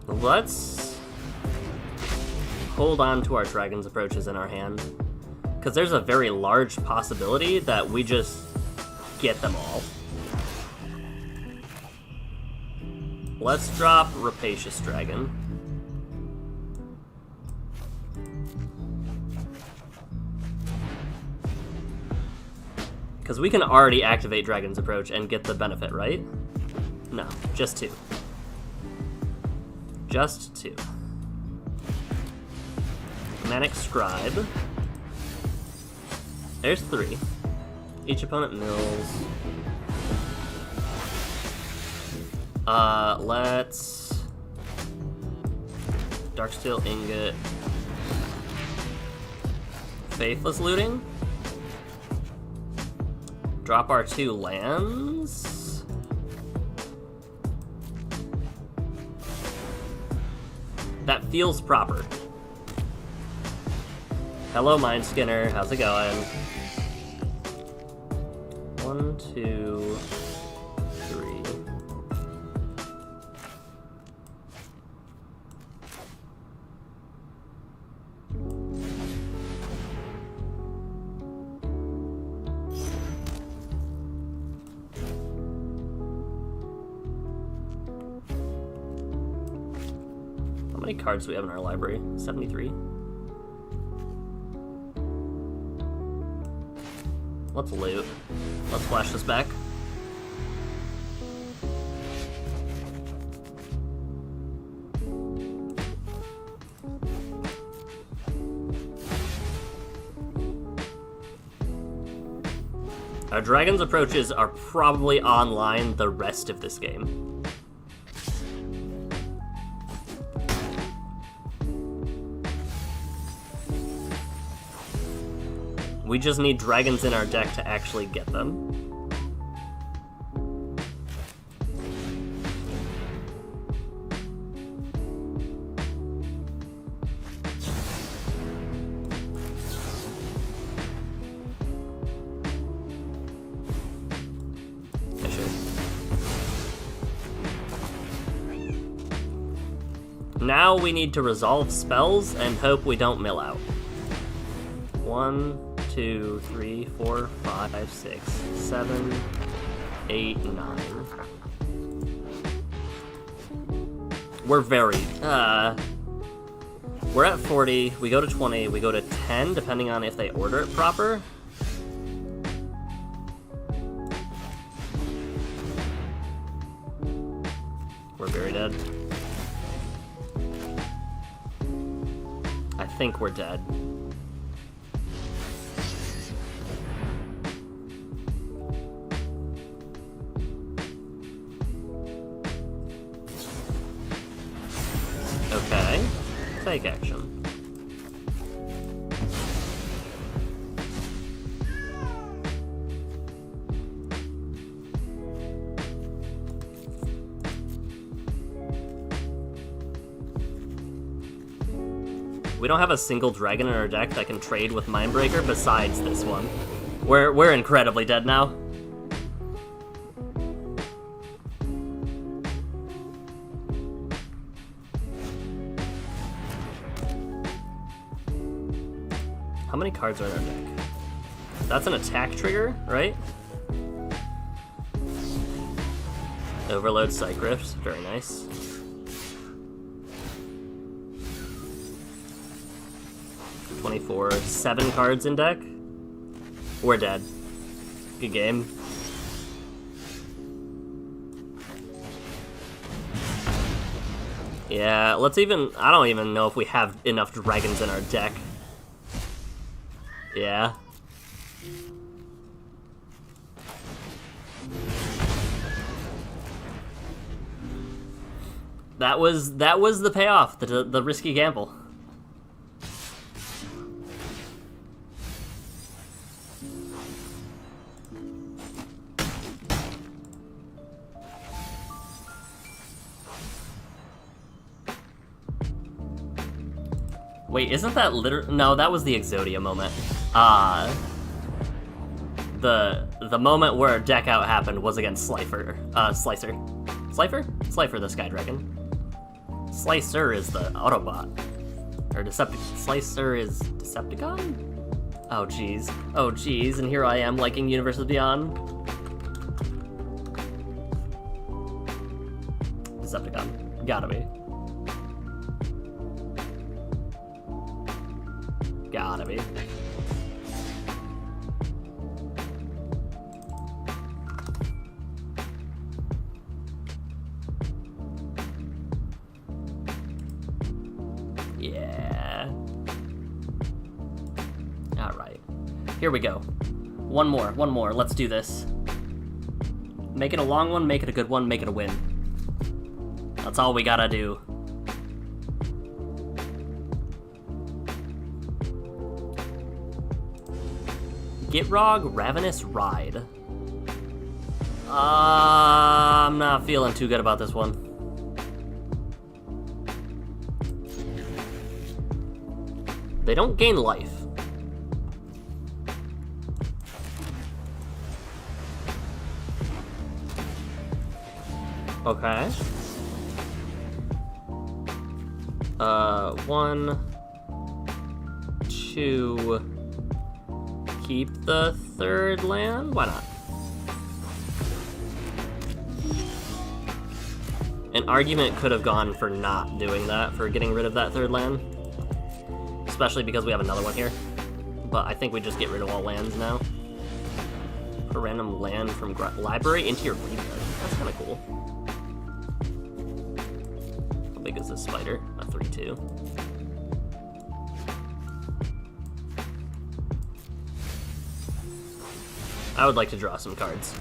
Let's hold on to our Dragon's Approaches in our hand, because there's a very large possibility that we just get them all. Let's drop Rapacious Dragon. Because we can already activate Dragon's Approach and get the benefit, right? No, just 2. Just 2. Manic Scribe. There's 3. Each opponent mills. Let's... Darksteel Ingot. Faithless Looting. Drop our 2 lands. That feels proper. Hello, Mind Skinner. How's it going? 1, 2, 3. How many cards do we have in our library? 73? Let's loot. Let's flash this back. Our Dragon's Approaches are probably online the rest of this game. We just need dragons in our deck to actually get them. Now we need to resolve spells and hope we don't mill out. 1, 2, 3, 4, 5, 6, 7, 8, 9. We're very, we're at 40, we go to 20, we go to 10, depending on if they order it proper. We're very dead. I think we're dead. Okay, take action. We don't have a single dragon in our deck that can trade with Mindbreaker besides this one. We're incredibly dead now. How many cards are in our deck? That's an attack trigger, right? Overload Psych Rift, very nice. .24, 7 cards in deck. We're dead. Good game. Yeah, let's even... I don't even know if we have enough dragons in our deck. Yeah. That was the payoff, the risky gamble. Wait, isn't that no, that was the Exodia moment. The moment where a deck out happened was against Slicer. Slifer, the Sky Dragon. Slicer is the Autobot. Or Slicer is Decepticon? Oh jeez. Oh jeez, and here I am liking Universes Beyond. Decepticon. Gotta be. Gotta be. Yeah. Alright. Here we go. One more. Let's do this. Make it a long one, make it a good one, make it a win. That's all we gotta do. Gitrog, Ravenous Ride. I'm not feeling too good about this one. They don't gain life. Okay. 1, 2... Keep the third land? Why not? An argument could have gone for not doing that, for getting rid of that third land. Especially because we have another one here. But I think we just get rid of all lands now. Put a random land from library into your graveyard. That's kind of cool. How big is this spider? A 3/2. I would like to draw some cards.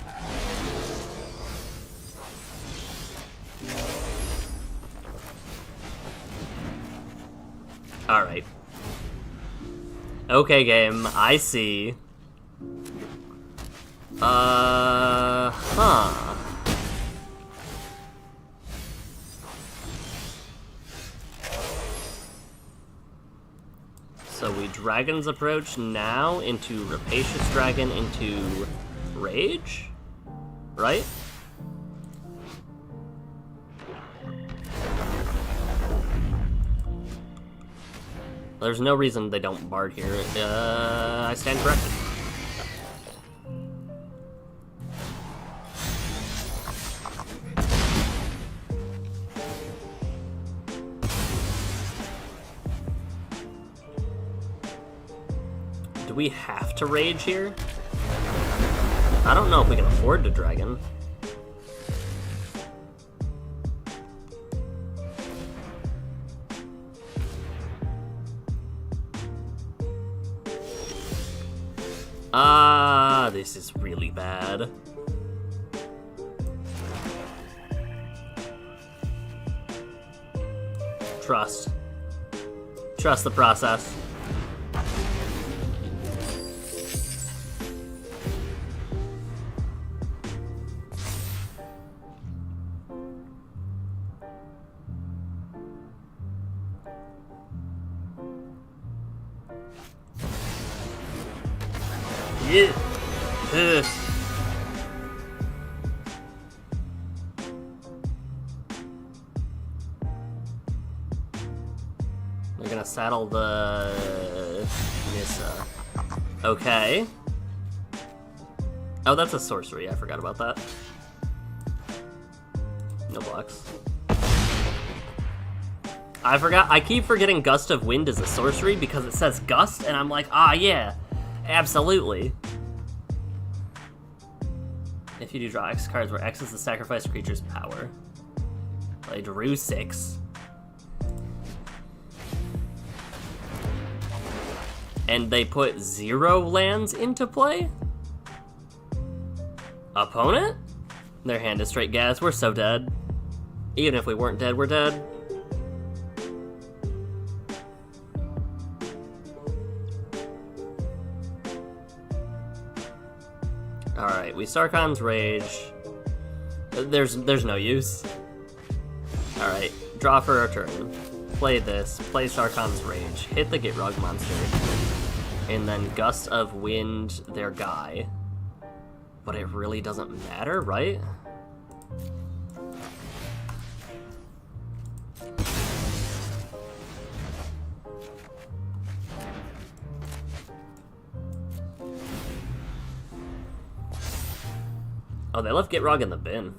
Alright. Okay, game, I see. Huh. So we Dragon's Approach now into Rapacious Dragon into Rage? Right? There's no reason they don't Bard here. I stand corrected. Do we have to Rage here? I don't know if we can afford to Dragon. This is really bad. Trust. Trust the process. Yeah. Ugh. They're gonna saddle the Nissa. Okay. Oh, that's a sorcery. I forgot about that. No blocks. I forgot. I keep forgetting Gust of Wind is a sorcery because it says Gust, and I'm like, ah, yeah, absolutely. If you do draw X cards where X is the sacrificed creature's power. I drew 6. And they put 0 lands into play? Opponent? Their hand is straight gas. We're so dead. Even if we weren't dead, we're dead. Alright, we Sarkhan's Rage. There's no use. Alright, draw for a turn. Play this, play Sarkhan's Rage, hit the Gitrog monster, and then Gust of Wind their guy. But it really doesn't matter, right? Oh, they left Gitrog in the bin.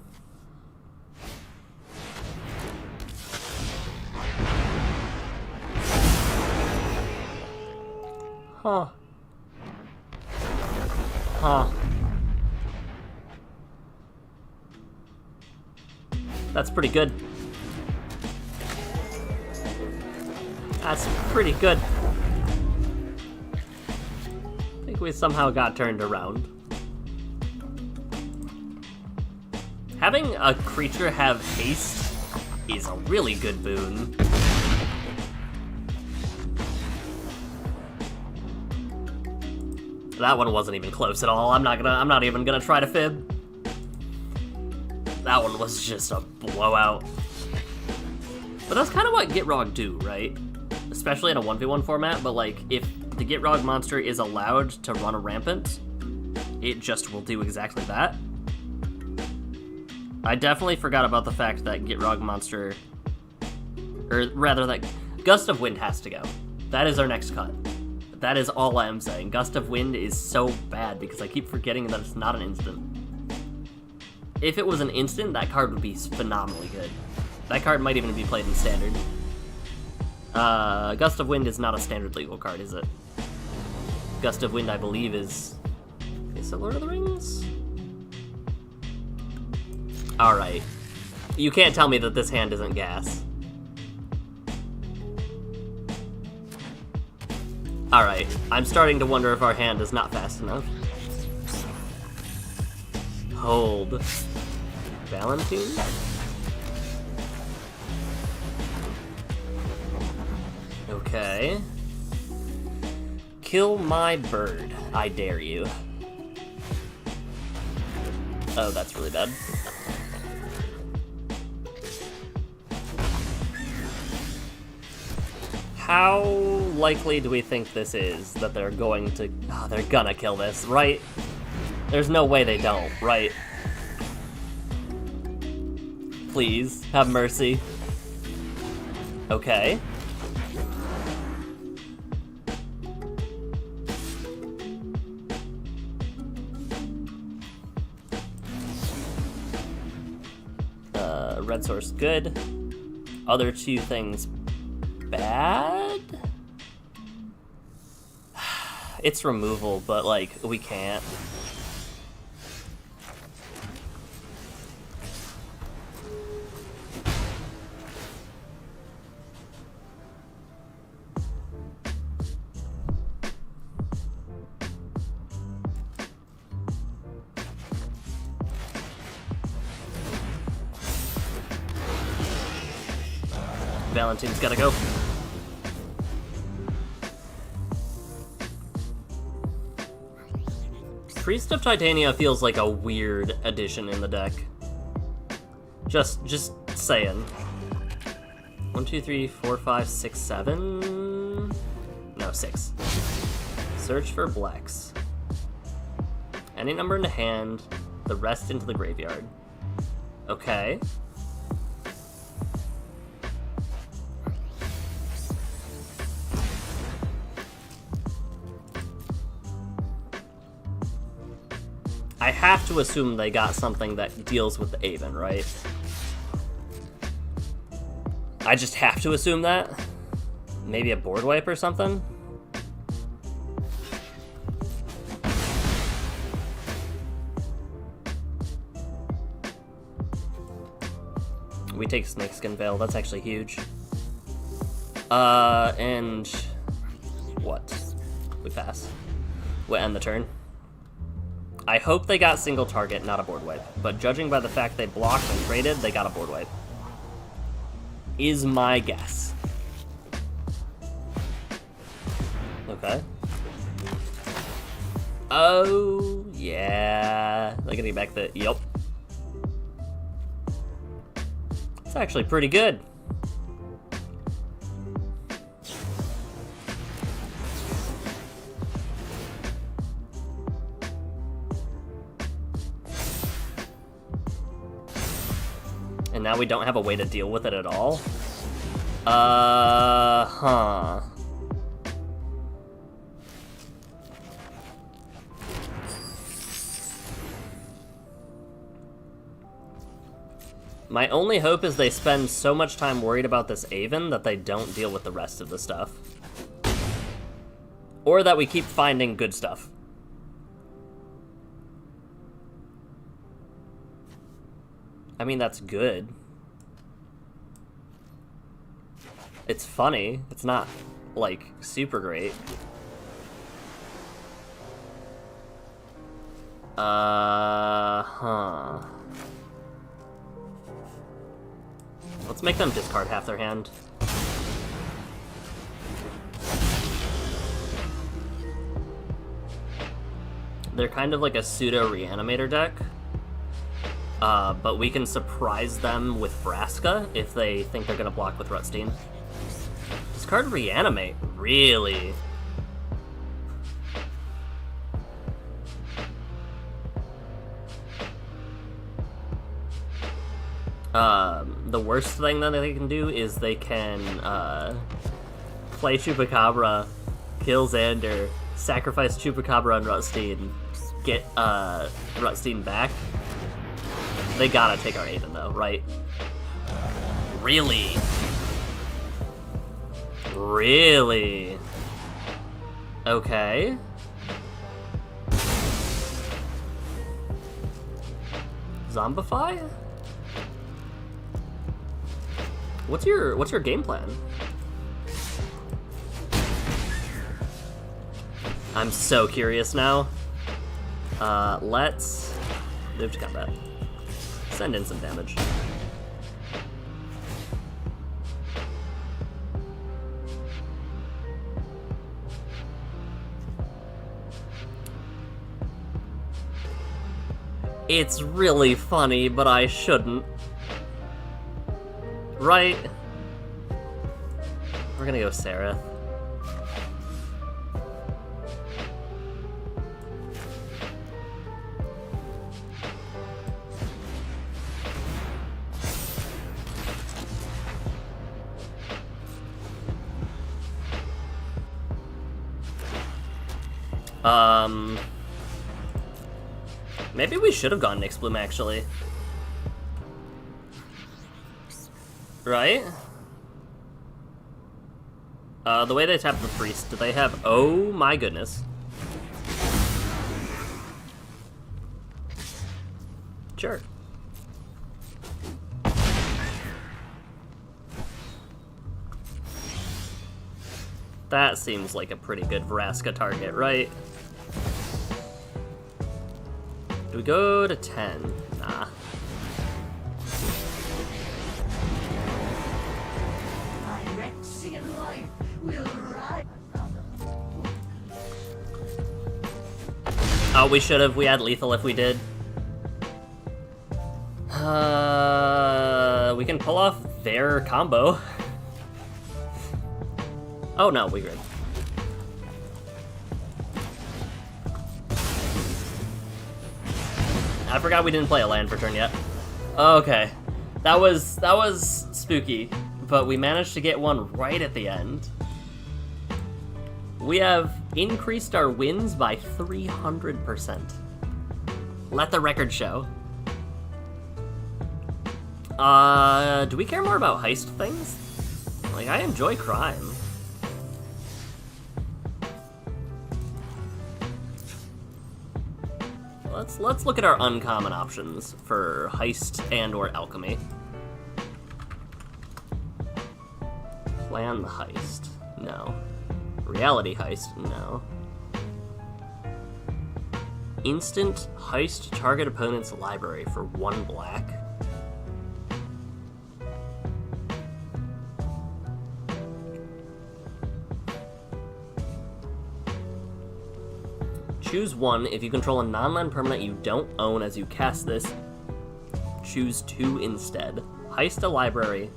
Huh. Huh. That's pretty good. That's pretty good. I think we somehow got turned around. Having a creature have haste is a really good boon. That one wasn't even close at all. I'm not even gonna try to fib. That one was just a blowout. But that's kind of what Gitrog do, right? Especially in a 1v1 format, but like, if the Gitrog monster is allowed to run a rampant, it just will do exactly that. I definitely forgot about the fact that Gitrog monster, or rather that Gust of Wind has to go. That is our next cut. That is all I am saying. Gust of Wind is so bad because I keep forgetting that it's not an instant. If it was an instant, that card would be phenomenally good. That card might even be played in Standard. Gust of Wind is not a standard legal card, is it? Gust of Wind, I believe, is it Lord of the Rings? Alright. You can't tell me that this hand isn't gas. Alright, I'm starting to wonder if our hand is not fast enough. Hold. Valentine? Okay. Kill my bird. I dare you. Oh, that's really bad. How likely do we think this is that they're going to... Oh, they're gonna kill this, right? There's no way they don't, right? Please, have mercy. Okay. red source good. Other two things bad? It's removal, but like, we can't. Valentine's gotta go. Priest of Titania feels like a weird addition in the deck. Just saying. 1, 2, 3, 4, 5, 6, 7. No, 6. Search for Blex. Any number in the hand, the rest into the graveyard. Okay. I have to assume they got something that deals with the Aven, right? I just have to assume that? Maybe a board wipe or something? We take Snakeskin Veil, that's actually huge. And... what? We pass. We'll end the turn. I hope they got single target, not a board wipe. But judging by the fact they blocked and traded, they got a board wipe. Is my guess. Okay. Oh, yeah. They're gonna get back the... Yep. It's actually pretty good. And now we don't have a way to deal with it at all? Huh. My only hope is they spend so much time worried about this Aven that they don't deal with the rest of the stuff. Or that we keep finding good stuff. I mean, that's good. It's funny. It's not, like, super great. Huh. Let's make them discard half their hand. They're kind of like a pseudo-reanimator deck. But we can surprise them with Vraska if they think they're gonna block with Rutstein. Discard Reanimate, really? The worst thing that they can do is they can play Chupacabra, kill Xander, sacrifice Chupacabra on Rutstein, get Rutstein back. They gotta take our Aven though, right? Really? Really? Okay. Zombify? What's your game plan? I'm so curious now. Let's move to combat. Send in some damage. It's really funny, but I shouldn't. Right? We're gonna go Seraph. Maybe we should have gone Nyx Bloom, actually. Right? The way they tap the priest, do they have... Oh my goodness. Sure. That seems like a pretty good Vraska target, right? Do we go to 10? Nah. Oh, we should have. We had lethal if we did. We can pull off their combo. Oh no, we good. I forgot we didn't play a land for turn yet. Okay, that was spooky, but we managed to get one right at the end. We have increased our wins by 300%. Let the record show. Do we care more about heist things? Like, I enjoy crime. Let's look at our uncommon options for heist and or alchemy. Plan the heist. No. Reality heist. No. Instant heist target opponent's library for 1 black. Choose 1. If you control a non-land permanent you don't own as you cast this, choose 2 instead. Heist a library.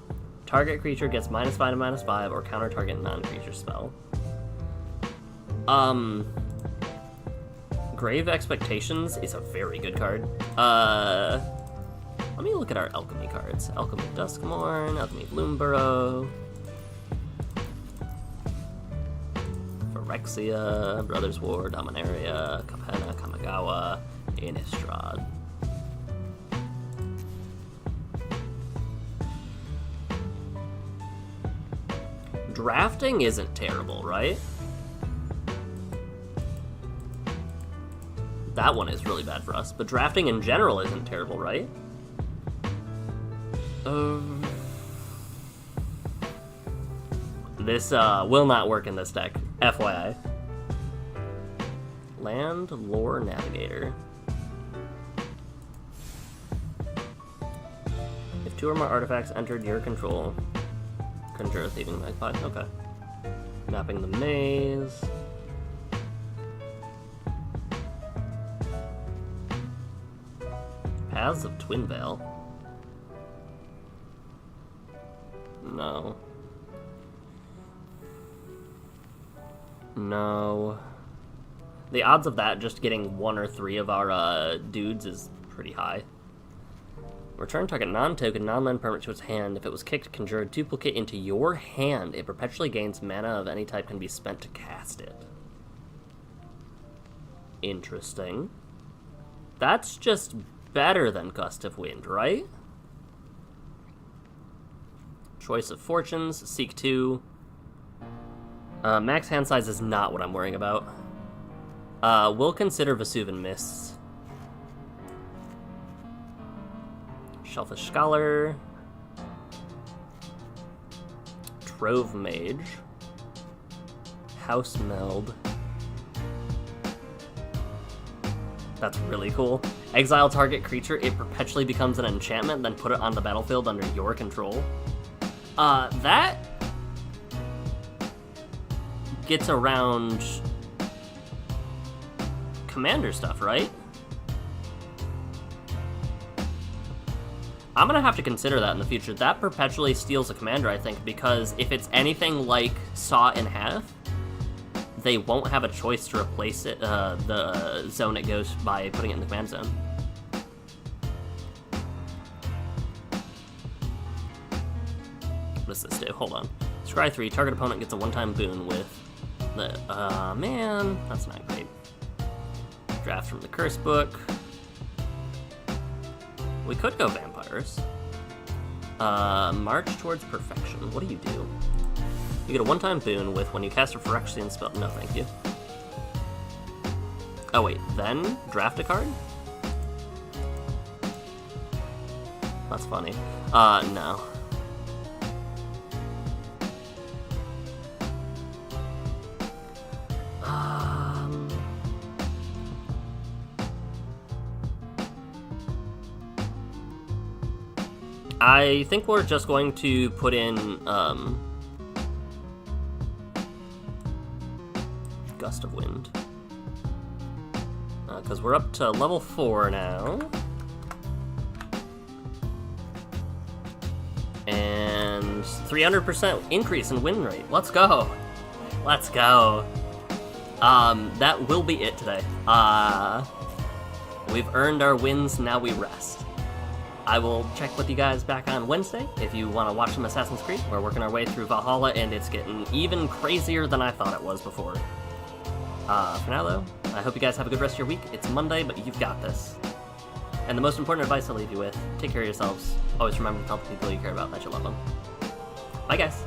Target creature gets -5 to -5 or counter target non-creature spell. Grave Expectations is a very good card. Let me look at our alchemy cards. Alchemy Duskmourn, Alchemy Bloomburrow, Phyrexia, Brothers War, Dominaria, Capenna, Kamigawa, Innistrad. Drafting isn't terrible, right? That one is really bad for us, but drafting in general isn't terrible, right? This will not work in this deck, FYI. Land Lore Navigator. If 2 or more artifacts entered your control, conjure a Thieving Magpie. Okay. Mapping the Maze. Paths of Twinvale. No. No. The odds of that just getting 1 or 3 of our dudes is pretty high. Return target non-token, non-land permanent to its hand. If it was kicked, conjure a duplicate into your hand. It perpetually gains mana of any type can be spent to cast it. Interesting. That's just better than Gust of Wind, right? Choice of Fortunes, seek 2. Max hand size is not what I'm worrying about. We'll consider Vesuvian Mists. Shellfish Scholar. Trove Mage. House Meld. That's really cool. Exile target creature, it perpetually becomes an enchantment, then put it on the battlefield under your control. That gets around commander stuff, right? I'm gonna have to consider that in the future. That perpetually steals a commander, I think, because if it's anything like Saw in Half, they won't have a choice to replace it, the zone it goes by putting it in the command zone. What does this do? Hold on. Scry 3, target opponent gets a one-time boon with the, man, that's not great. Draft from the curse book. We could go vampires. March Towards Perfection. What do? You get a one-time boon with when you cast a Phyrexian spell. No, thank you. Oh, wait. Then draft a card? That's funny. No. I think we're just going to put in, Gust of Wind. Because we're up to level 4 now. And 300% increase in win rate. Let's go. Let's go. That will be it today. We've earned our wins, now we rest. I will check with you guys back on Wednesday if you want to watch some Assassin's Creed. We're working our way through Valhalla, and it's getting even crazier than I thought it was before. For now, though, I hope you guys have a good rest of your week. It's Monday, but you've got this. And the most important advice I'll leave you with, take care of yourselves. Always remember to tell the people you care about that you love them. Bye, guys.